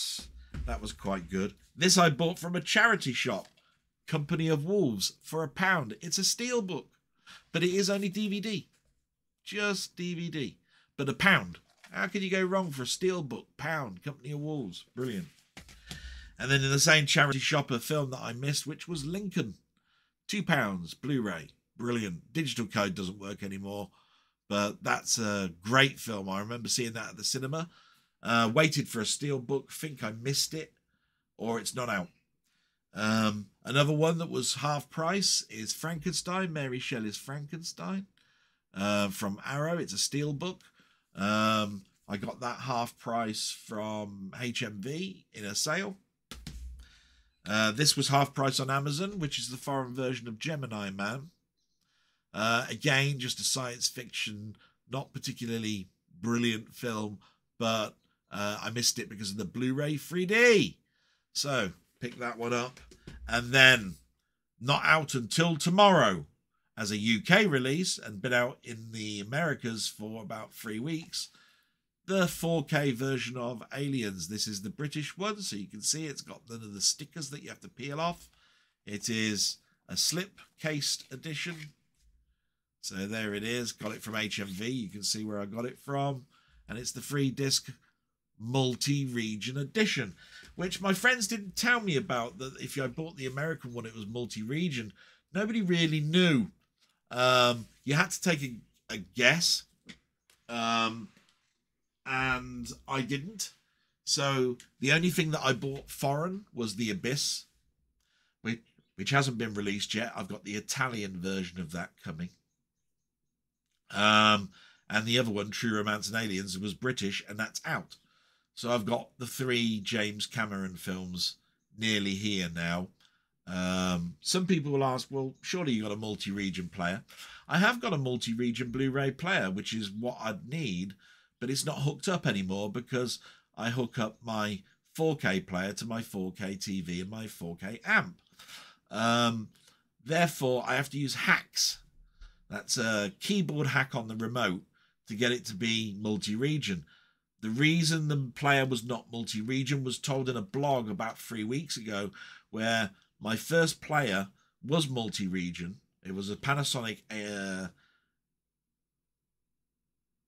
was quite good. This I bought from a charity shop, Company of Wolves, for £1. It's a steelbook, but it is only DVD. Just DVD. But £1. How can you go wrong for a steelbook? £1. Company of Wolves. Brilliant. And then in the same charity shop, a film that I missed, which was Lincoln. £2. Blu-ray. Brilliant. Digital code doesn't work anymore, but that's a great film. I remember seeing that at the cinema. Waited for a steelbook. Think I missed it, or it's not out. Another one that was half price is Frankenstein. Mary Shelley's Frankenstein. From Arrow. It's a steelbook. I got that half price from HMV in a sale. This was half price on Amazon, which is the foreign version of Gemini Man. Again, just a science fiction, not particularly brilliant film, but I missed it because of the Blu-ray 3D. So, pick that one up. And then, not out until tomorrow as a UK release, and been out in the Americas for about 3 weeks, the 4K version of Aliens. This is the British one, so you can see it's got none of the stickers that you have to peel off. It is a slip-cased edition. So there it is. Got it from HMV. You can see where I got it from. And it's the 3-disc multi-region edition, which my friends didn't tell me about, that if I bought the American one, it was multi-region. Nobody really knew. You had to take a guess. And I didn't. So the only thing that I bought foreign was The Abyss, which hasn't been released yet. I've got the Italian version of that coming. And the other one, True Romance and Aliens, was British, and that's out. So I've got the 3 James Cameron films nearly here now. Some people will ask, well, surely you got a multi-region player. I have got a multi-region Blu-ray player, which is what I'd need, but it's not hooked up anymore because I hook up my 4K player to my 4K TV and my 4K amp. Therefore, I have to use hacks. That's a keyboard hack on the remote to get it to be multi-region. The reason the player was not multi-region was told in a blog about 3 weeks ago, where my first player was multi-region. It was a Panasonic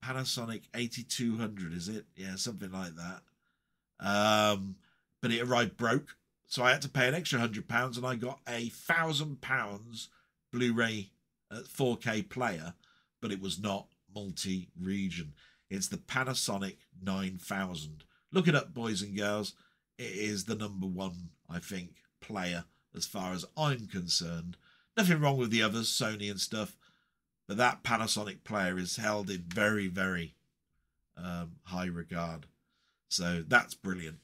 8200, is it? Yeah, something like that. But it arrived broke, so I had to pay an extra £100, and I got a £1,000 Blu-ray 4K player, but it was not multi-region. It's the Panasonic 9000. Look it up, boys and girls. It is the #1, I think, player as far as I'm concerned. Nothing wrong with the others, Sony and stuff, but that Panasonic player is held in very, very high regard. So that's brilliant.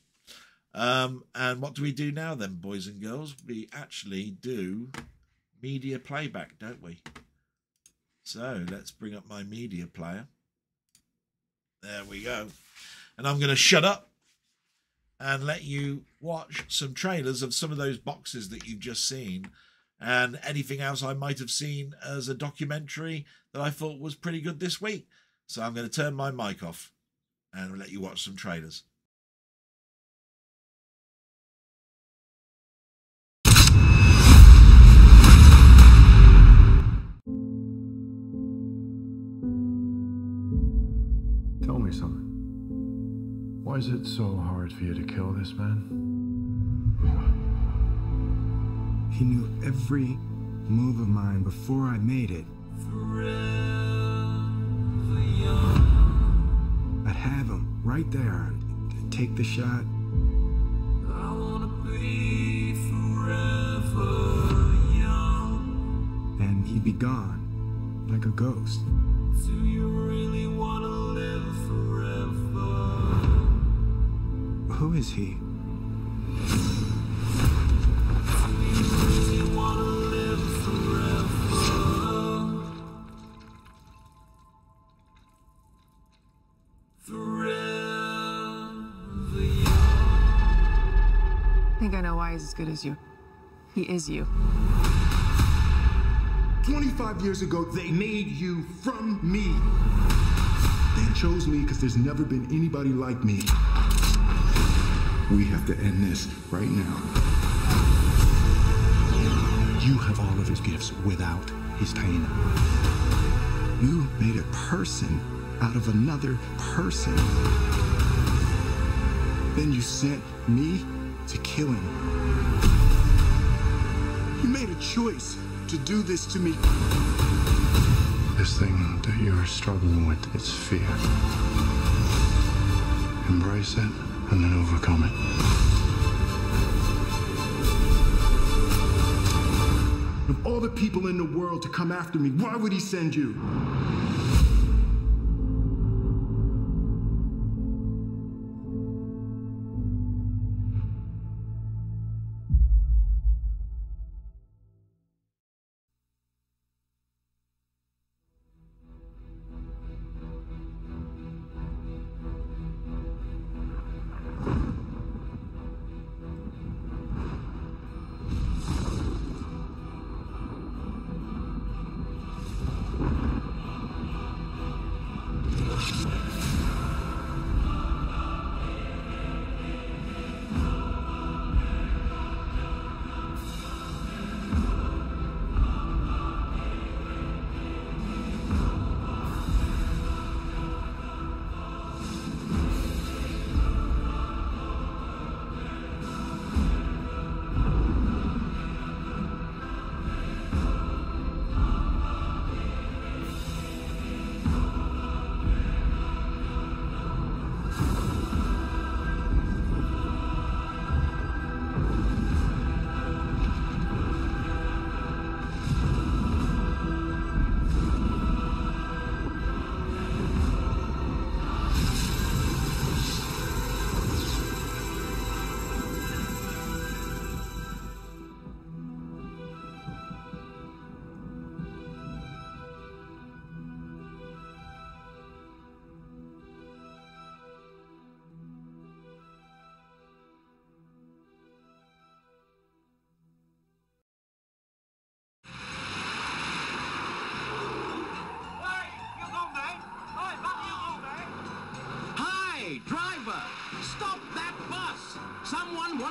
And what do we do now then, boys and girls? We actually do media playback, don't we? So let's bring up my media player. There we go. And I'm going to shut up and let you watch some trailers of some of those boxes that you've just seen, and anything else I might have seen as a documentary that I thought was pretty good this week. So I'm going to turn my mic off and let you watch some trailers. Tell me something. Why is it so hard for you to kill this man? He knew every move of mine before I made it. I'd have him right there, take the shot. I wanna be forever young. And he'd be gone, like a ghost. Do you really wanna live forever? Who is he? I think I know why he's as good as you. He is you. 25 years ago, they made you from me. They chose me because there's never been anybody like me. We have to end this right now. You have all of his gifts without his pain. You made a person out of another person. Then you sent me to kill him. You made a choice to do this to me. This thing that you're struggling with, it's fear. Embrace it and then overcome it. Of all the people in the world to come after me, why would he send you?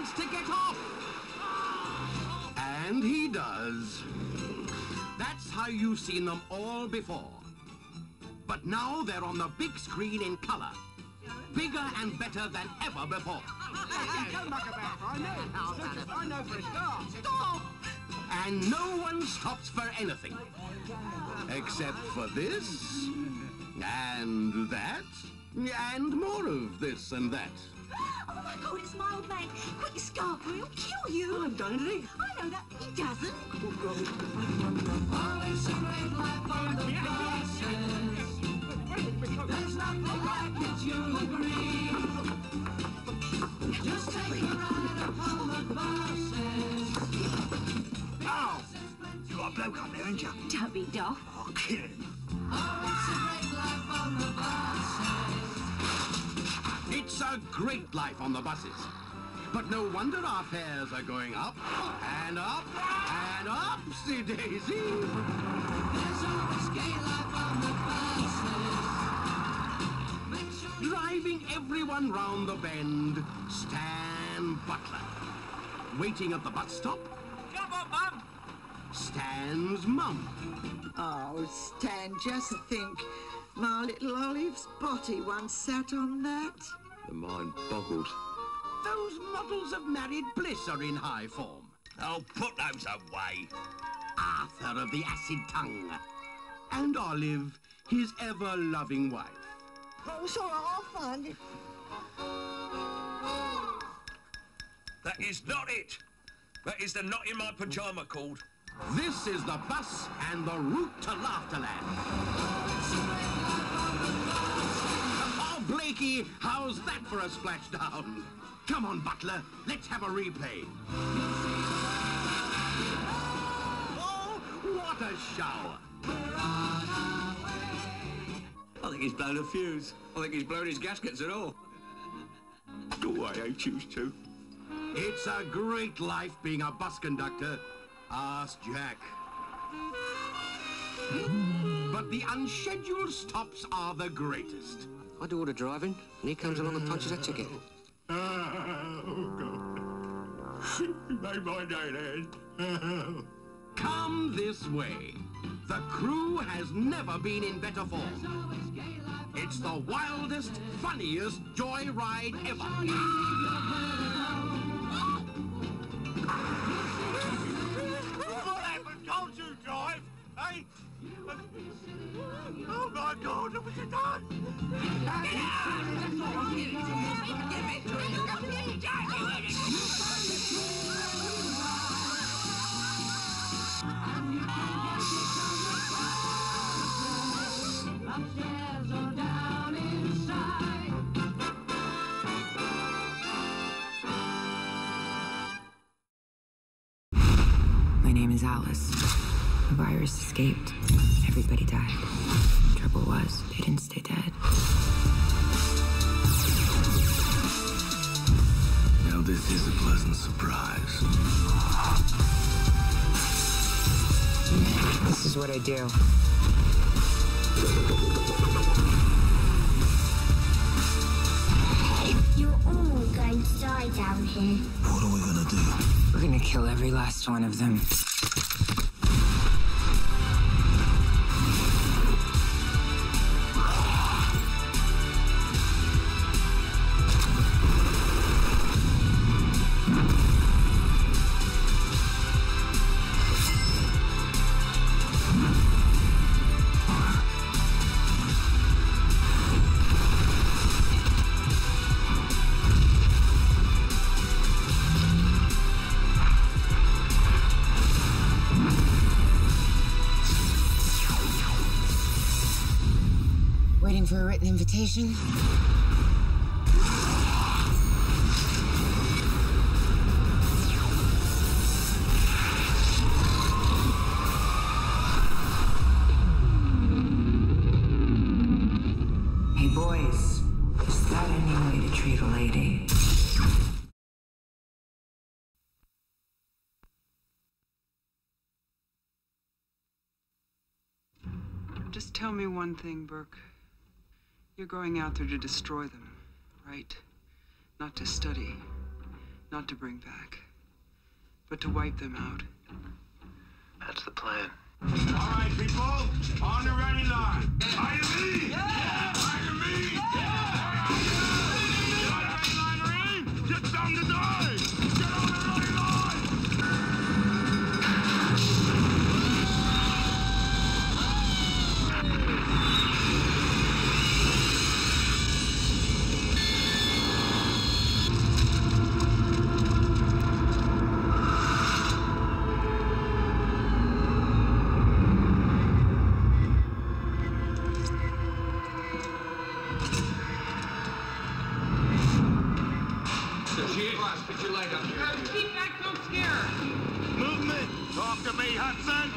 wants to get off. And he does. That's how you've seen them all before. But now they're on the big screen in colour. Bigger and better than ever before. Don't muck about. I know for a start. Stop! And no one stops for anything. Except for this, and that, and more of this and that. Oh my God, it's my old man. Quick, scarf, or he'll kill you. I don't think. I know that. He doesn't. There's nothing like it, you'll agree. Just take a ride upon the buses. Ow! You got a bloke up there, haven't you? Don't be daft. I'll kill him. It's a great life on the buses. But no wonder our fares are going up, and up, and upsy daisy. There's always gay life on the buses. Driving everyone round the bend, Stan Butler. Waiting at the bus stop, Come on, Mum. Stan's mum. Oh, Stan, just think. My little Olive's body once sat on that. The mind boggles. Those models of married bliss are in high form. Oh, put those away. Arthur of the acid tongue. And Olive, his ever-loving wife. Oh, it's all right, I'll find it. That is not it. That is the knot in my pyjama cord. This is the bus and the route to Laughterland. Oh, Blakey, how's that for a splashdown? Come on, Butler, let's have a replay. Oh, what a shower. I think he's blown a fuse. I think he's blown his gaskets and all. Go away, I choose to. It's a great life being a bus conductor. Ask Jack. But the unscheduled stops are the greatest. I do all the driving, and he comes along and punches a ticket. Oh, God. You made my day, then. Come this way. The crew has never been in better form. It's the wildest, funniest joyride ever. What happened? Can't you drive? Hey? Oh my God, look what you've done! Upstairs or down inside. My name is Alice. The virus escaped. Everybody died. Trouble was, they didn't stay dead. Now this is a pleasant surprise. This is what I do. You're all going to die down here. What are we gonna do? We're gonna kill every last one of them. Waiting for a written invitation? Hey boys, is that any way to treat a lady? Just tell me one thing, Burke. You're going out there to destroy them, right? Not to study. Not to bring back, but to wipe them out. That's the plan. All right, people, on the ready line. Are you ready? Yeah! Are you ready? Yeah! Get on the ready line, Marine! Get down to die! Get on the ready line! Keep back, don't scare. Movement! Talk to me, Hudson!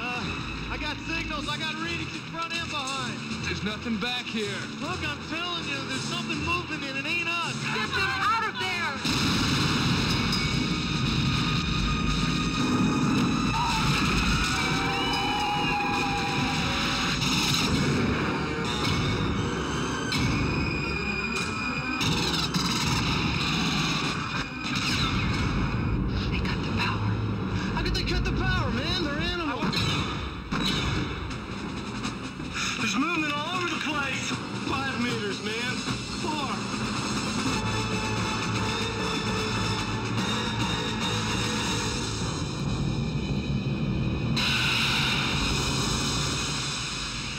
I got signals. I got readings in front and behind. There's nothing back here. Look, I'm telling you, there's something moving and it ain't us. Get them out of there! They cut the power. How could they cut the power, man? They're animals. There's movement all over the place. 5 meters, man. 4.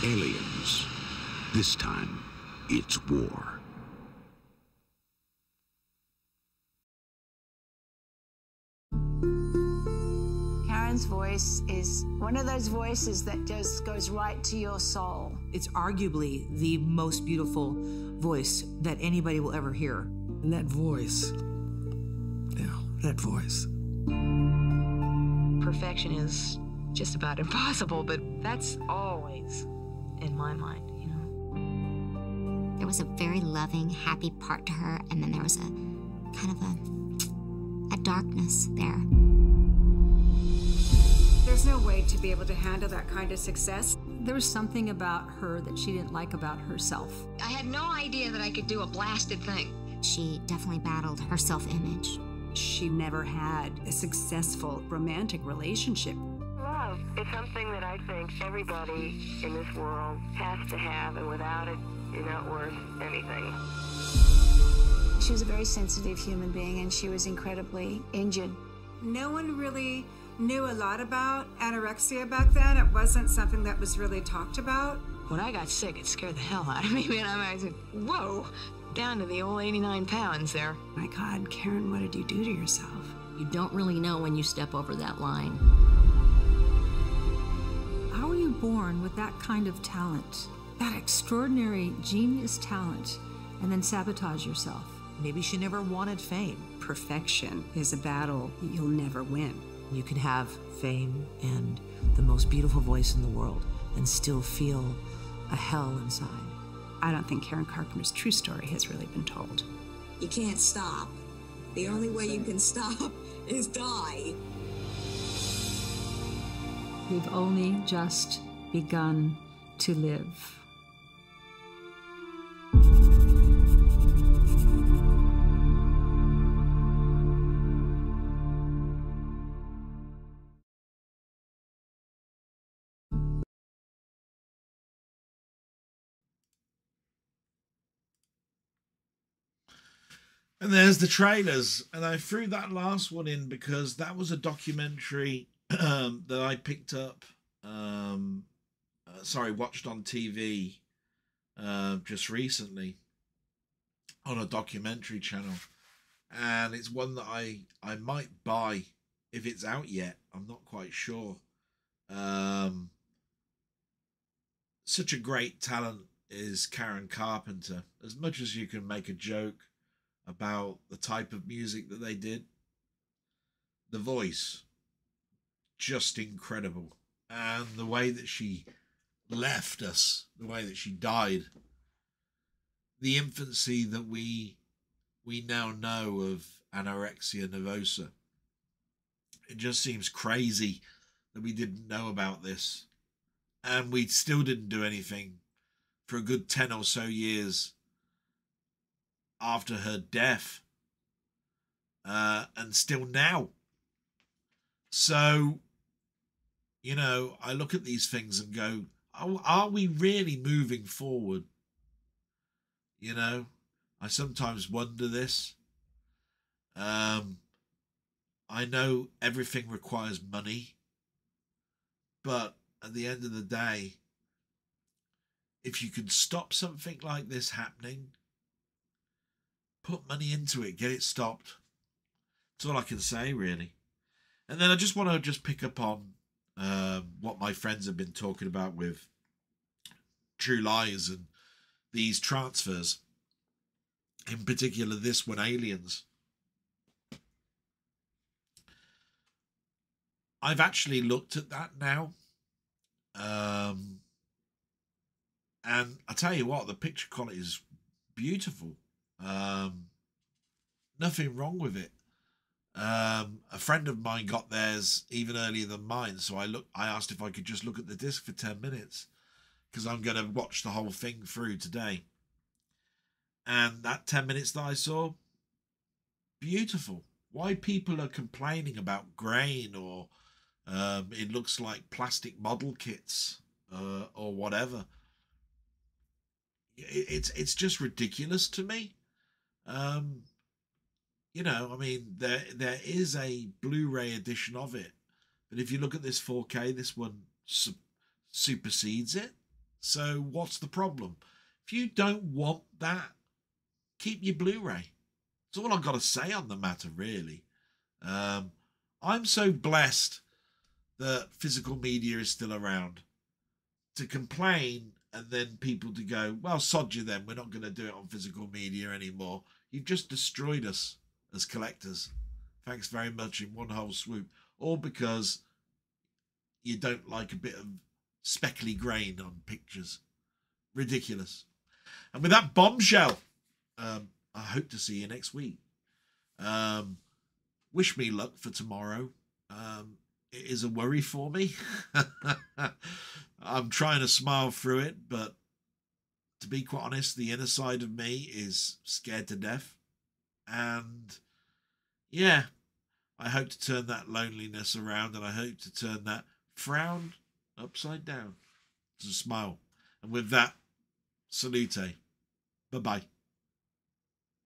Aliens. This time, it's war. Karen's voice is one of those voices that just goes right to your soul. It's arguably the most beautiful voice that anybody will ever hear. And that voice, that voice. Perfection is just about impossible, but that's always in my mind, you know. There was a very loving, happy part to her, and then there was a kind of a darkness there. There's no way to be able to handle that kind of success. There was something about her that she didn't like about herself. I had no idea that I could do a blasted thing. She definitely battled her self-image. She never had a successful romantic relationship. Love is something that I think everybody in this world has to have, and without it, you're not worth anything. She was a very sensitive human being, and she was incredibly injured. No one really knew a lot about anorexia back then. It wasn't something that was really talked about. When I got sick, it scared the hell out of me, man. I said, whoa, down to the old 89 pounds there. My God, Karen, what did you do to yourself? You don't really know when you step over that line. How are you born with that kind of talent? That extraordinary genius talent, and then sabotage yourself? Maybe she never wanted fame. Perfection is a battle you'll never win. You can have fame and the most beautiful voice in the world and still feel a hell inside. I don't think Karen Carpenter's true story has really been told. You can't stop. The only way you can stop is die. We've only just begun to live. And there's the trailers, and I threw that last one in because that was a documentary that I picked up, watched on TV just recently on a documentary channel, and it's one that I might buy if it's out yet. I'm not quite sure. Such a great talent is Karen Carpenter. As much as you can make a joke about the type of music that they did, the voice, just incredible. And the way that she left us, the way that she died, the infancy that we now know of anorexia nervosa. It just seems crazy that we didn't know about this, and we still didn't do anything for a good 10 or so years after her death. and still now. So, you know, I look at these things and go, are we really moving forward? You know, I sometimes wonder this. I know everything requires money, but at the end of the day, if you can stop something like this happening, put money into it, get it stopped. That's all I can say, really. And then I just want to pick up on what my friends have been talking about with True Lies and these transfers. In particular, this one, Aliens. I've actually looked at that now. And I tell you what, the picture quality is beautiful. Nothing wrong with it. A friend of mine got theirs even earlier than mine, so I asked if I could just look at the disc for 10 minutes because I'm going to watch the whole thing through today. And that 10 minutes that I saw, beautiful. Why people are complaining about grain or it looks like plastic model kits or whatever. It's just ridiculous to me. You know, I mean, there is a Blu-ray edition of it, but if you look at this 4K, this one supersedes it. So what's the problem? If you don't want that, keep your Blu-ray. That's all I've got to say on the matter, really. I'm so blessed that physical media is still around. To complain and then people to go, well, sod you then, we're not going to do it on physical media anymore. You've just destroyed us as collectors. Thanks very much in one whole swoop. All because you don't like a bit of speckly grain on pictures. Ridiculous. And with that bombshell, I hope to see you next week. Wish me luck for tomorrow. It is a worry for me. I'm trying to smile through it, but to be quite honest, the inner side of me is scared to death. And yeah, I hope to turn that loneliness around, and I hope to turn that frown upside down to a smile. And with that, salute. Bye-bye.